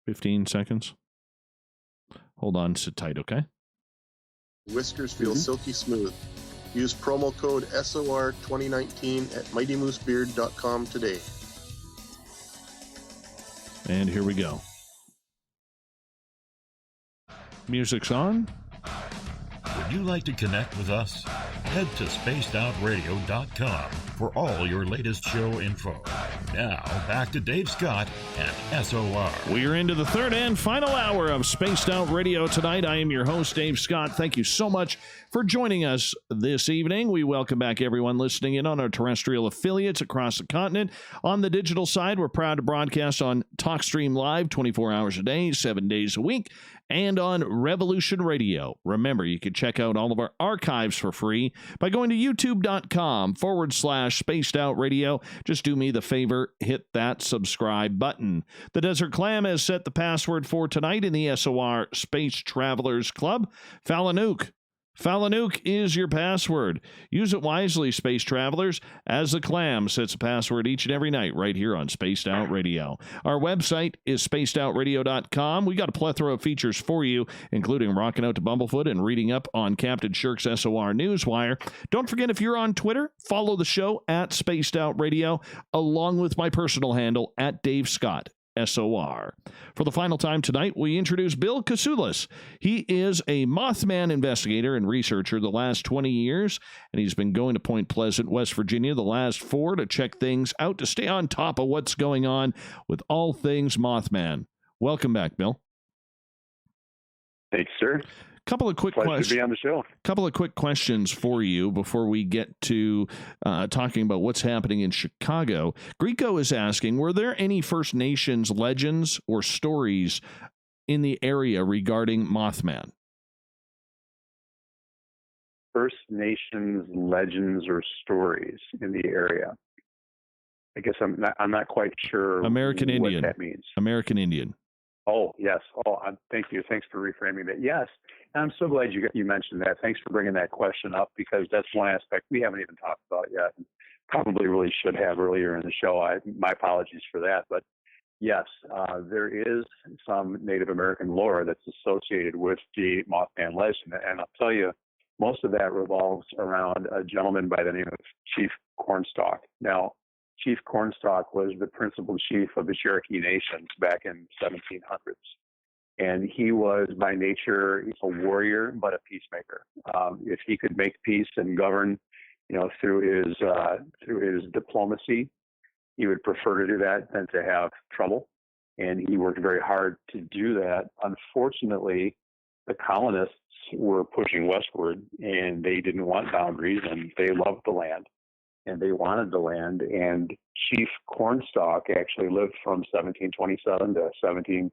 15 seconds. Hold on, sit tight, okay? Whiskers feel silky smooth. Use promo code SOR2019 at mightymoosebeard.com today. And here we go. Music's on. Would you like to connect with us? Head to spacedoutradio.com for all your latest show info. Now, back to Dave Scott and SOR. We are into the third and final hour of Spaced Out Radio tonight. I am your host, Dave Scott. Thank you so much for joining us this evening. We welcome back everyone listening in on our terrestrial affiliates across the continent. On the digital side, we're proud to broadcast on TalkStream Live 24 hours a day, 7 days a week, and on Revolution Radio. Remember, you can check out all of our archives for free by going to youtube.com/Spaced Out Radio. Just do me the favor, hit that subscribe button. The Desert Clam has set the password for tonight in the SOR Space Travelers Club. Falanook. Falanook is your password. Use it wisely, space travelers, as the Clam sets a password each and every night right here on Spaced Out Radio. Our website is spacedoutradio.com. We got a plethora of features for you, including rocking out to Bumblefoot and reading up on Captain Shirk's SOR Newswire. Don't forget, if you're on Twitter, follow the show at Spaced Out Radio, along with my personal handle at Dave Scott. SOR. For the final time tonight, we introduce Bill Kousoulas. He is a Mothman investigator and researcher the last 20 years, and he's been going to Point Pleasant, West Virginia the last 4 to check things out, to stay on top of what's going on with all things Mothman. Welcome back, Bill. Thanks, sir. Couple of quick questions. To be on the show. Couple of quick questions for you before we get to talking about what's happening in Chicago. Greco is asking, were there any First Nations legends or stories in the area regarding Mothman? First Nations legends or stories in the area. I guess I'm not quite sure. American Indian. What that means. American Indian. Oh, yes. Oh, thank you. Thanks for reframing that. Yes. And I'm so glad you mentioned that. Thanks for bringing that question up, because that's one aspect we haven't even talked about yet. probably really should have earlier in the show. My apologies for that. But yes, there is some Native American lore that's associated with the Mothman legend. And I'll tell you, most of that revolves around a gentleman by the name of Chief Cornstalk. Now, Chief Cornstalk was the principal chief of the Cherokee Nations back in 1700s. And he was by nature a warrior, but a peacemaker. If he could make peace and govern, through his diplomacy, he would prefer to do that than to have trouble. And he worked very hard to do that. Unfortunately, the colonists were pushing westward, and they didn't want boundaries, and they loved the land, and they wanted the land. And Chief Cornstalk actually lived from 1727 to 77.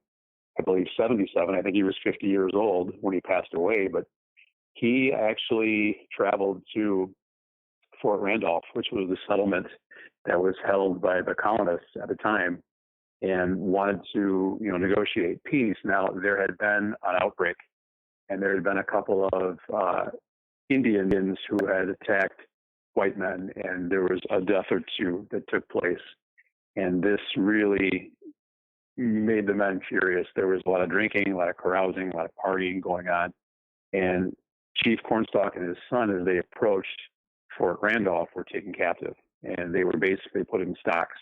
I think he was 50 years old when he passed away, but he actually traveled to Fort Randolph, which was the settlement that was held by the colonists at the time, and wanted to, negotiate peace. Now, there had been an outbreak, and there had been a couple of Indians who had attacked white men, and there was a death or two that took place. And this really made the men furious. There was a lot of drinking, a lot of carousing, a lot of partying going on. And Chief Cornstalk and his son, as they approached Fort Randolph, were taken captive, and they were basically put in stocks.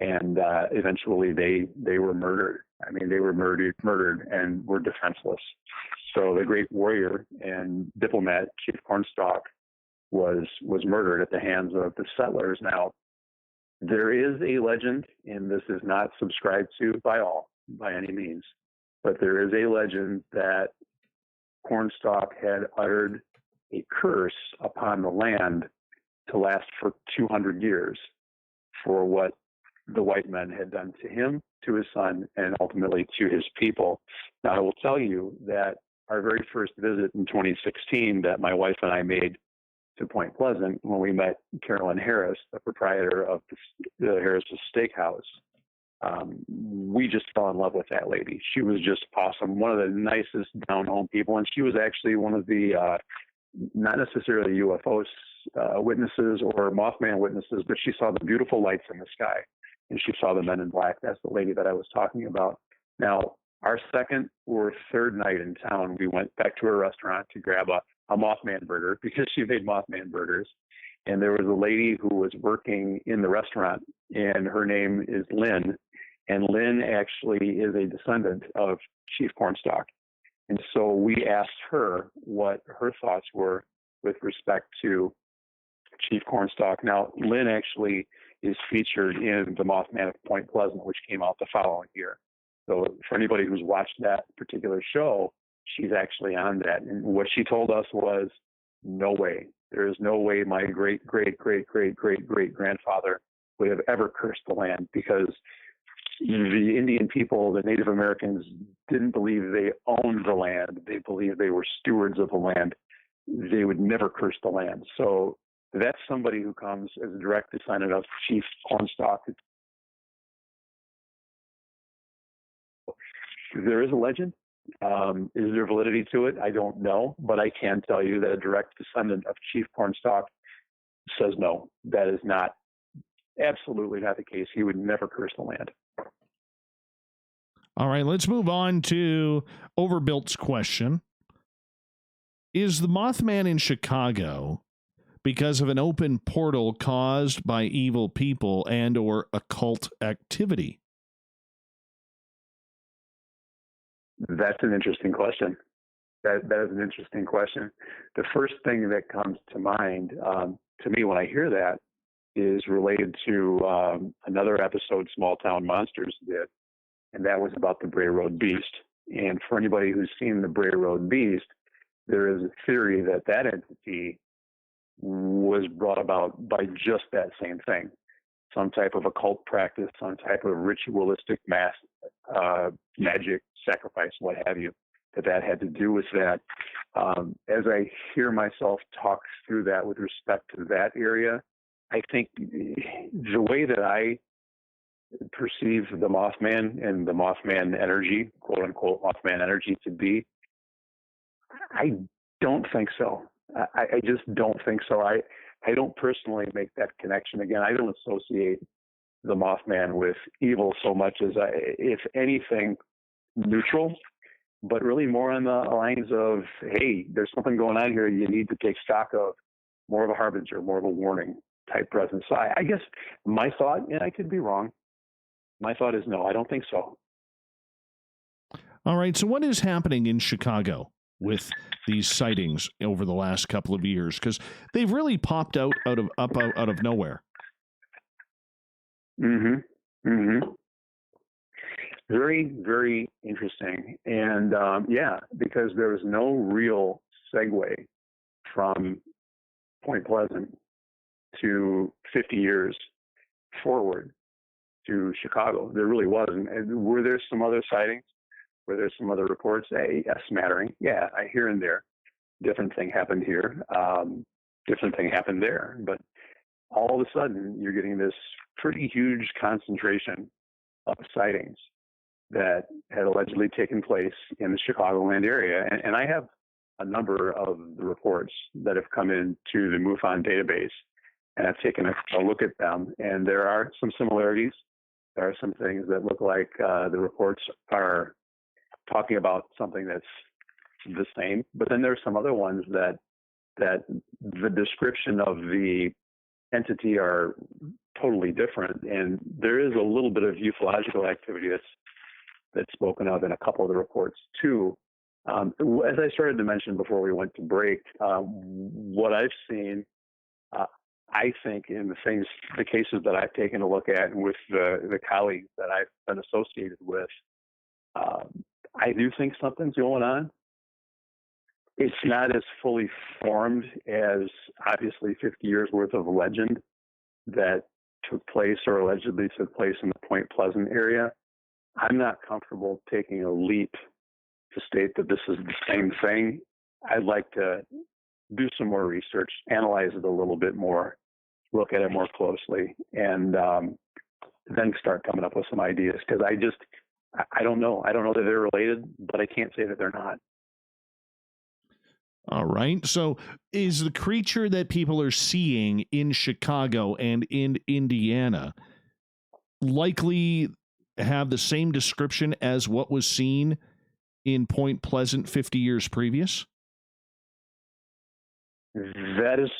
And eventually they were murdered. I mean, they were murdered and were defenseless. So the great warrior and diplomat, Chief Cornstalk, was murdered at the hands of the settlers. Now, there is a legend, and this is not subscribed to by all, by any means, but there is a legend that Cornstalk had uttered a curse upon the land to last for 200 years for what the white men had done to him, to his son, and ultimately to his people. Now, I will tell you that our very first visit in 2016 that my wife and I made to Point Pleasant, when we met Carolyn Harris, the proprietor of the Harris's Steakhouse, we just fell in love with that lady. She was just awesome, one of the nicest down-home people, and she was actually one of the, not necessarily UFO witnesses or Mothman witnesses, but she saw the beautiful lights in the sky, and she saw the men in black. That's the lady that I was talking about. Now, our second or third night in town, we went back to a restaurant to grab a Mothman burger because she made Mothman burgers. And there was a lady who was working in the restaurant, and her name is Lynn. And Lynn actually is a descendant of Chief Cornstalk. And so we asked her what her thoughts were with respect to Chief Cornstalk. Now, Lynn actually is featured in the Mothman of Point Pleasant, which came out the following year. So for anybody who's watched that particular show, she's actually on that. And what she told us was, no way. There is no way my great-great-great-great-great-great-grandfather would have ever cursed the land, because the Indian people, the Native Americans, didn't believe they owned the land. They believed they were stewards of the land. They would never curse the land. So that's somebody who comes as a direct descendant of Chief Cornstalk. There is a legend. Is there validity to it? I don't know, but I can tell you that a direct descendant of Chief Cornstalk says no. That is absolutely not the case. He would never curse the land. All right, let's move on to Overbuilt's question. Is the Mothman in Chicago because of an open portal caused by evil people and or occult activity? That's an interesting question. That is an interesting question. The first thing that comes to mind to me when I hear that is related to another episode Small Town Monsters did, and that was about the Bray Road Beast. And for anybody who's seen the Bray Road Beast, there is a theory that that entity was brought about by just that same thing. Some type of occult practice, some type of ritualistic magic, sacrifice, what have you, that had to do with that. As I hear myself talk through that with respect to that area, I think the way that I perceive the Mothman and the Mothman energy, quote unquote Mothman energy, to be, I don't think so. I just don't think so. I don't personally make that connection. Again, I don't associate the Mothman with evil so much as, if anything, neutral, but really more on the lines of, hey, there's something going on here you need to take stock of, more of a harbinger, more of a warning type presence. So I guess my thought, and I could be wrong, my thought is no, I don't think so. All right, so what is happening in Chicago with these sightings over the last couple of years? Because they've really popped out of nowhere. Mm-hmm. Mm-hmm. Very, very interesting. And because there was no real segue from Point Pleasant to 50 years forward to Chicago. There really wasn't. And were there some other sightings? Were there some other reports? A smattering. Yeah, here and there. Different thing happened here. Different thing happened there. But all of a sudden, you're getting this pretty huge concentration of sightings that had allegedly taken place in the Chicagoland area. And I have a number of the reports that have come into the MUFON database, and I've taken a look at them. And there are some similarities. There are some things that look like the reports are talking about something that's the same. But then there are some other ones that the description of the entity are totally different. And there is a little bit of ufological activity that's spoken of in a couple of the reports too. As I started to mention before we went to break, what I've seen, I think in the cases that I've taken a look at and with the colleagues that I've been associated with, I do think something's going on. It's not as fully formed as obviously 50 years worth of legend that took place or allegedly took place in the Point Pleasant area. I'm not comfortable taking a leap to state that this is the same thing. I'd like to do some more research, analyze it a little bit more, look at it more closely, and then start coming up with some ideas. Because I don't know. I don't know that they're related, but I can't say that they're not. All right. So is the creature that people are seeing in Chicago and in Indiana likely have the same description as what was seen in Point Pleasant 50 years previous? That is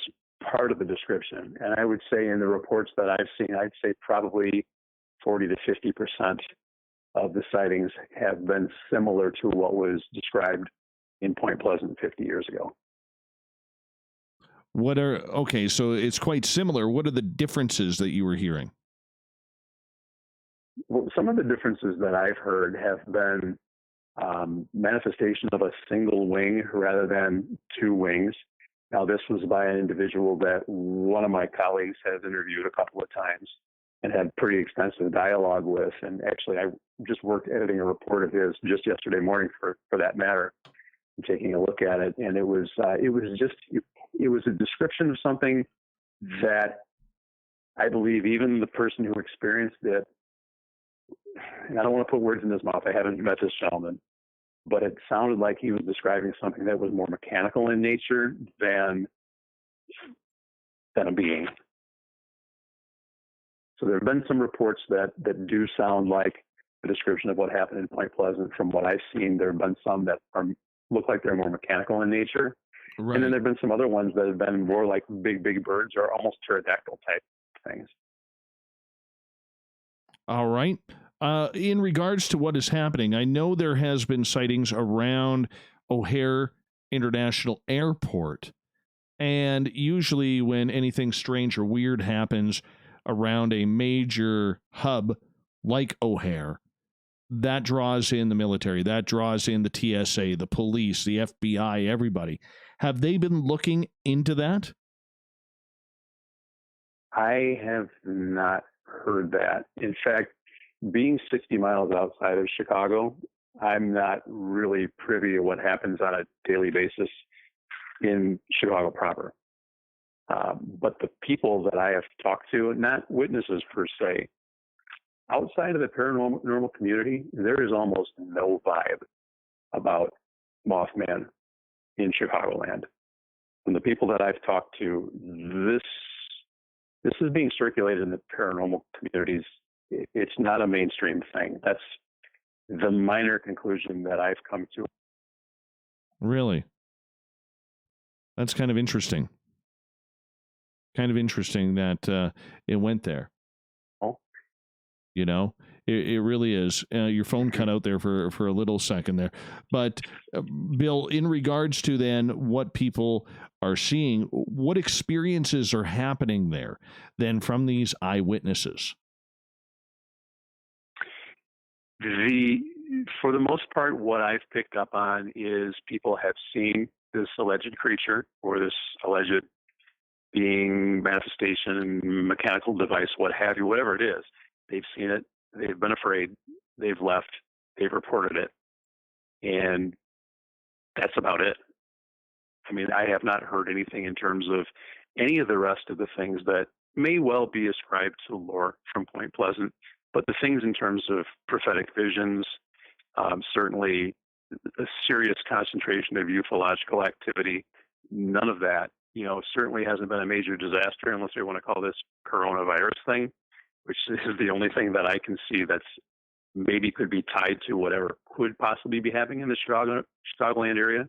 part of the description. And I would say in the reports that I've seen, I'd say probably 40 to 50% of the sightings have been similar to what was described in Point Pleasant 50 years ago. Okay, so it's quite similar. What are the differences that you were hearing? Well, some of the differences that I've heard have been manifestation of a single wing rather than two wings. Now, this was by an individual that one of my colleagues has interviewed a couple of times and had pretty extensive dialogue with. And actually, I just worked editing a report of his just yesterday morning for that matter, and taking a look at it. And it was a description of something that I believe even the person who experienced it, and I don't want to put words in his mouth, I haven't met this gentleman, but it sounded like he was describing something that was more mechanical in nature than a being. So there have been some reports that do sound like the description of what happened in Point Pleasant. From what I've seen, there have been some that look like they're more mechanical in nature. Right. And then there have been some other ones that have been more like big birds or almost pterodactyl type things. All right. In regards to what is happening, I know there has been sightings around O'Hare International Airport. And usually when anything strange or weird happens around a major hub like O'Hare, that draws in the military, that draws in the TSA, the police, the FBI, everybody. Have they been looking into that? I have not heard that. In fact, being 60 miles outside of Chicago, I'm not really privy to what happens on a daily basis in Chicago proper. But the people that I have talked to, not witnesses per se, outside of the paranormal community, there is almost no vibe about Mothman in Chicagoland. from the people that I've talked to, this is being circulated in the paranormal communities. It's not a mainstream thing. That's the minor conclusion that I've come to. Really? That's kind of interesting. Kind of interesting that it went there. Oh. You know, it really is. Your phone cut out there for a little second there. But, Bill, in regards to then what people are seeing, what experiences are happening there then from these eyewitnesses? For the most part, what I've picked up on is people have seen this alleged creature or this alleged being, manifestation, mechanical device, what have you, whatever it is. They've seen it. They've been afraid. They've left. They've reported it. And that's about it. I mean, I have not heard anything in terms of any of the rest of the things that may well be ascribed to lore from Point Pleasant. But the things in terms of prophetic visions, certainly a serious concentration of ufological activity, none of that, certainly hasn't been a major disaster unless they want to call this coronavirus thing, which is the only thing that I can see that's maybe could be tied to whatever could possibly be happening in the Chicagoland area.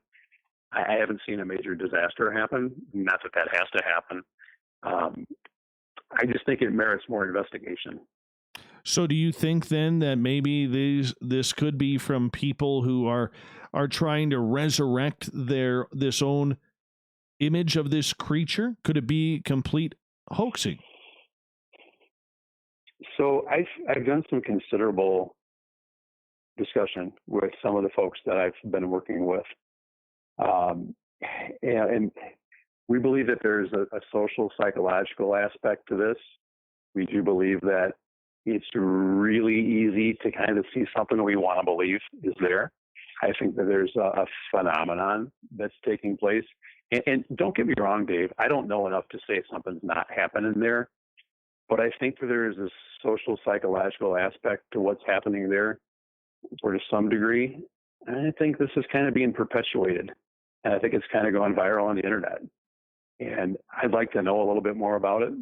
I haven't seen a major disaster happen. Not that that has to happen. I just think it merits more investigation. So do you think then that maybe this could be from people who are trying to resurrect this own image of this creature? Could it be complete hoaxing? So I've done some considerable discussion with some of the folks that I've been working with. And we believe that there's a social psychological aspect to this. We do believe that it's really easy to kind of see something we want to believe is there. I think that there's a phenomenon that's taking place. And don't get me wrong, Dave, I don't know enough to say something's not happening there. But I think that there is a social psychological aspect to what's happening there, or to some degree. And I think this is kind of being perpetuated. And I think it's kind of gone viral on the internet. And I'd like to know a little bit more about it.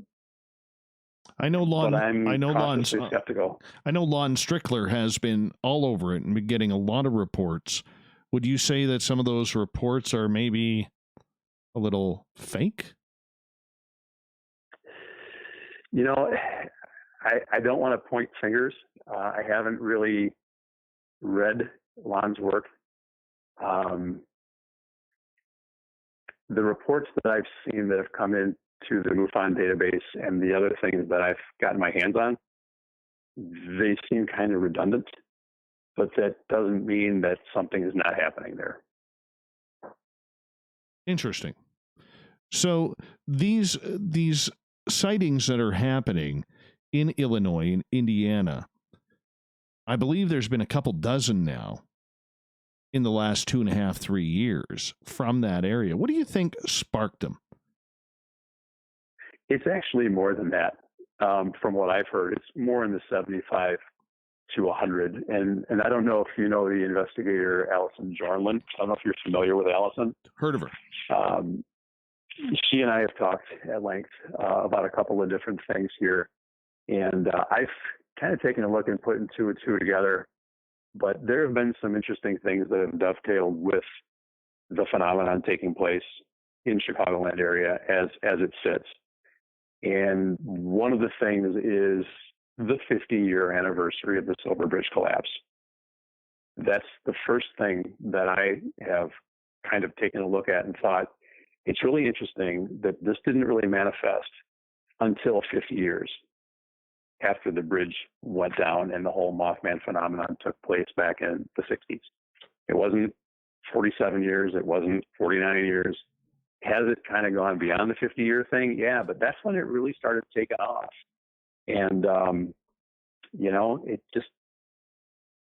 I know Lon skeptical. I know Lon Strickler has been all over it and been getting a lot of reports. Would you say that some of those reports are maybe a little fake? I don't want to point fingers. I haven't really read Lon's work. The reports that I've seen that have come in to the MUFON database and the other things that I've gotten my hands on, they seem kind of redundant, but that doesn't mean that something is not happening there. Interesting. So these sightings that are happening in Illinois, in Indiana, I believe there's been a couple dozen now in the last 2.5, 3 years from that area. What do you think sparked them? It's actually more than that. From what I've heard, it's more in the 75 to 100. And I don't know if you know the investigator, Allison Jornlin. I don't know if you're familiar with Allison. Heard of her. She and I have talked at length about a couple of different things here. And I've kind of taken a look and put two and two together. But there have been some interesting things that have dovetailed with the phenomenon taking place in Chicagoland area as it sits. And one of the things is the 50-year anniversary of the Silver Bridge collapse. That's the first thing that I have kind of taken a look at and thought, it's really interesting that this didn't really manifest until 50 years after the bridge went down and the whole Mothman phenomenon took place back in the 60s. It wasn't 47 years. It wasn't 49 years. Has it kind of gone beyond the 50-year thing? Yeah, but that's when it really started taking off. And, it just,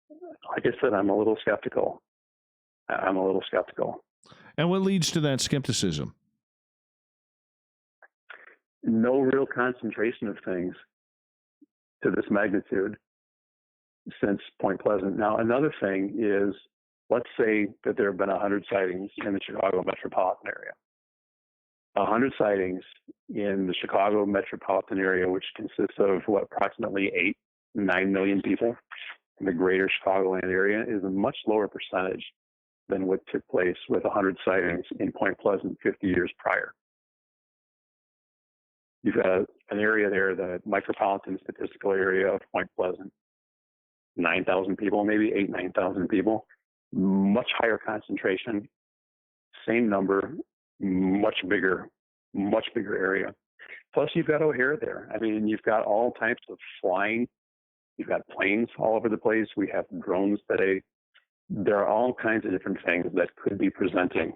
like I said, I'm a little skeptical. And what leads to that skepticism? No real concentration of things to this magnitude since Point Pleasant. Now, another thing is, let's say that there have been 100 sightings in the Chicago metropolitan area. 100 sightings in the Chicago metropolitan area, which consists of approximately 8-9 million people. In the greater Chicagoland area is a much lower percentage than what took place with 100 sightings in Point Pleasant 50 years prior. You've got an area there, the micropolitan statistical area of Point Pleasant, 9,000 people, maybe 9,000 people, much higher concentration, same number, much bigger area. Plus, you've got O'Hare there. I mean, you've got all types of flying. You've got planes all over the place. We have drones today. There are all kinds of different things that could be presenting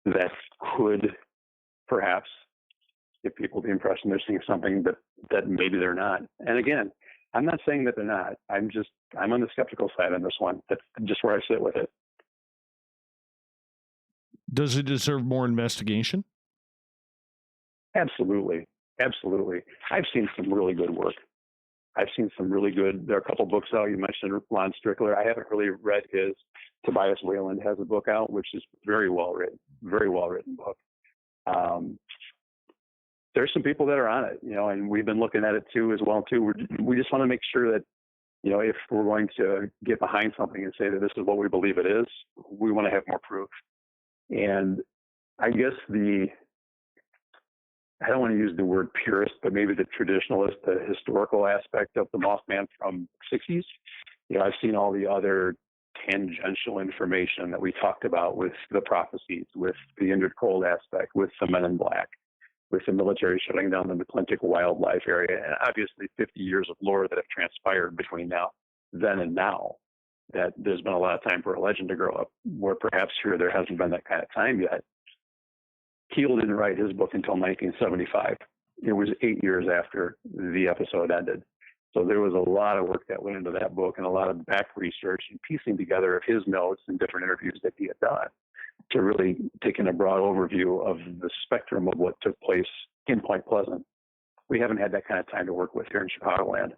that could perhaps give people the impression they're seeing something that maybe they're not. And again, I'm not saying that they're not. I'm on the skeptical side on this one. That's just where I sit with it. Does it deserve more investigation? Absolutely. Absolutely. I've seen some really good work. There are a couple books out. You mentioned Ron Strickler. I haven't really read his. Tobias Wayland has a book out, which is very well written book. There's some people that are on it, and we've been looking at it too, as well too. We just want to make sure that, if we're going to get behind something and say that this is what we believe it is, we want to have more proof. And I guess I don't want to use the word purist, but maybe the traditionalist, the historical aspect of the Mothman from the 60s. I've seen all the other tangential information that we talked about with the prophecies, with the Indrid Cold aspect, with the Men in Black, with the military shutting down the McClintock wildlife area, and obviously 50 years of lore that have transpired between then and now, that there's been a lot of time for a legend to grow up, where perhaps here there hasn't been that kind of time yet. Keel didn't write his book until 1975. It was 8 years after the episode ended. So there was a lot of work that went into that book and a lot of back research and piecing together of his notes and different interviews that he had done to really take in a broad overview of the spectrum of what took place in Point Pleasant. We haven't had that kind of time to work with here in Chicagoland.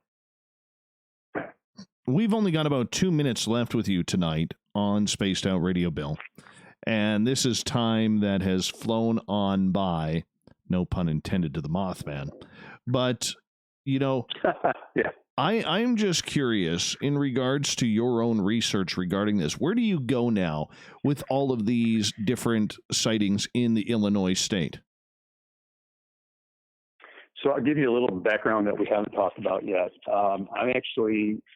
We've only got about 2 minutes left with you tonight on Spaced Out Radio, Bill. And this is time that has flown on by, no pun intended to the Mothman. But, yeah. I'm just curious in regards to your own research regarding this. Where do you go now with all of these different sightings in the Illinois state? So I'll give you a little background that we haven't talked about yet. I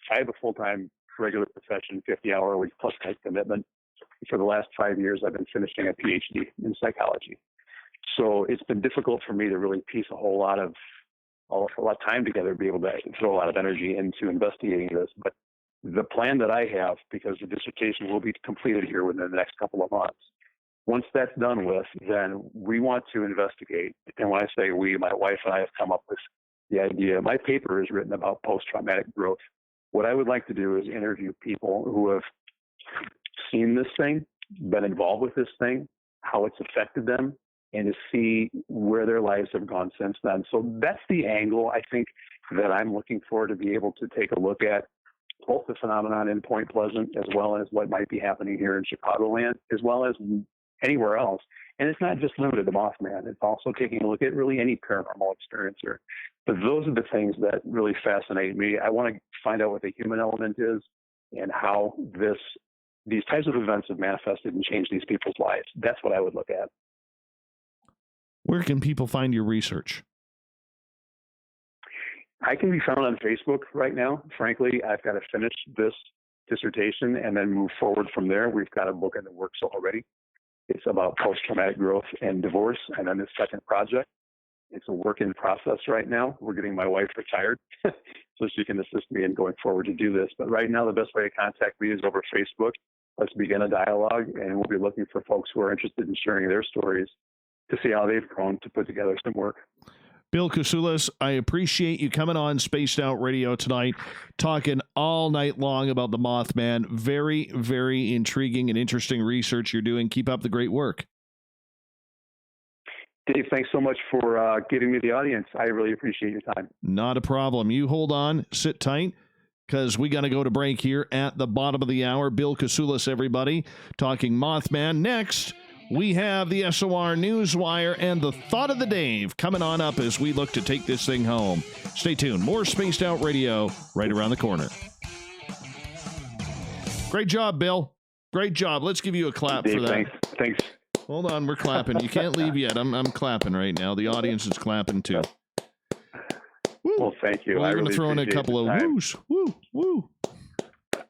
have a full-time regular profession, 50-hour a week plus type commitment. For the last 5 years, I've been finishing a PhD in psychology. So it's been difficult for me to really piece a lot of time together, be able to throw a lot of energy into investigating this. But the plan that I have, because the dissertation will be completed here within the next couple of months, once that's done with, then we want to investigate. And when I say we, my wife and I have come up with the idea. My paper is written about post-traumatic growth. What I would like to do is interview people who have seen this thing, been involved with this thing, how it's affected them, and to see where their lives have gone since then. So that's the angle, I think, that I'm looking for, to be able to take a look at both the phenomenon in Point Pleasant as well as what might be happening here in Chicagoland, as well as anywhere else. And it's not just limited to Mothman. It's also taking a look at really any paranormal experiencer. But those are the things that really fascinate me. I want to find out what the human element is and how these types of events have manifested and changed these people's lives. That's what I would look at. Where can people find your research? I can be found on Facebook right now. Frankly, I've got to finish this dissertation and then move forward from there. We've got a book in the works already. It's about post-traumatic growth and divorce. And then the second project, it's a work in process right now. We're getting my wife retired so she can assist me in going forward to do this. But right now, the best way to contact me is over Facebook. Let's begin a dialogue, and we'll be looking for folks who are interested in sharing their stories to see how they've grown to put together some work. Bill Kousoulas, I appreciate you coming on Spaced Out Radio tonight, talking all night long about the Mothman. Very, very intriguing and interesting research you're doing. Keep up the great work. Dave, thanks so much for giving me the audience. I really appreciate your time. Not a problem. You hold on, sit tight, because we got to go to break here at the bottom of the hour. Bill Kousoulas, everybody, talking Mothman. Next, We have the SOR Newswire and the Thought of the Dave coming on up as we look to take this thing home. Stay tuned. More Spaced Out Radio right around the corner. Great job, Bill. Great job. Let's give you a clap Dave, for that. Thanks. Hold on, we're clapping. You can't leave yet. I'm clapping right now. The audience is clapping too. Woo. Well, thank you. We're I going to really throw in a appreciate couple the of time. woos. Woo, woo.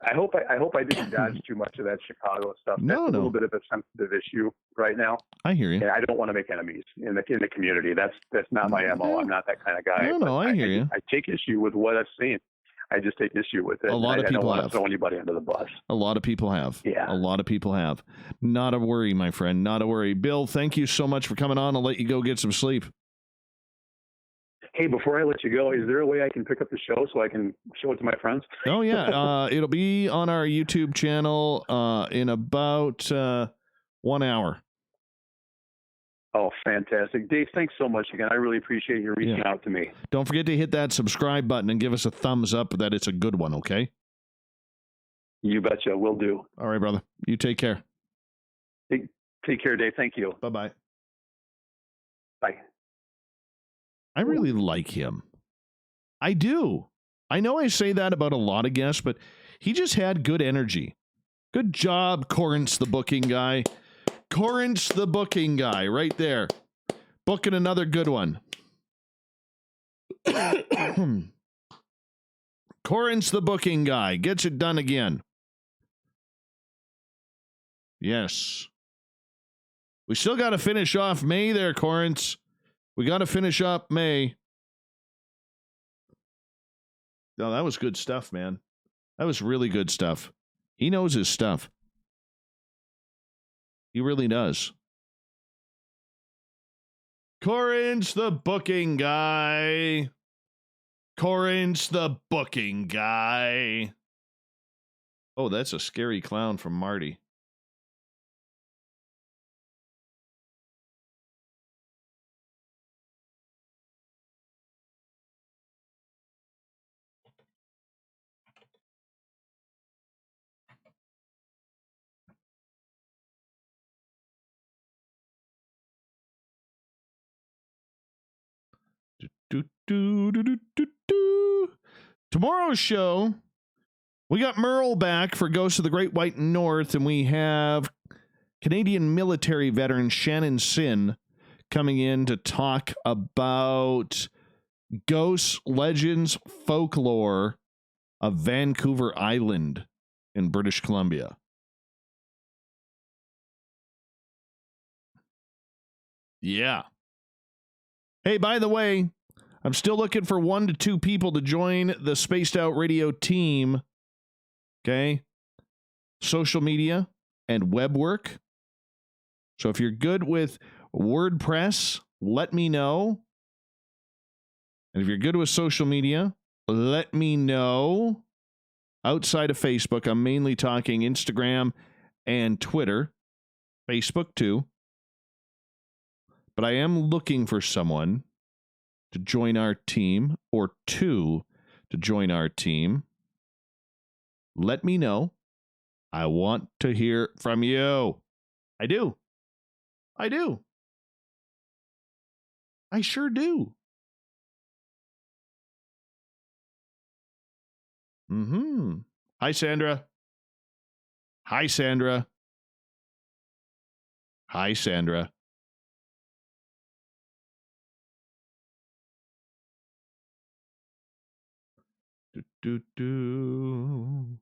I hope I didn't dodge too much of that Chicago stuff. No, That's a no. little bit of a sensitive issue right now. I hear you. And I don't want to make enemies in the community. That's not my MO. I'm not that kind of guy. No, But I hear you. I take issue with what I've seen. I just take issue with it. A lot of I people don't want have. to throw anybody under the bus. A lot of people have. Yeah. A lot of people have. Not a worry, my friend. Not a worry. Bill, thank you so much for coming on. I'll let you go get some sleep. Hey, before I let you go, is there a way I can pick up the show so I can show it to my friends? Oh, yeah. It'll be on our YouTube channel in about 1 hour. Oh, fantastic. Dave, thanks so much again. I really appreciate you reaching out to me. Don't forget to hit that subscribe button and give us a thumbs up that it's a good one, okay? You betcha. Will do. All right, brother. You take care. Take care, Dave. Thank you. Bye-bye. Bye. I really like him. I do. I know I say that about a lot of guests, but he just had good energy. Good job, Corrence, the booking guy. Corrence, the booking guy, right there. Booking another good one. Corrence, the booking guy. Gets it done again. Yes. We still got to finish off May there, Corrence. We got to finish up May. No, that was good stuff, man. That was really good stuff. He knows his stuff. He really does. Corrence, the booking guy. Corrence, the booking guy. Oh, that's a scary clown from Marty. Tomorrow's show, we got Merle back for Ghosts of the Great White North, and we have Canadian military veteran Shannon Sin coming in to talk about ghosts, legends, folklore of Vancouver Island in British Columbia. Yeah. Hey, by the way, I'm still looking for 1 to 2 people to join the Spaced Out Radio team. Okay? Social media and web work. So if you're good with WordPress, let me know. And if you're good with social media, let me know. Outside of Facebook, I'm mainly talking Instagram and Twitter. Facebook too. But I am looking for someone to join our team, or 2 to join our team. Let me know. I want to hear from you. I do. I do. I sure do. Hi, Sandra. Hi, Sandra. Hi, Sandra. Do.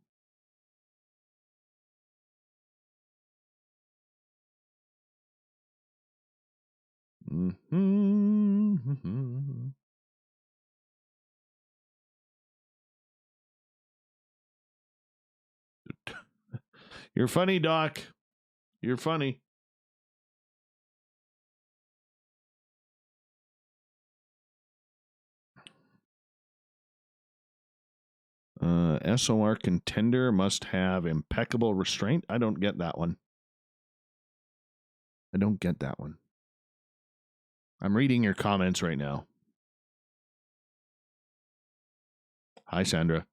You're funny, Doc. You're funny. SOR contender must have impeccable restraint. I don't get that one. I don't get that one. I'm reading your comments right now. Hi, Sandra.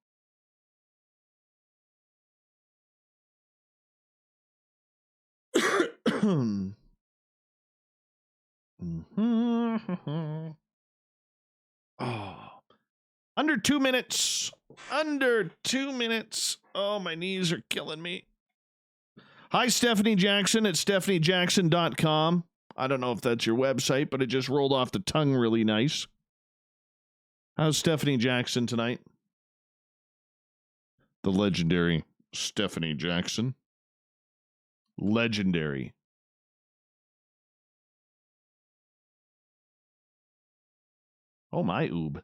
Oh, under 2 minutes. Under 2 minutes. Oh, my knees are killing me. Hi, Stephanie Jackson at stephaniejackson.com. I don't know if that's your website, but it just rolled off the tongue really nice. How's Stephanie Jackson tonight? The legendary Stephanie Jackson. Legendary. Oh, my oob.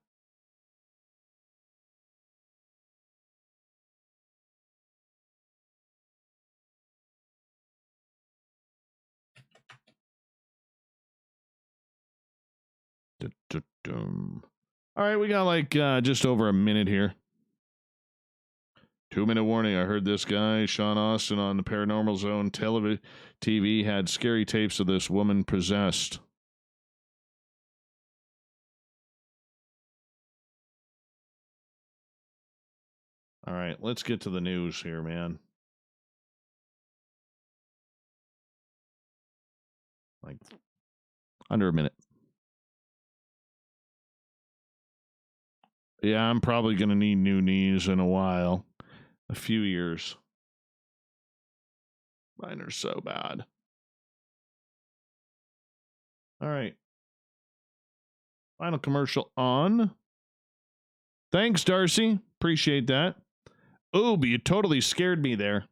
All right, we got like just over a minute here. 2-minute warning. I heard this guy, Sean Austin, on the Paranormal Zone TV had scary tapes of this woman possessed. All right, let's get to the news here, man. Like under a minute. Yeah, I'm probably going to need new knees in a while. A few years. Mine are so bad. All right. Final commercial on. Thanks, Darcy. Appreciate that. Oh, but you totally scared me there.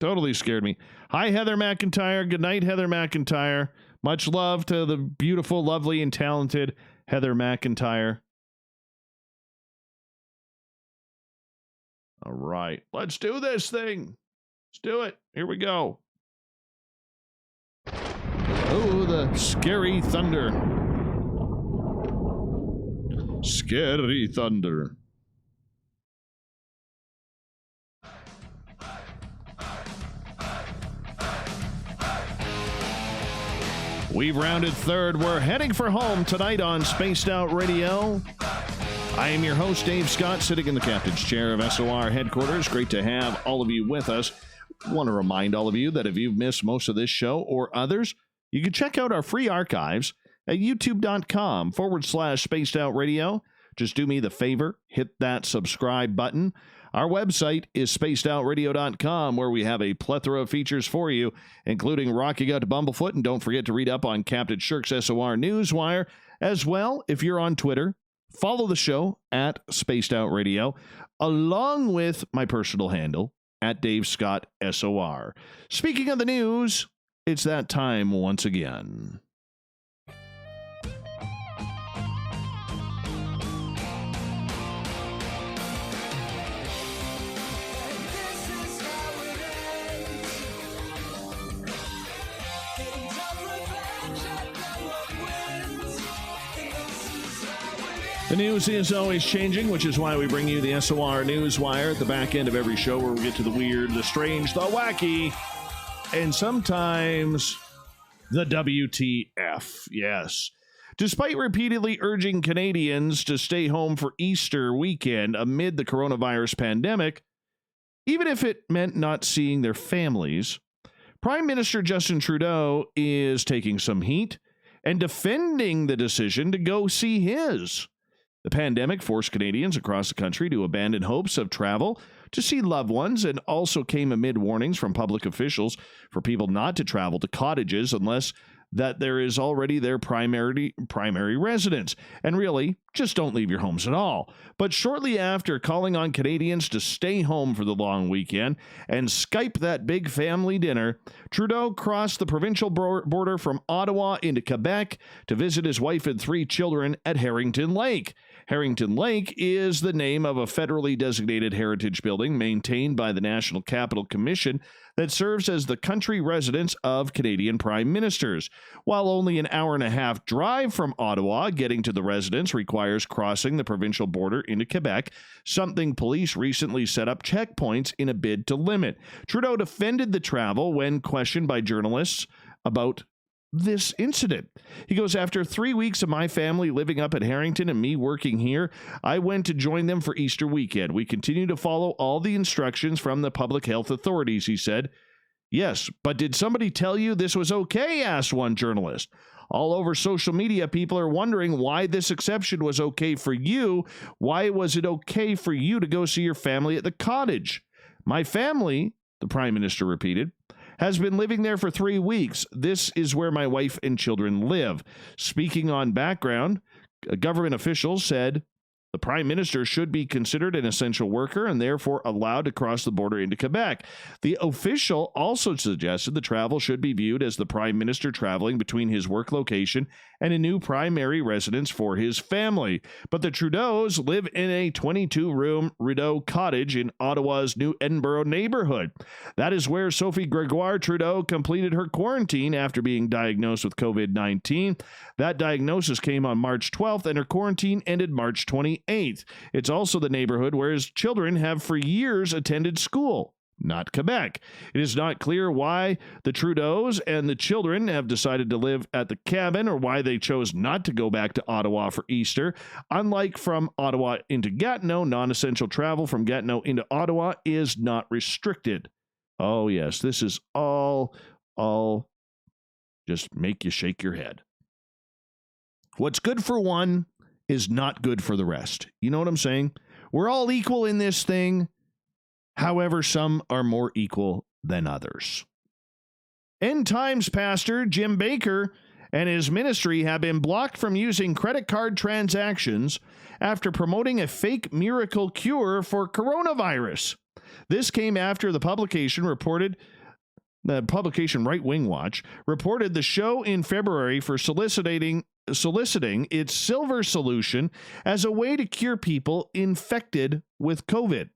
Totally scared me. Hi, Heather McIntyre. Good night, Heather McIntyre. Much love to the beautiful, lovely, and talented Heather McIntyre. All right. Let's do this thing. Let's do it. Here we go. Oh, the scary thunder. Scary thunder. We've rounded third. We're heading for home tonight on Spaced Out Radio. I am your host, Dave Scott, sitting in the captain's chair of SOR headquarters. Great to have all of you with us. I want to remind all of you that if you've missed most of this show or others, you can check out our free archives at youtube.com/Spaced Out Radio. Just do me the favor, hit that subscribe button. Our website is spacedoutradio.com, where we have a plethora of features for you, including Rocking Out to Bumblefoot. And don't forget to read up on Captain Shirk's SOR Newswire. As well, if you're on Twitter, follow the show at Spaced Out Radio, along with my personal handle at Dave Scott SOR. Speaking of the news, it's that time once again. The news is always changing, which is why we bring you the SOR Newswire at the back end of every show, where we get to the weird, the strange, the wacky, and sometimes the WTF. Yes. Despite repeatedly urging Canadians to stay home for Easter weekend amid the coronavirus pandemic, even if it meant not seeing their families, Prime Minister Justin Trudeau is taking some heat and defending the decision to go see his. The pandemic forced Canadians across the country to abandon hopes of travel to see loved ones, and also came amid warnings from public officials for people not to travel to cottages unless that there is already their primary residence. And really, just don't leave your homes at all. But shortly after calling on Canadians to stay home for the long weekend and Skype that big family dinner, Trudeau crossed the provincial border from Ottawa into Quebec to visit his wife and 3 children at Harrington Lake. Harrington Lake is the name of a federally designated heritage building maintained by the National Capital Commission that serves as the country residence of Canadian prime ministers. While only an hour-and-a-half drive from Ottawa, getting to the residence requires crossing the provincial border into Quebec, something police recently set up checkpoints in a bid to limit. Trudeau defended the travel when questioned by journalists about this incident. He goes, after 3 weeks of my family living up at Harrington and me working here, I went to join them for Easter weekend. We continue to follow all the instructions from the public health authorities, he said. Yes, but did somebody tell you this was okay? Asked one journalist. All over social media, people are wondering why this exception was okay for you. Why was it okay for you to go see your family at the cottage? My family, the Prime Minister repeated, has been living there for 3 weeks. This is where my wife and children live. Speaking on background, government officials said the Prime Minister should be considered an essential worker and therefore allowed to cross the border into Quebec. The official also suggested the travel should be viewed as the Prime Minister traveling between his work location and a new primary residence for his family. But the Trudeaus live in a 22-room Rideau cottage in Ottawa's New Edinburgh neighborhood. That is where Sophie Gregoire Trudeau completed her quarantine after being diagnosed with COVID-19. That diagnosis came on March 12th, and her quarantine ended March 28th. It's also the neighborhood where his children have for years attended school, not Quebec. It is not clear why the Trudeaus and the children have decided to live at the cabin or why they chose not to go back to Ottawa for Easter. Unlike from Ottawa into Gatineau, non-essential travel from Gatineau into Ottawa is not restricted. Oh, yes, this is all just make you shake your head. What's good for one is not good for the rest. You know what I'm saying? We're all equal in this thing. However, some are more equal than others. End Times pastor Jim Bakker and his ministry have been blocked from using credit card transactions after promoting a fake miracle cure for coronavirus. This came after the publication Right Wing Watch reported the show in February for soliciting its silver solution as a way to cure people infected with COVID.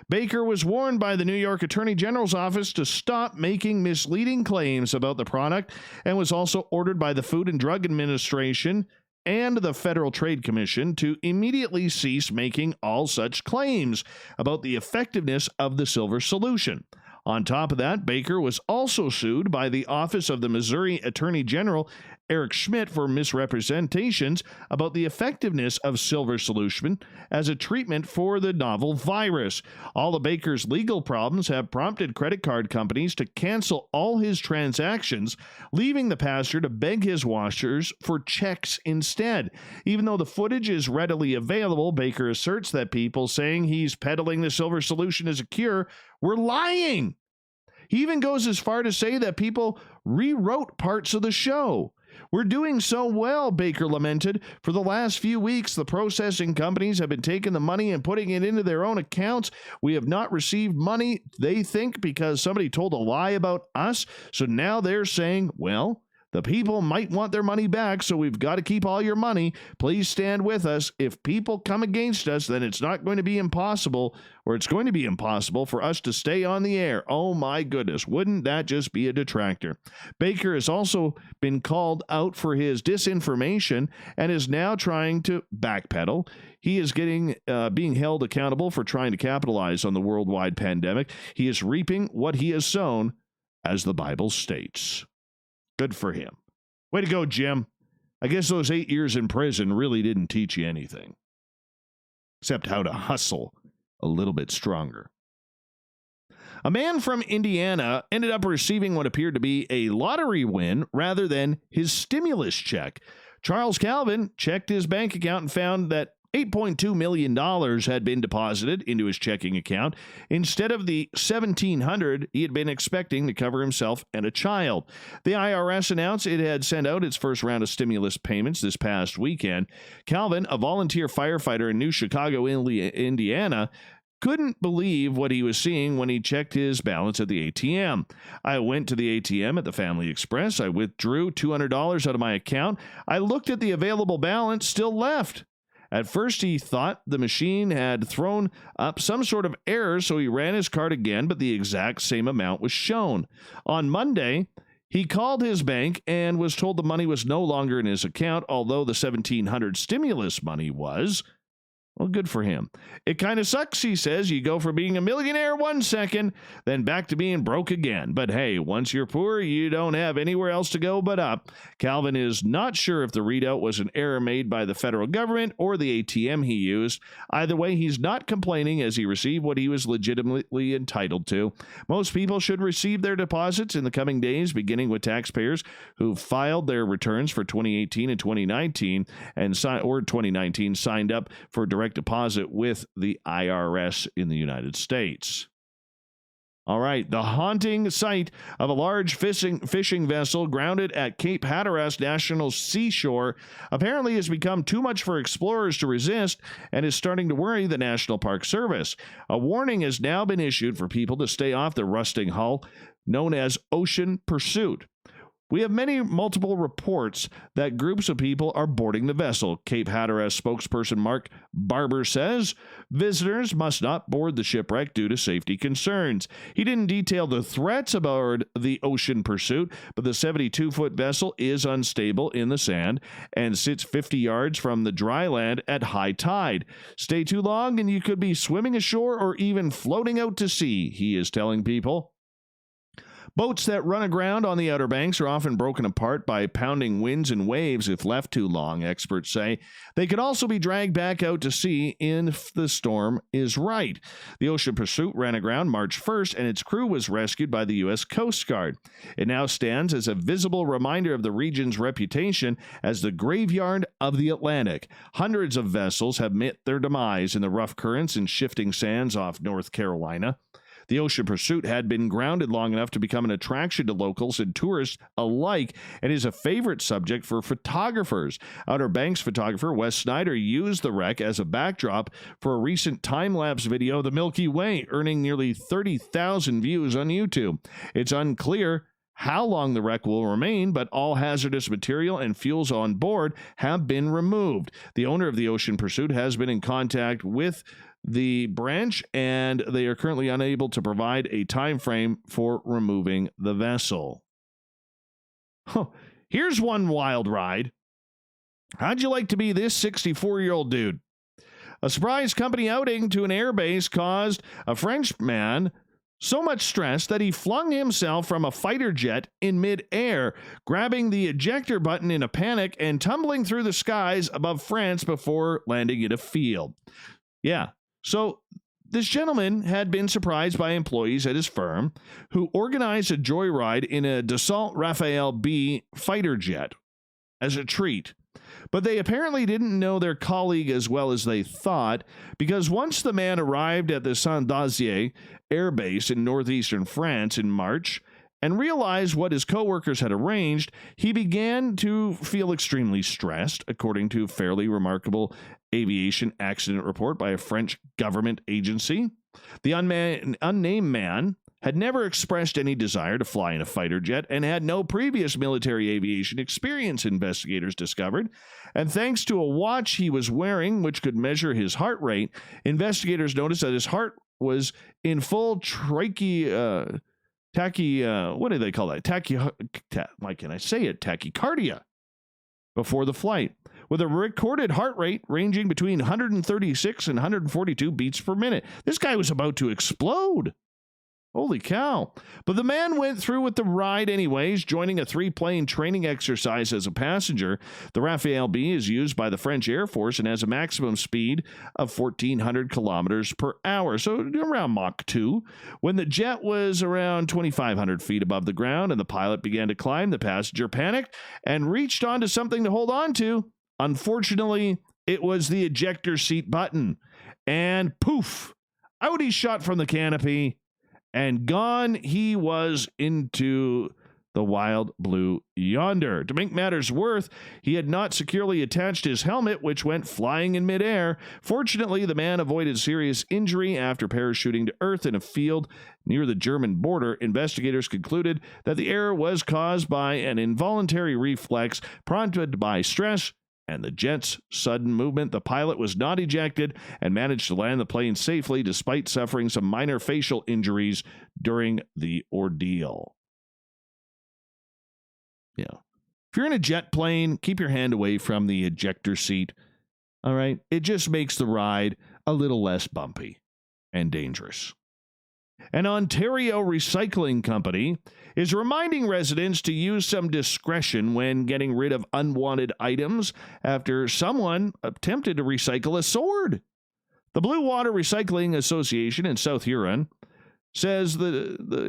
Baker was warned by the New York Attorney General's office to stop making misleading claims about the product and was also ordered by the Food and Drug Administration and the Federal Trade Commission to immediately cease making all such claims about the effectiveness of the silver solution. On top of that, Baker was also sued by the Office of the Missouri Attorney General Eric Schmidt for misrepresentations about the effectiveness of silver solution as a treatment for the novel virus. All of Baker's legal problems have prompted credit card companies to cancel all his transactions, leaving the pastor to beg his watchers for checks instead. Even though the footage is readily available, Baker asserts that people saying he's peddling the silver solution as a cure were lying. He even goes as far to say that people rewrote parts of the show. We're doing so well, Baker lamented. For the last few weeks, the processing companies have been taking the money and putting it into their own accounts. We have not received money, they think, because somebody told a lie about us. So now they're saying, well, the people might want their money back, so we've got to keep all your money. Please stand with us. If people come against us, then it's not going to be impossible, or it's going to be impossible for us to stay on the air. Oh my goodness, wouldn't that just be a detractor? Baker has also been called out for his disinformation and is now trying to backpedal. He is being held accountable for trying to capitalize on the worldwide pandemic. He is reaping what he has sown, as the Bible states. Good for him. Way to go, Jim. I guess those 8 years in prison really didn't teach you anything, except how to hustle a little bit stronger. A man from Indiana ended up receiving what appeared to be a lottery win rather than his stimulus check. Charles Calvin checked his bank account and found that $8.2 million had been deposited into his checking account instead of the $1,700 he had been expecting to cover himself and a child. The IRS announced it had sent out its first round of stimulus payments this past weekend. Calvin, a volunteer firefighter in New Chicago, Indiana, couldn't believe what he was seeing when he checked his balance at the ATM. I went to the ATM at the Family Express. I withdrew $200 out of my account. I looked at the available balance still left. At first, he thought the machine had thrown up some sort of error, so he ran his card again, but the exact same amount was shown. On Monday, he called his bank and was told the money was no longer in his account, although the $1,700 stimulus money was. Well, good for him. It kind of sucks, he says. You go from being a millionaire 1 second, then back to being broke again. But hey, once you're poor, you don't have anywhere else to go but up. Calvin is not sure if the readout was an error made by the federal government or the ATM he used. Either way, he's not complaining as he received what he was legitimately entitled to. Most people should receive their deposits in the coming days, beginning with taxpayers who filed their returns for 2018 and 2019 or 2019 signed up for direct deposit with the IRS in the United States. All right, the haunting sight of a large fishing vessel grounded at Cape Hatteras National Seashore apparently has become too much for explorers to resist and is starting to worry the National Park Service. A warning has now been issued for people to stay off the rusting hull known as ocean pursuit. We have multiple reports that groups of people are boarding the vessel, Cape Hatteras spokesperson Mark Barber says. Visitors must not board the shipwreck due to safety concerns. He didn't detail the threats aboard the Ocean Pursuit, but the 72-foot vessel is unstable in the sand and sits 50 yards from the dry land at high tide. Stay too long and you could be swimming ashore or even floating out to sea, he is telling people. Boats that run aground on the Outer Banks are often broken apart by pounding winds and waves if left too long, experts say. They could also be dragged back out to sea if the storm is right. The Ocean Pursuit ran aground March 1st, and its crew was rescued by the U.S. Coast Guard. It now stands as a visible reminder of the region's reputation as the graveyard of the Atlantic. Hundreds of vessels have met their demise in the rough currents and shifting sands off North Carolina. The Ocean Pursuit had been grounded long enough to become an attraction to locals and tourists alike and is a favorite subject for photographers. Outer Banks photographer Wes Snyder used the wreck as a backdrop for a recent time-lapse video of the Milky Way, earning nearly 30,000 views on YouTube. It's unclear how long the wreck will remain, but all hazardous material and fuels on board have been removed. The owner of the Ocean Pursuit has been in contact with the branch, and they are currently unable to provide a time frame for removing the vessel. Here's one wild ride. How'd you like to be this 64-year-old dude? A surprise company outing to an airbase caused a French man so much stress that he flung himself from a fighter jet in midair, grabbing the ejector button in a panic and tumbling through the skies above France before landing in a field. Yeah. So this gentleman had been surprised by employees at his firm who organized a joyride in a Dassault Rafale B fighter jet as a treat. But they apparently didn't know their colleague as well as they thought, because once the man arrived at the Saint-Nazaire Air Base in northeastern France in March and realized what his coworkers had arranged, he began to feel extremely stressed, according to a fairly remarkable aviation accident report by a French government agency. The unnamed man had never expressed any desire to fly in a fighter jet and had no previous military aviation experience, investigators discovered. And thanks to a watch he was wearing, which could measure his heart rate, investigators noticed that his heart was in full what do they call that? Why can't I say it? Tachycardia before the flight, with a recorded heart rate ranging between 136 and 142 beats per minute. This guy was about to explode. Holy cow. But the man went through with the ride anyways, joining a 3-plane training exercise as a passenger. The Rafale B is used by the French Air Force and has a maximum speed of 1,400 kilometers per hour, so around Mach 2. When the jet was around 2,500 feet above the ground and the pilot began to climb, the passenger panicked and reached onto something to hold on to. Unfortunately, it was the ejector seat button. And poof, out he shot from the canopy. And gone he was into the wild blue yonder. To make matters worse, he had not securely attached his helmet, which went flying in midair. Fortunately, the man avoided serious injury after parachuting to earth in a field near the German border. Investigators concluded that the error was caused by an involuntary reflex prompted by stress and the jet's sudden movement. The pilot was not ejected and managed to land the plane safely despite suffering some minor facial injuries during the ordeal. Yeah. If you're in a jet plane, keep your hand away from the ejector seat. All right. It just makes the ride a little less bumpy and dangerous. An Ontario recycling company is reminding residents to use some discretion when getting rid of unwanted items after someone attempted to recycle a sword. The Blue Water Recycling Association in South Huron says in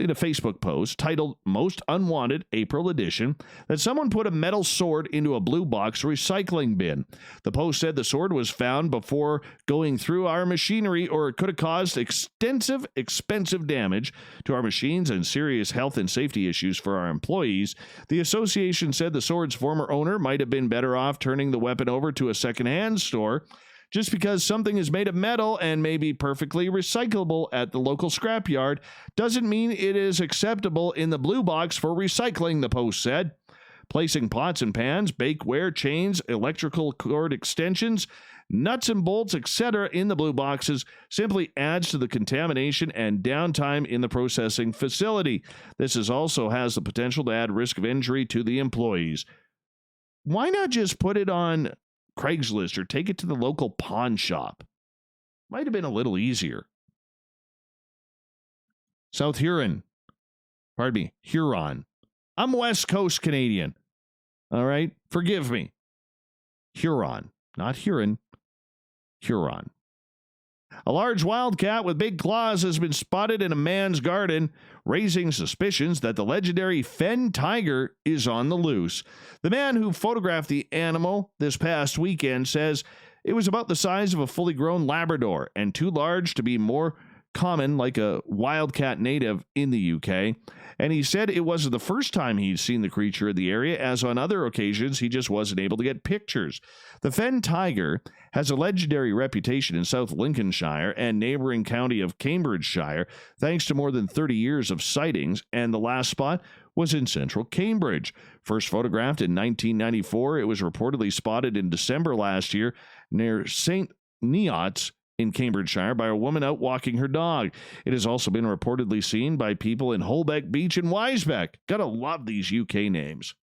a Facebook post titled Most Unwanted April Edition that someone put a metal sword into a blue box recycling bin. The post said the sword was found before going through our machinery, or it could have caused expensive damage to our machines and serious health and safety issues for our employees. The association said the sword's former owner might have been better off turning the weapon over to a secondhand store. Just because something is made of metal and may be perfectly recyclable at the local scrapyard doesn't mean it is acceptable in the blue box for recycling, the post said. Placing pots and pans, bakeware, chains, electrical cord extensions, nuts and bolts, etc. in the blue boxes simply adds to the contamination and downtime in the processing facility. This also has the potential to add risk of injury to the employees. Why not just put it on Craigslist or take it to the local pawn shop? Might have been a little easier. South Huron. Huron. I'm West Coast Canadian. All right? Forgive me. Huron. Not Huron. Huron. A large wildcat with big claws has been spotted in a man's garden, raising suspicions that the legendary fen tiger is on the loose. The man who photographed the animal this past weekend says it was about the size of a fully grown Labrador and too large to be more common like a wildcat native in the UK. And he said it wasn't the first time he'd seen the creature in the area, as on other occasions he just wasn't able to get pictures. The fen tiger has a legendary reputation in South Lincolnshire and neighboring county of Cambridgeshire, thanks to more than 30 years of sightings, and the last spot was in central Cambridge. First photographed in 1994, it was reportedly spotted in December last year near St. Neots in Cambridgeshire by a woman out walking her dog. It has also been reportedly seen by people in Holbeck Beach and Wisebeck. Gotta love these UK names.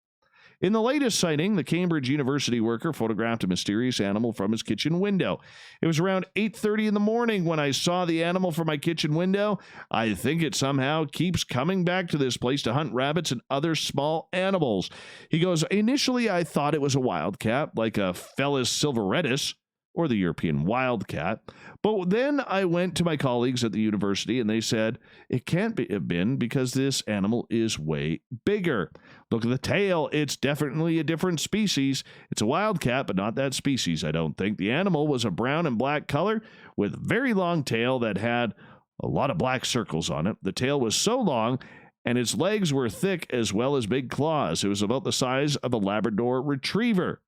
In the latest sighting, the Cambridge University worker photographed a mysterious animal from his kitchen window. It was around 8:30 in the morning when I saw the animal from my kitchen window. I think it somehow keeps coming back to this place to hunt rabbits and other small animals. He goes, initially I thought it was a wildcat, like a Felis silveretus, or the European wildcat. But then I went to my colleagues at the university and they said it can't have been because this animal is way bigger. Look at the tail. It's definitely a different species. It's a wildcat, but not that species, I don't think. The animal was a brown and black color with very long tail that had a lot of black circles on it. The tail was so long and its legs were thick as well as big claws. It was about the size of a Labrador retriever.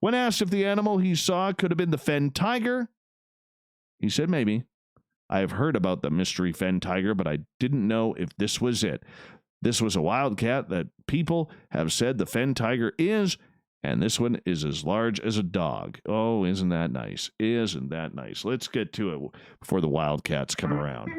When asked if the animal he saw could have been the fen tiger, he said maybe. I have heard about the mystery fen tiger, but I didn't know if this was it. This was a wildcat that people have said the fen tiger is, and this one is as large as a dog. Oh, isn't that nice? Isn't that nice? Let's get to it before the wildcats come around.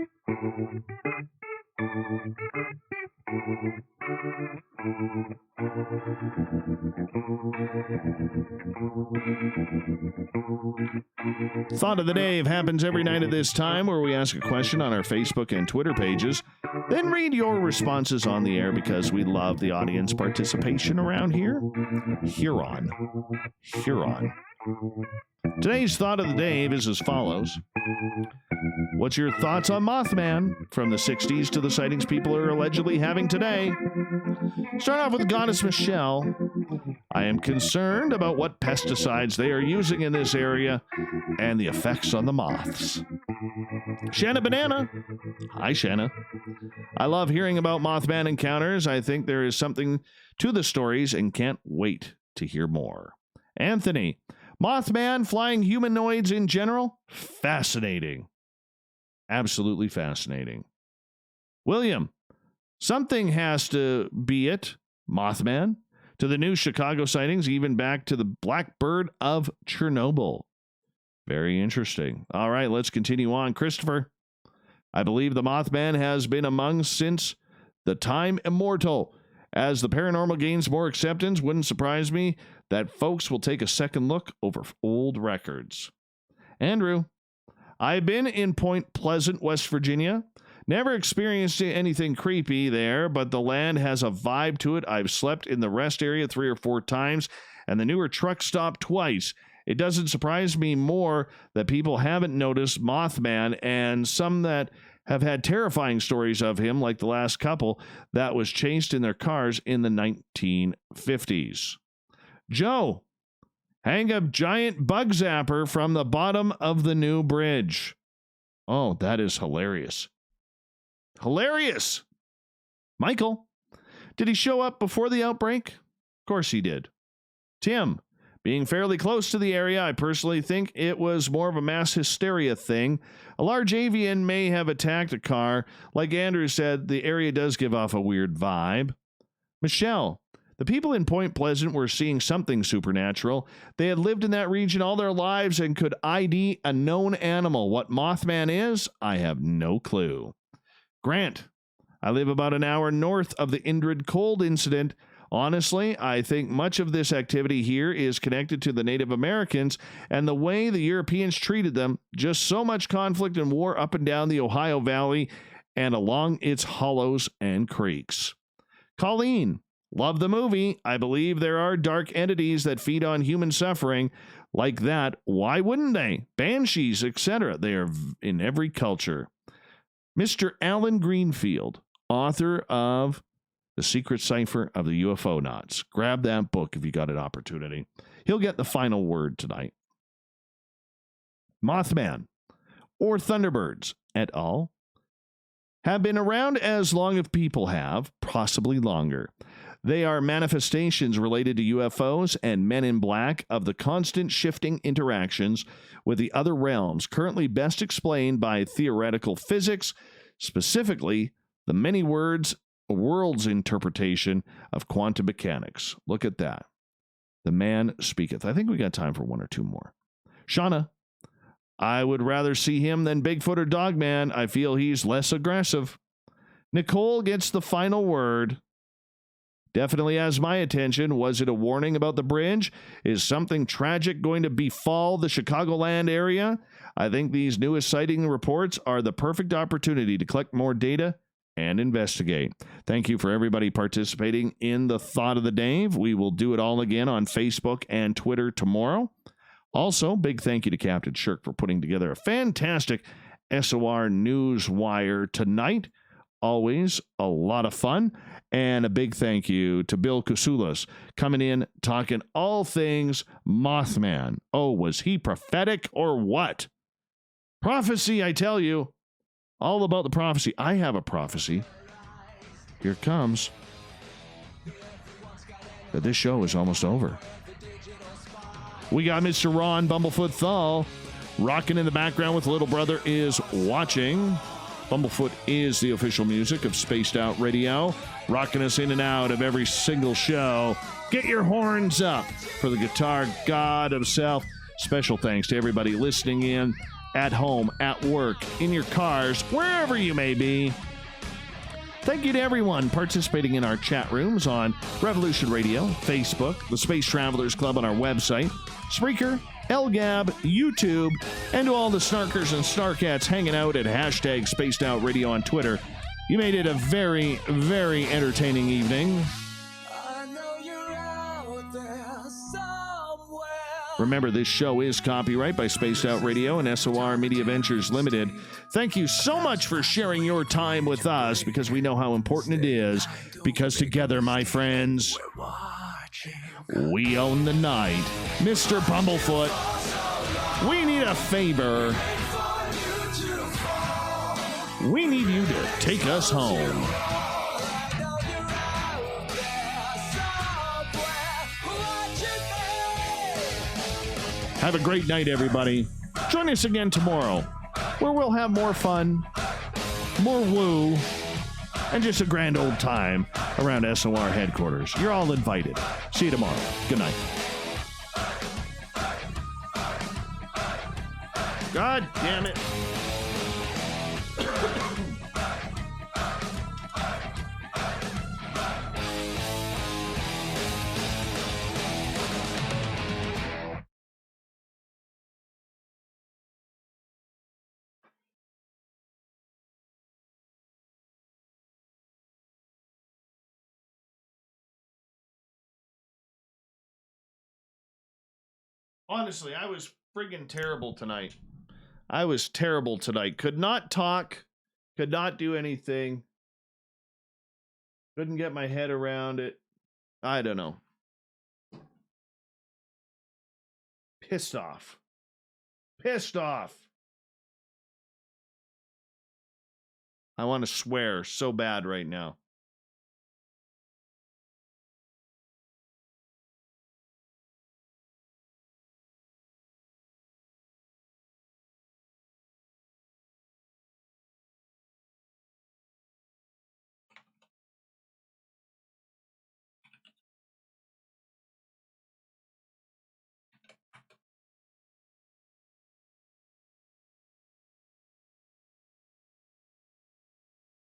Thought of the Day happens every night at this time, where we ask a question on our Facebook and Twitter pages, then read your responses on the air because we love the audience participation around here. Huron. Today's Thought of the Day is as follows. What's your thoughts on Mothman from the 60s to the sightings people are allegedly having today? Start off with Goddess Michelle. I am concerned about what pesticides they are using in this area and the effects on the moths. Shanna Banana. Hi, Shanna. I love hearing about Mothman encounters. I think there is something to the stories and can't wait to hear more. Anthony. Mothman, flying humanoids in general? Fascinating. Absolutely fascinating. William. Something has to be it. Mothman. To the new Chicago sightings, even back to the Blackbird of Chernobyl. Very interesting. All right, let's continue on. Christopher. I believe the Mothman has been among since the time immortal, As the paranormal gains more acceptance, wouldn't surprise me that folks will take a second look over old records. Andrew, I've been in Point Pleasant, West Virginia. Never experienced anything creepy there, but the land has a vibe to it. I've slept in the rest area 3 or 4 times, and the newer truck stop twice. It doesn't surprise me more that people haven't noticed Mothman, and some that have had terrifying stories of him, like the last couple that was chased in their cars in the 1950s. Joe, hang a giant bug zapper from the bottom of the new bridge. Oh, that is hilarious. Hilarious! Michael, did he show up before the outbreak? Of course he did. Tim, being fairly close to the area, I personally think it was more of a mass hysteria thing. A large avian may have attacked a car. Like Andrew said, the area does give off a weird vibe. Michelle, the people in Point Pleasant were seeing something supernatural. They had lived in that region all their lives and could ID a known animal. What Mothman is, I have no clue. Grant, I live about an hour north of the Indrid Cold incident. Honestly, I think much of this activity here is connected to the Native Americans and the way the Europeans treated them. Just so much conflict and war up and down the Ohio Valley and along its hollows and creeks. Colleen, love the movie. I believe there are dark entities that feed on human suffering. Like that, why wouldn't they? Banshees, etc. They are in every culture. Mr. Alan Greenfield, author of The Secret Cipher of the UFO Knots. Grab that book if you got an opportunity. He'll get the final word tonight. Mothman, or Thunderbirds, et al., have been around as long as people have, possibly longer. They are manifestations related to UFOs and Men in Black of the constant shifting interactions with the other realms, currently best explained by theoretical physics, specifically the many worlds interpretation of quantum mechanics. Look at that. The man speaketh. I think we got time for 1 or 2 more. Shauna, I would rather see him than Bigfoot or Dogman. I feel he's less aggressive. Nicole gets the final word. Definitely has my attention. Was it a warning about the bridge? Is something tragic going to befall the Chicagoland area? I think these newest sighting reports are the perfect opportunity to collect more data and investigate. Thank you for everybody participating in the Thought of the Dave. We will do it all again on Facebook and Twitter tomorrow. Also, big thank you to Captain Shirk for putting together a fantastic SOR News Wire tonight. Always a lot of fun. And a big thank you to Bill Kousoulas coming in, talking all things Mothman. Oh, was he prophetic or what? Prophecy, I tell you. All about the prophecy. I have a prophecy. Here it comes. That this show is almost over. We got Mr. Ron Bumblefoot Thal rocking in the background with Little Brother is Watching. Bumblefoot is the official music of Spaced Out Radio, rocking us in and out of every single show. Get your horns up for the guitar god himself. Special thanks to everybody listening in at home, at work, in your cars, wherever you may be. Thank you to everyone participating in our chat rooms on Revolution Radio, Facebook, the Space Travelers Club on our website, Spreaker, LGAB, YouTube, and to all the snarkers and snarkats hanging out at hashtag Spaced Out Radio on Twitter. You made it a very, very entertaining evening. Remember, this show is copyright by Spaced Out Radio and SOR Media Ventures Limited. Thank you so much for sharing your time with us, because we know how important it is, because together, my friends, we own the night. Mr. Bumblefoot, we need a favor. We need you to take us home. Have a great night, everybody. Join us again tomorrow, where we'll have more fun, more woo, and just a grand old time around SOR headquarters. You're all invited. See you tomorrow. Good night. God damn it. Honestly, I was friggin' terrible tonight. I was terrible tonight. Could not talk. Could not do anything. Couldn't get my head around it. I don't know. Pissed off. Pissed off. I want to swear so bad right now.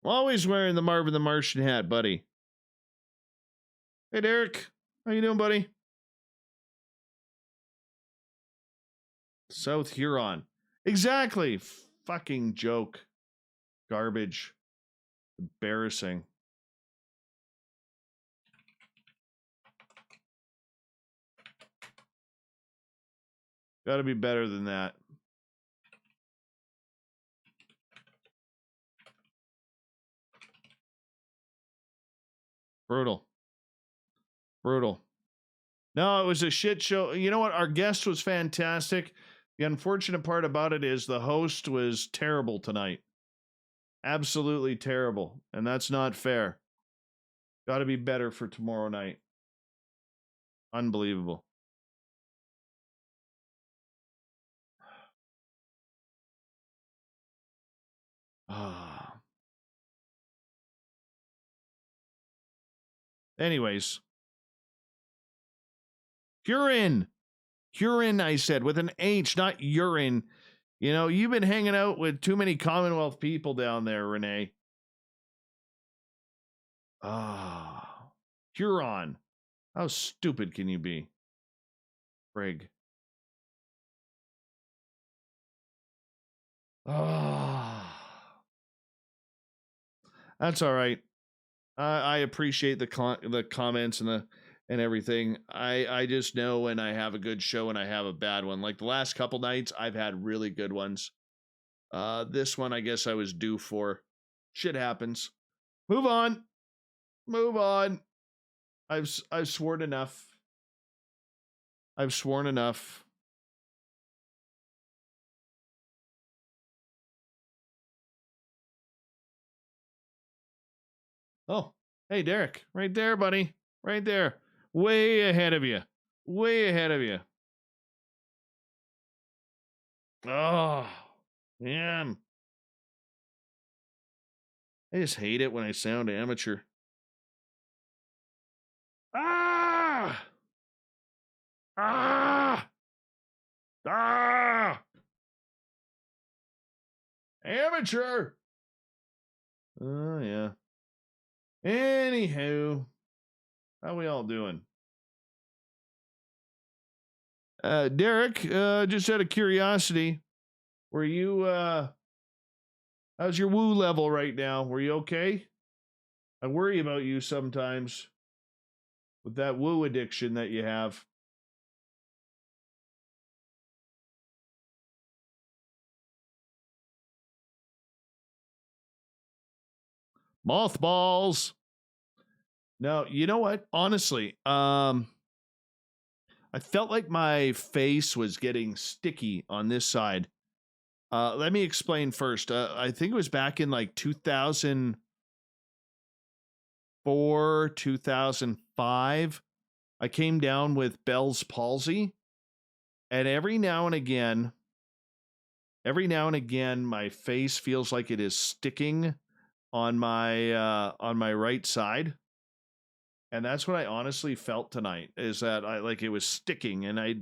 I'm always wearing the Marvin the Martian hat, buddy. Hey, Derek. How you doing, buddy? South Huron. Exactly. Fucking joke. Garbage. Embarrassing. Gotta be better than that. Brutal. Brutal. No, it was a shit show. You know what? Our guest was fantastic. The unfortunate part about it is the host was terrible tonight. Absolutely terrible. And that's not fair. Got to be better for tomorrow night. Unbelievable. Anyways. Huron. Huron, I said, with an H, not urine. You know, you've been hanging out with too many Commonwealth people down there, Renee. Huron. How stupid can you be? Frig. That's all right. I appreciate the comments and everything. I just know when I have a good show and I have a bad one. Like the last couple nights, I've had really good ones. This one, I guess I was due for. Shit happens. Move on. Move on. I've sworn enough. I've sworn enough. Oh, hey, Derek. Right there, buddy. Right there. Way ahead of you. Way ahead of you. Oh, man. I just hate it when I sound amateur. Ah! Ah! Ah! Amateur! Oh, yeah. Anywho, how we all doing? Derek, just out of curiosity, were you, how's your woo level right now? Were you okay? I worry about you sometimes with that woo addiction that you have. Mothballs. No, you know what? Honestly, I felt like my face was getting sticky on this side. Let me explain first. I think it was back in like 2004, 2005. I came down with Bell's palsy, and every now and again, my face feels like it is sticking on my right side. And that's what I honestly felt tonight, is that it was sticking, and I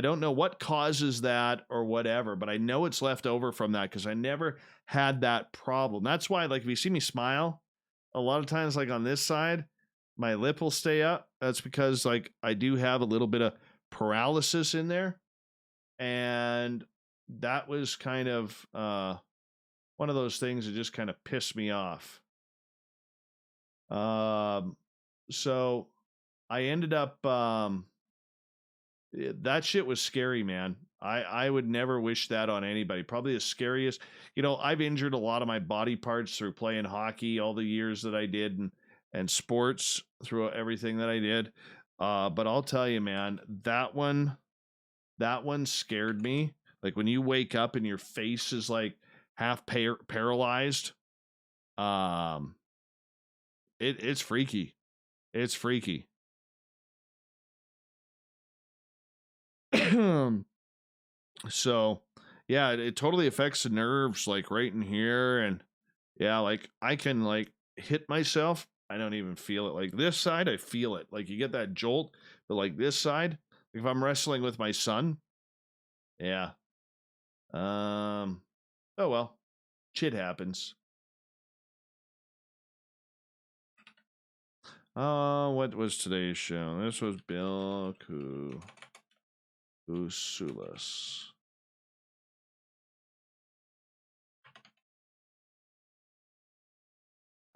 don't know what causes that or whatever, but I know it's left over from that because I never had that problem. That's why, like, if you see me smile, a lot of times, like on this side, my lip will stay up. That's because, like, I do have a little bit of paralysis in there, and that was kind of one of those things that just kind of pissed me off. So I ended up that shit was scary, man. I would never wish that on anybody. Probably the scariest. I've injured a lot of my body parts through playing hockey all the years that I did, and sports through everything that I did. But I'll tell you, man, that one scared me. Like when you wake up and your face is like half paralyzed. It's freaky. It's freaky. So, yeah, it totally affects the nerves, like right in here. And yeah, like I can like hit myself. I don't even feel it. Like this side, I feel it. Like you get that jolt, but like this side, if I'm wrestling with my son, yeah. Oh well, shit happens. What was today's show? This was Bill Kousoulas.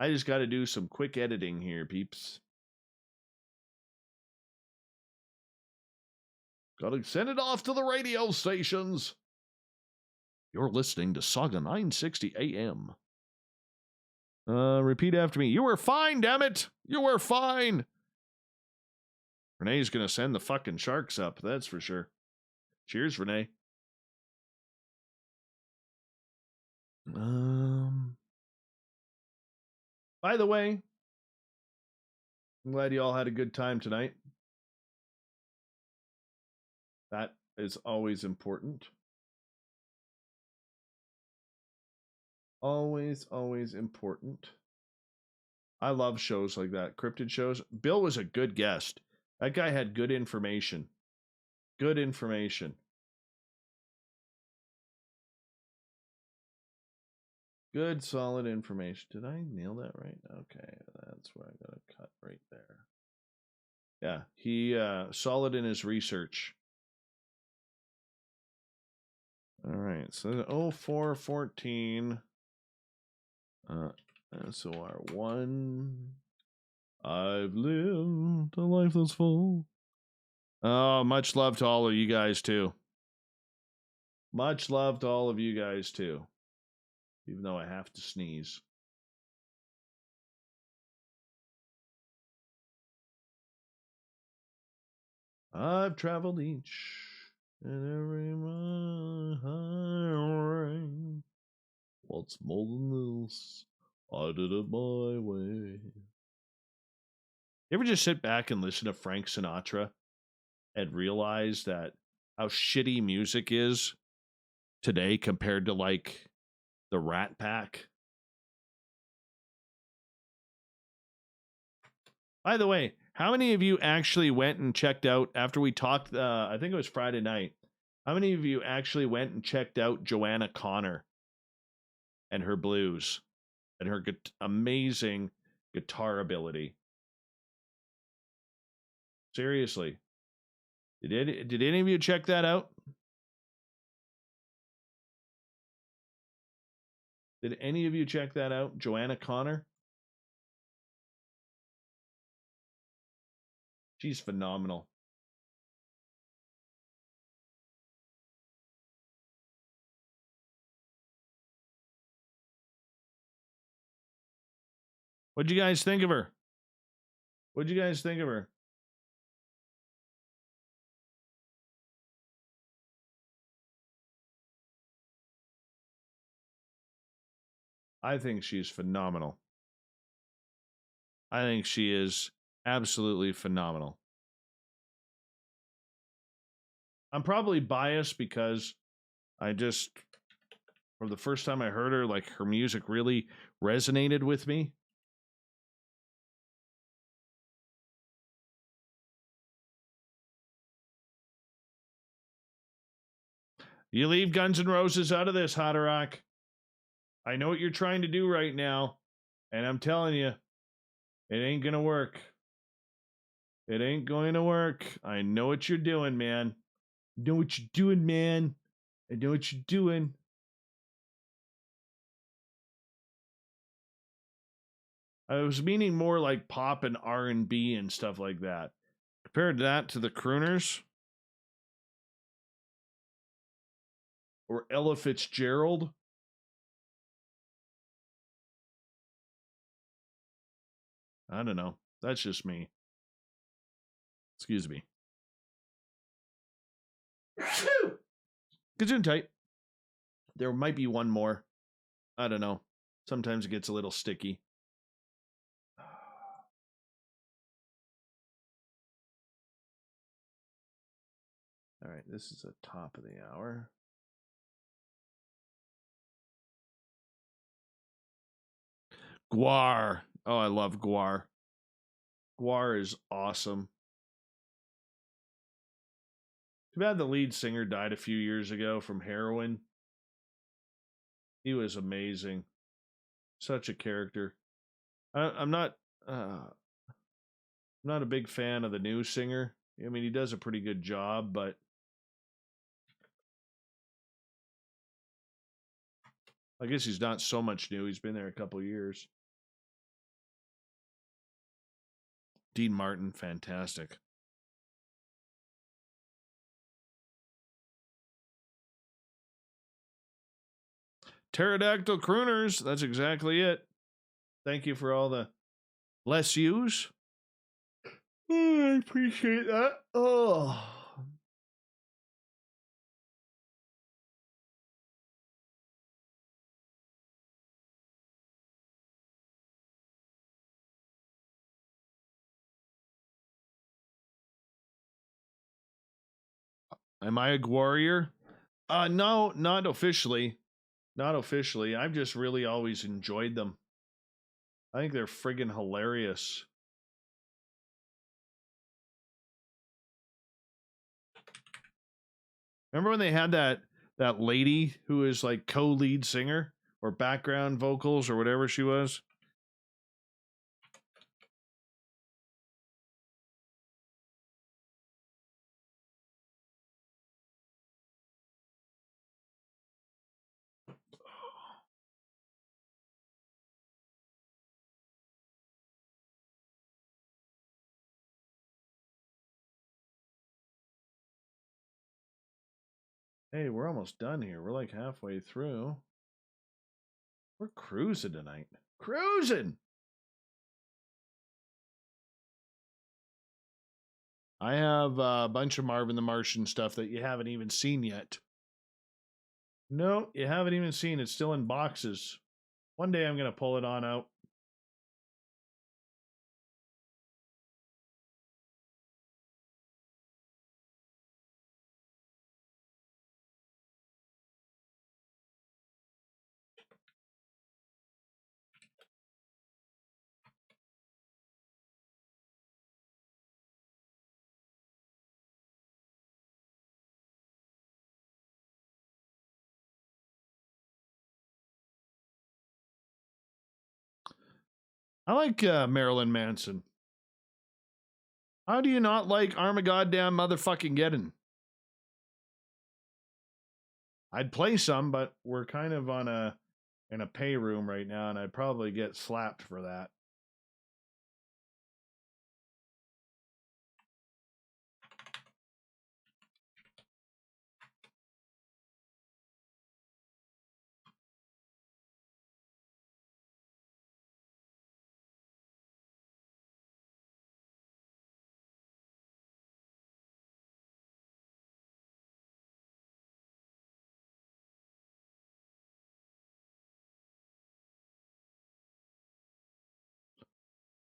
I just got to do some quick editing here, peeps. Got to send it off to the radio stations. You're listening to Saga 960 AM. Repeat after me. You were fine, damn it. You were fine. Renee's going to send the fucking sharks up. That's for sure. Cheers, Renee. By the way, I'm glad you all had a good time tonight. That is always important. Always, always important. I love shows like that, cryptid shows. Bill was a good guest. That guy had good information. Good information. Good, solid information. Did I nail that right? Okay, that's where I got to cut right there. Yeah, he solid in his research. All right, so 0414 SOR1. I've lived a life that's full. Oh, much love to all of you guys too. Much love to all of you guys too. Even though I have to sneeze. I've traveled each and every highway. What's more than this? I did it my way. You ever just sit back and listen to Frank Sinatra and realize that how shitty music is today compared to like the Rat Pack? By the way, how many of you actually went and checked out after we talked? I think it was Friday night. How many of you actually went and checked out Joanna Connor and her blues and her amazing guitar ability? Seriously, did any of you check that out? Did any of you check that out, Joanna Connor? She's phenomenal. What'd you guys think of her? What'd you guys think of her? I think she's phenomenal. I think she is absolutely phenomenal. I'm probably biased because I just, from the first time I heard her, like her music really resonated with me. You leave Guns N' Roses out of this, Hotterock. I know what you're trying to do right now, and I'm telling you, it ain't gonna work. It ain't going to work. I know what you're doing, man. I know what you're doing, man. I know what you're doing. I was meaning more like pop and R&B and stuff like that. Compared to that to the crooners, Or Ella Fitzgerald. I don't know. That's just me. Excuse me. Gesundheit. There might be one more. I don't know. Sometimes it gets a little sticky. All right, this is the top of the hour. Guar. Oh, I love Guar. Guar is awesome. Too bad the lead singer died a few years ago from heroin. He was amazing. Such a character. I'm not a big fan of the new singer. I mean, he does a pretty good job, but I guess he's not so much new. He's been there a couple years. Dean Martin, fantastic. Pterodactyl crooners, that's exactly it. Thank you for all the less yous. Oh, I appreciate that. Oh. Am I a warrior? No, not officially. Not officially. I've just really always enjoyed them. I think they're friggin' hilarious. Remember when they had that lady who is like co-lead singer or background vocals or whatever she was? Hey, we're almost done here. We're like halfway through. We're cruising tonight. Cruising! I have a bunch of Marvin the Martian stuff that you haven't even seen yet. No, you haven't even seen. It's still in boxes. One day I'm going to pull it on out. I like Marilyn Manson. How do you not like Armagoddamn motherfucking Geddon? I'd play some, but we're kind of in a pay room right now, and I'd probably get slapped for that.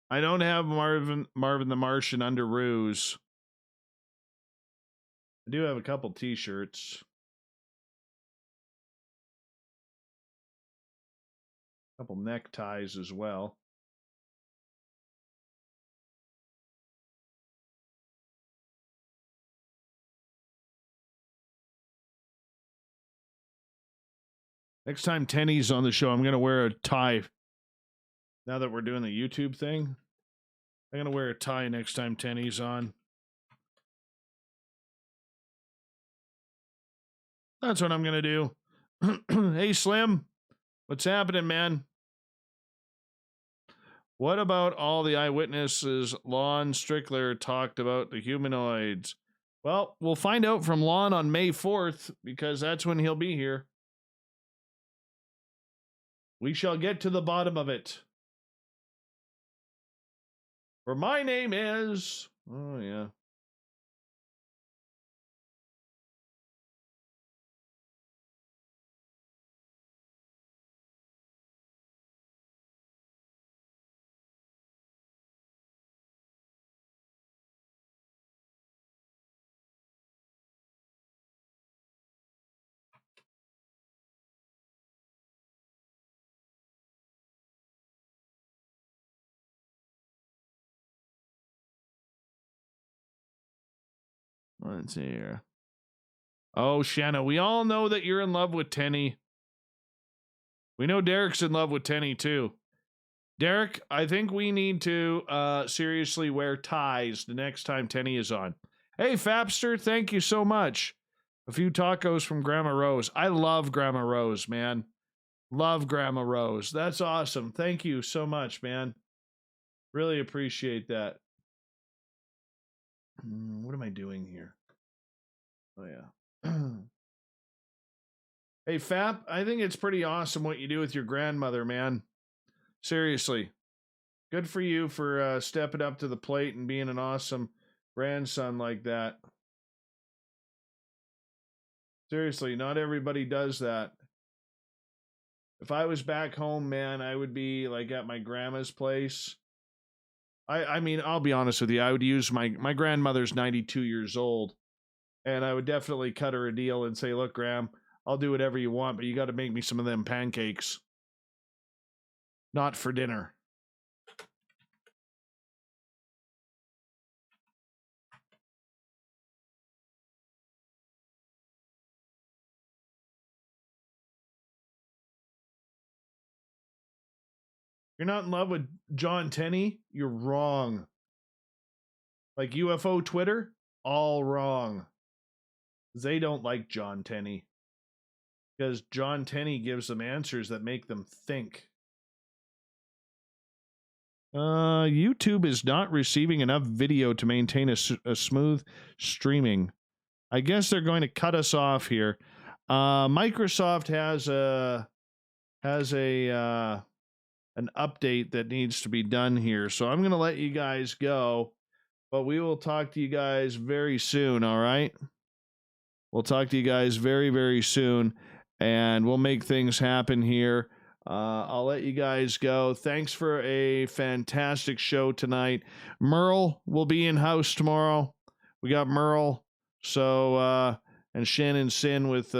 I don't have Marvin the Martian under ruse. I do have a couple t-shirts. A couple neckties as well. Next time Tenny's on the show, I'm going to wear a tie. Now that we're doing the YouTube thing, I'm going to wear a tie next time Tenny's on. That's what I'm going to do. Hey, Slim. What's happening, man? What about all the eyewitnesses? Lon Strickler talked about the humanoids. Well, we'll find out from Lon on May 4th because that's when he'll be here. We shall get to the bottom of it. For my name is... Oh, yeah. Let's see here. Oh, Shanna, we all know that you're in love with Tenny. We know Derek's in love with Tenny, too. Derek, I think we need to seriously wear ties the next time Tenny is on. Hey, Fapster, thank you so much. A few tacos from Grandma Rose. I love Grandma Rose, man. Love Grandma Rose. That's awesome. Thank you so much, man. Really appreciate that. What am I doing here? Oh, yeah. Hey, Fap, I think it's pretty awesome what you do with your grandmother, man. Seriously. Good for you for stepping up to the plate and being an awesome grandson like that. Seriously, not everybody does that. If I was back home, man, I would be like at my grandma's place. I mean, I'll be honest with you. I would use my grandmother's 92 years old, and I would definitely cut her a deal and say, look, Gram, I'll do whatever you want, but you got to make me some of them pancakes. Not for dinner. You're not in love with John Tenney? You're wrong. Like UFO Twitter? All wrong. They don't like John Tenney. Because John Tenney gives them answers that make them think. YouTube is not receiving enough video to maintain a smooth streaming. I guess they're going to cut us off here. Microsoft has an update that needs to be done here. So I'm going to let you guys go, but we will talk to you guys very soon, all right? We'll talk to you guys very, very soon, and we'll make things happen here. I'll let you guys go. Thanks for a fantastic show tonight. Merle will be in house tomorrow. We got Merle, so and Shannon Sin with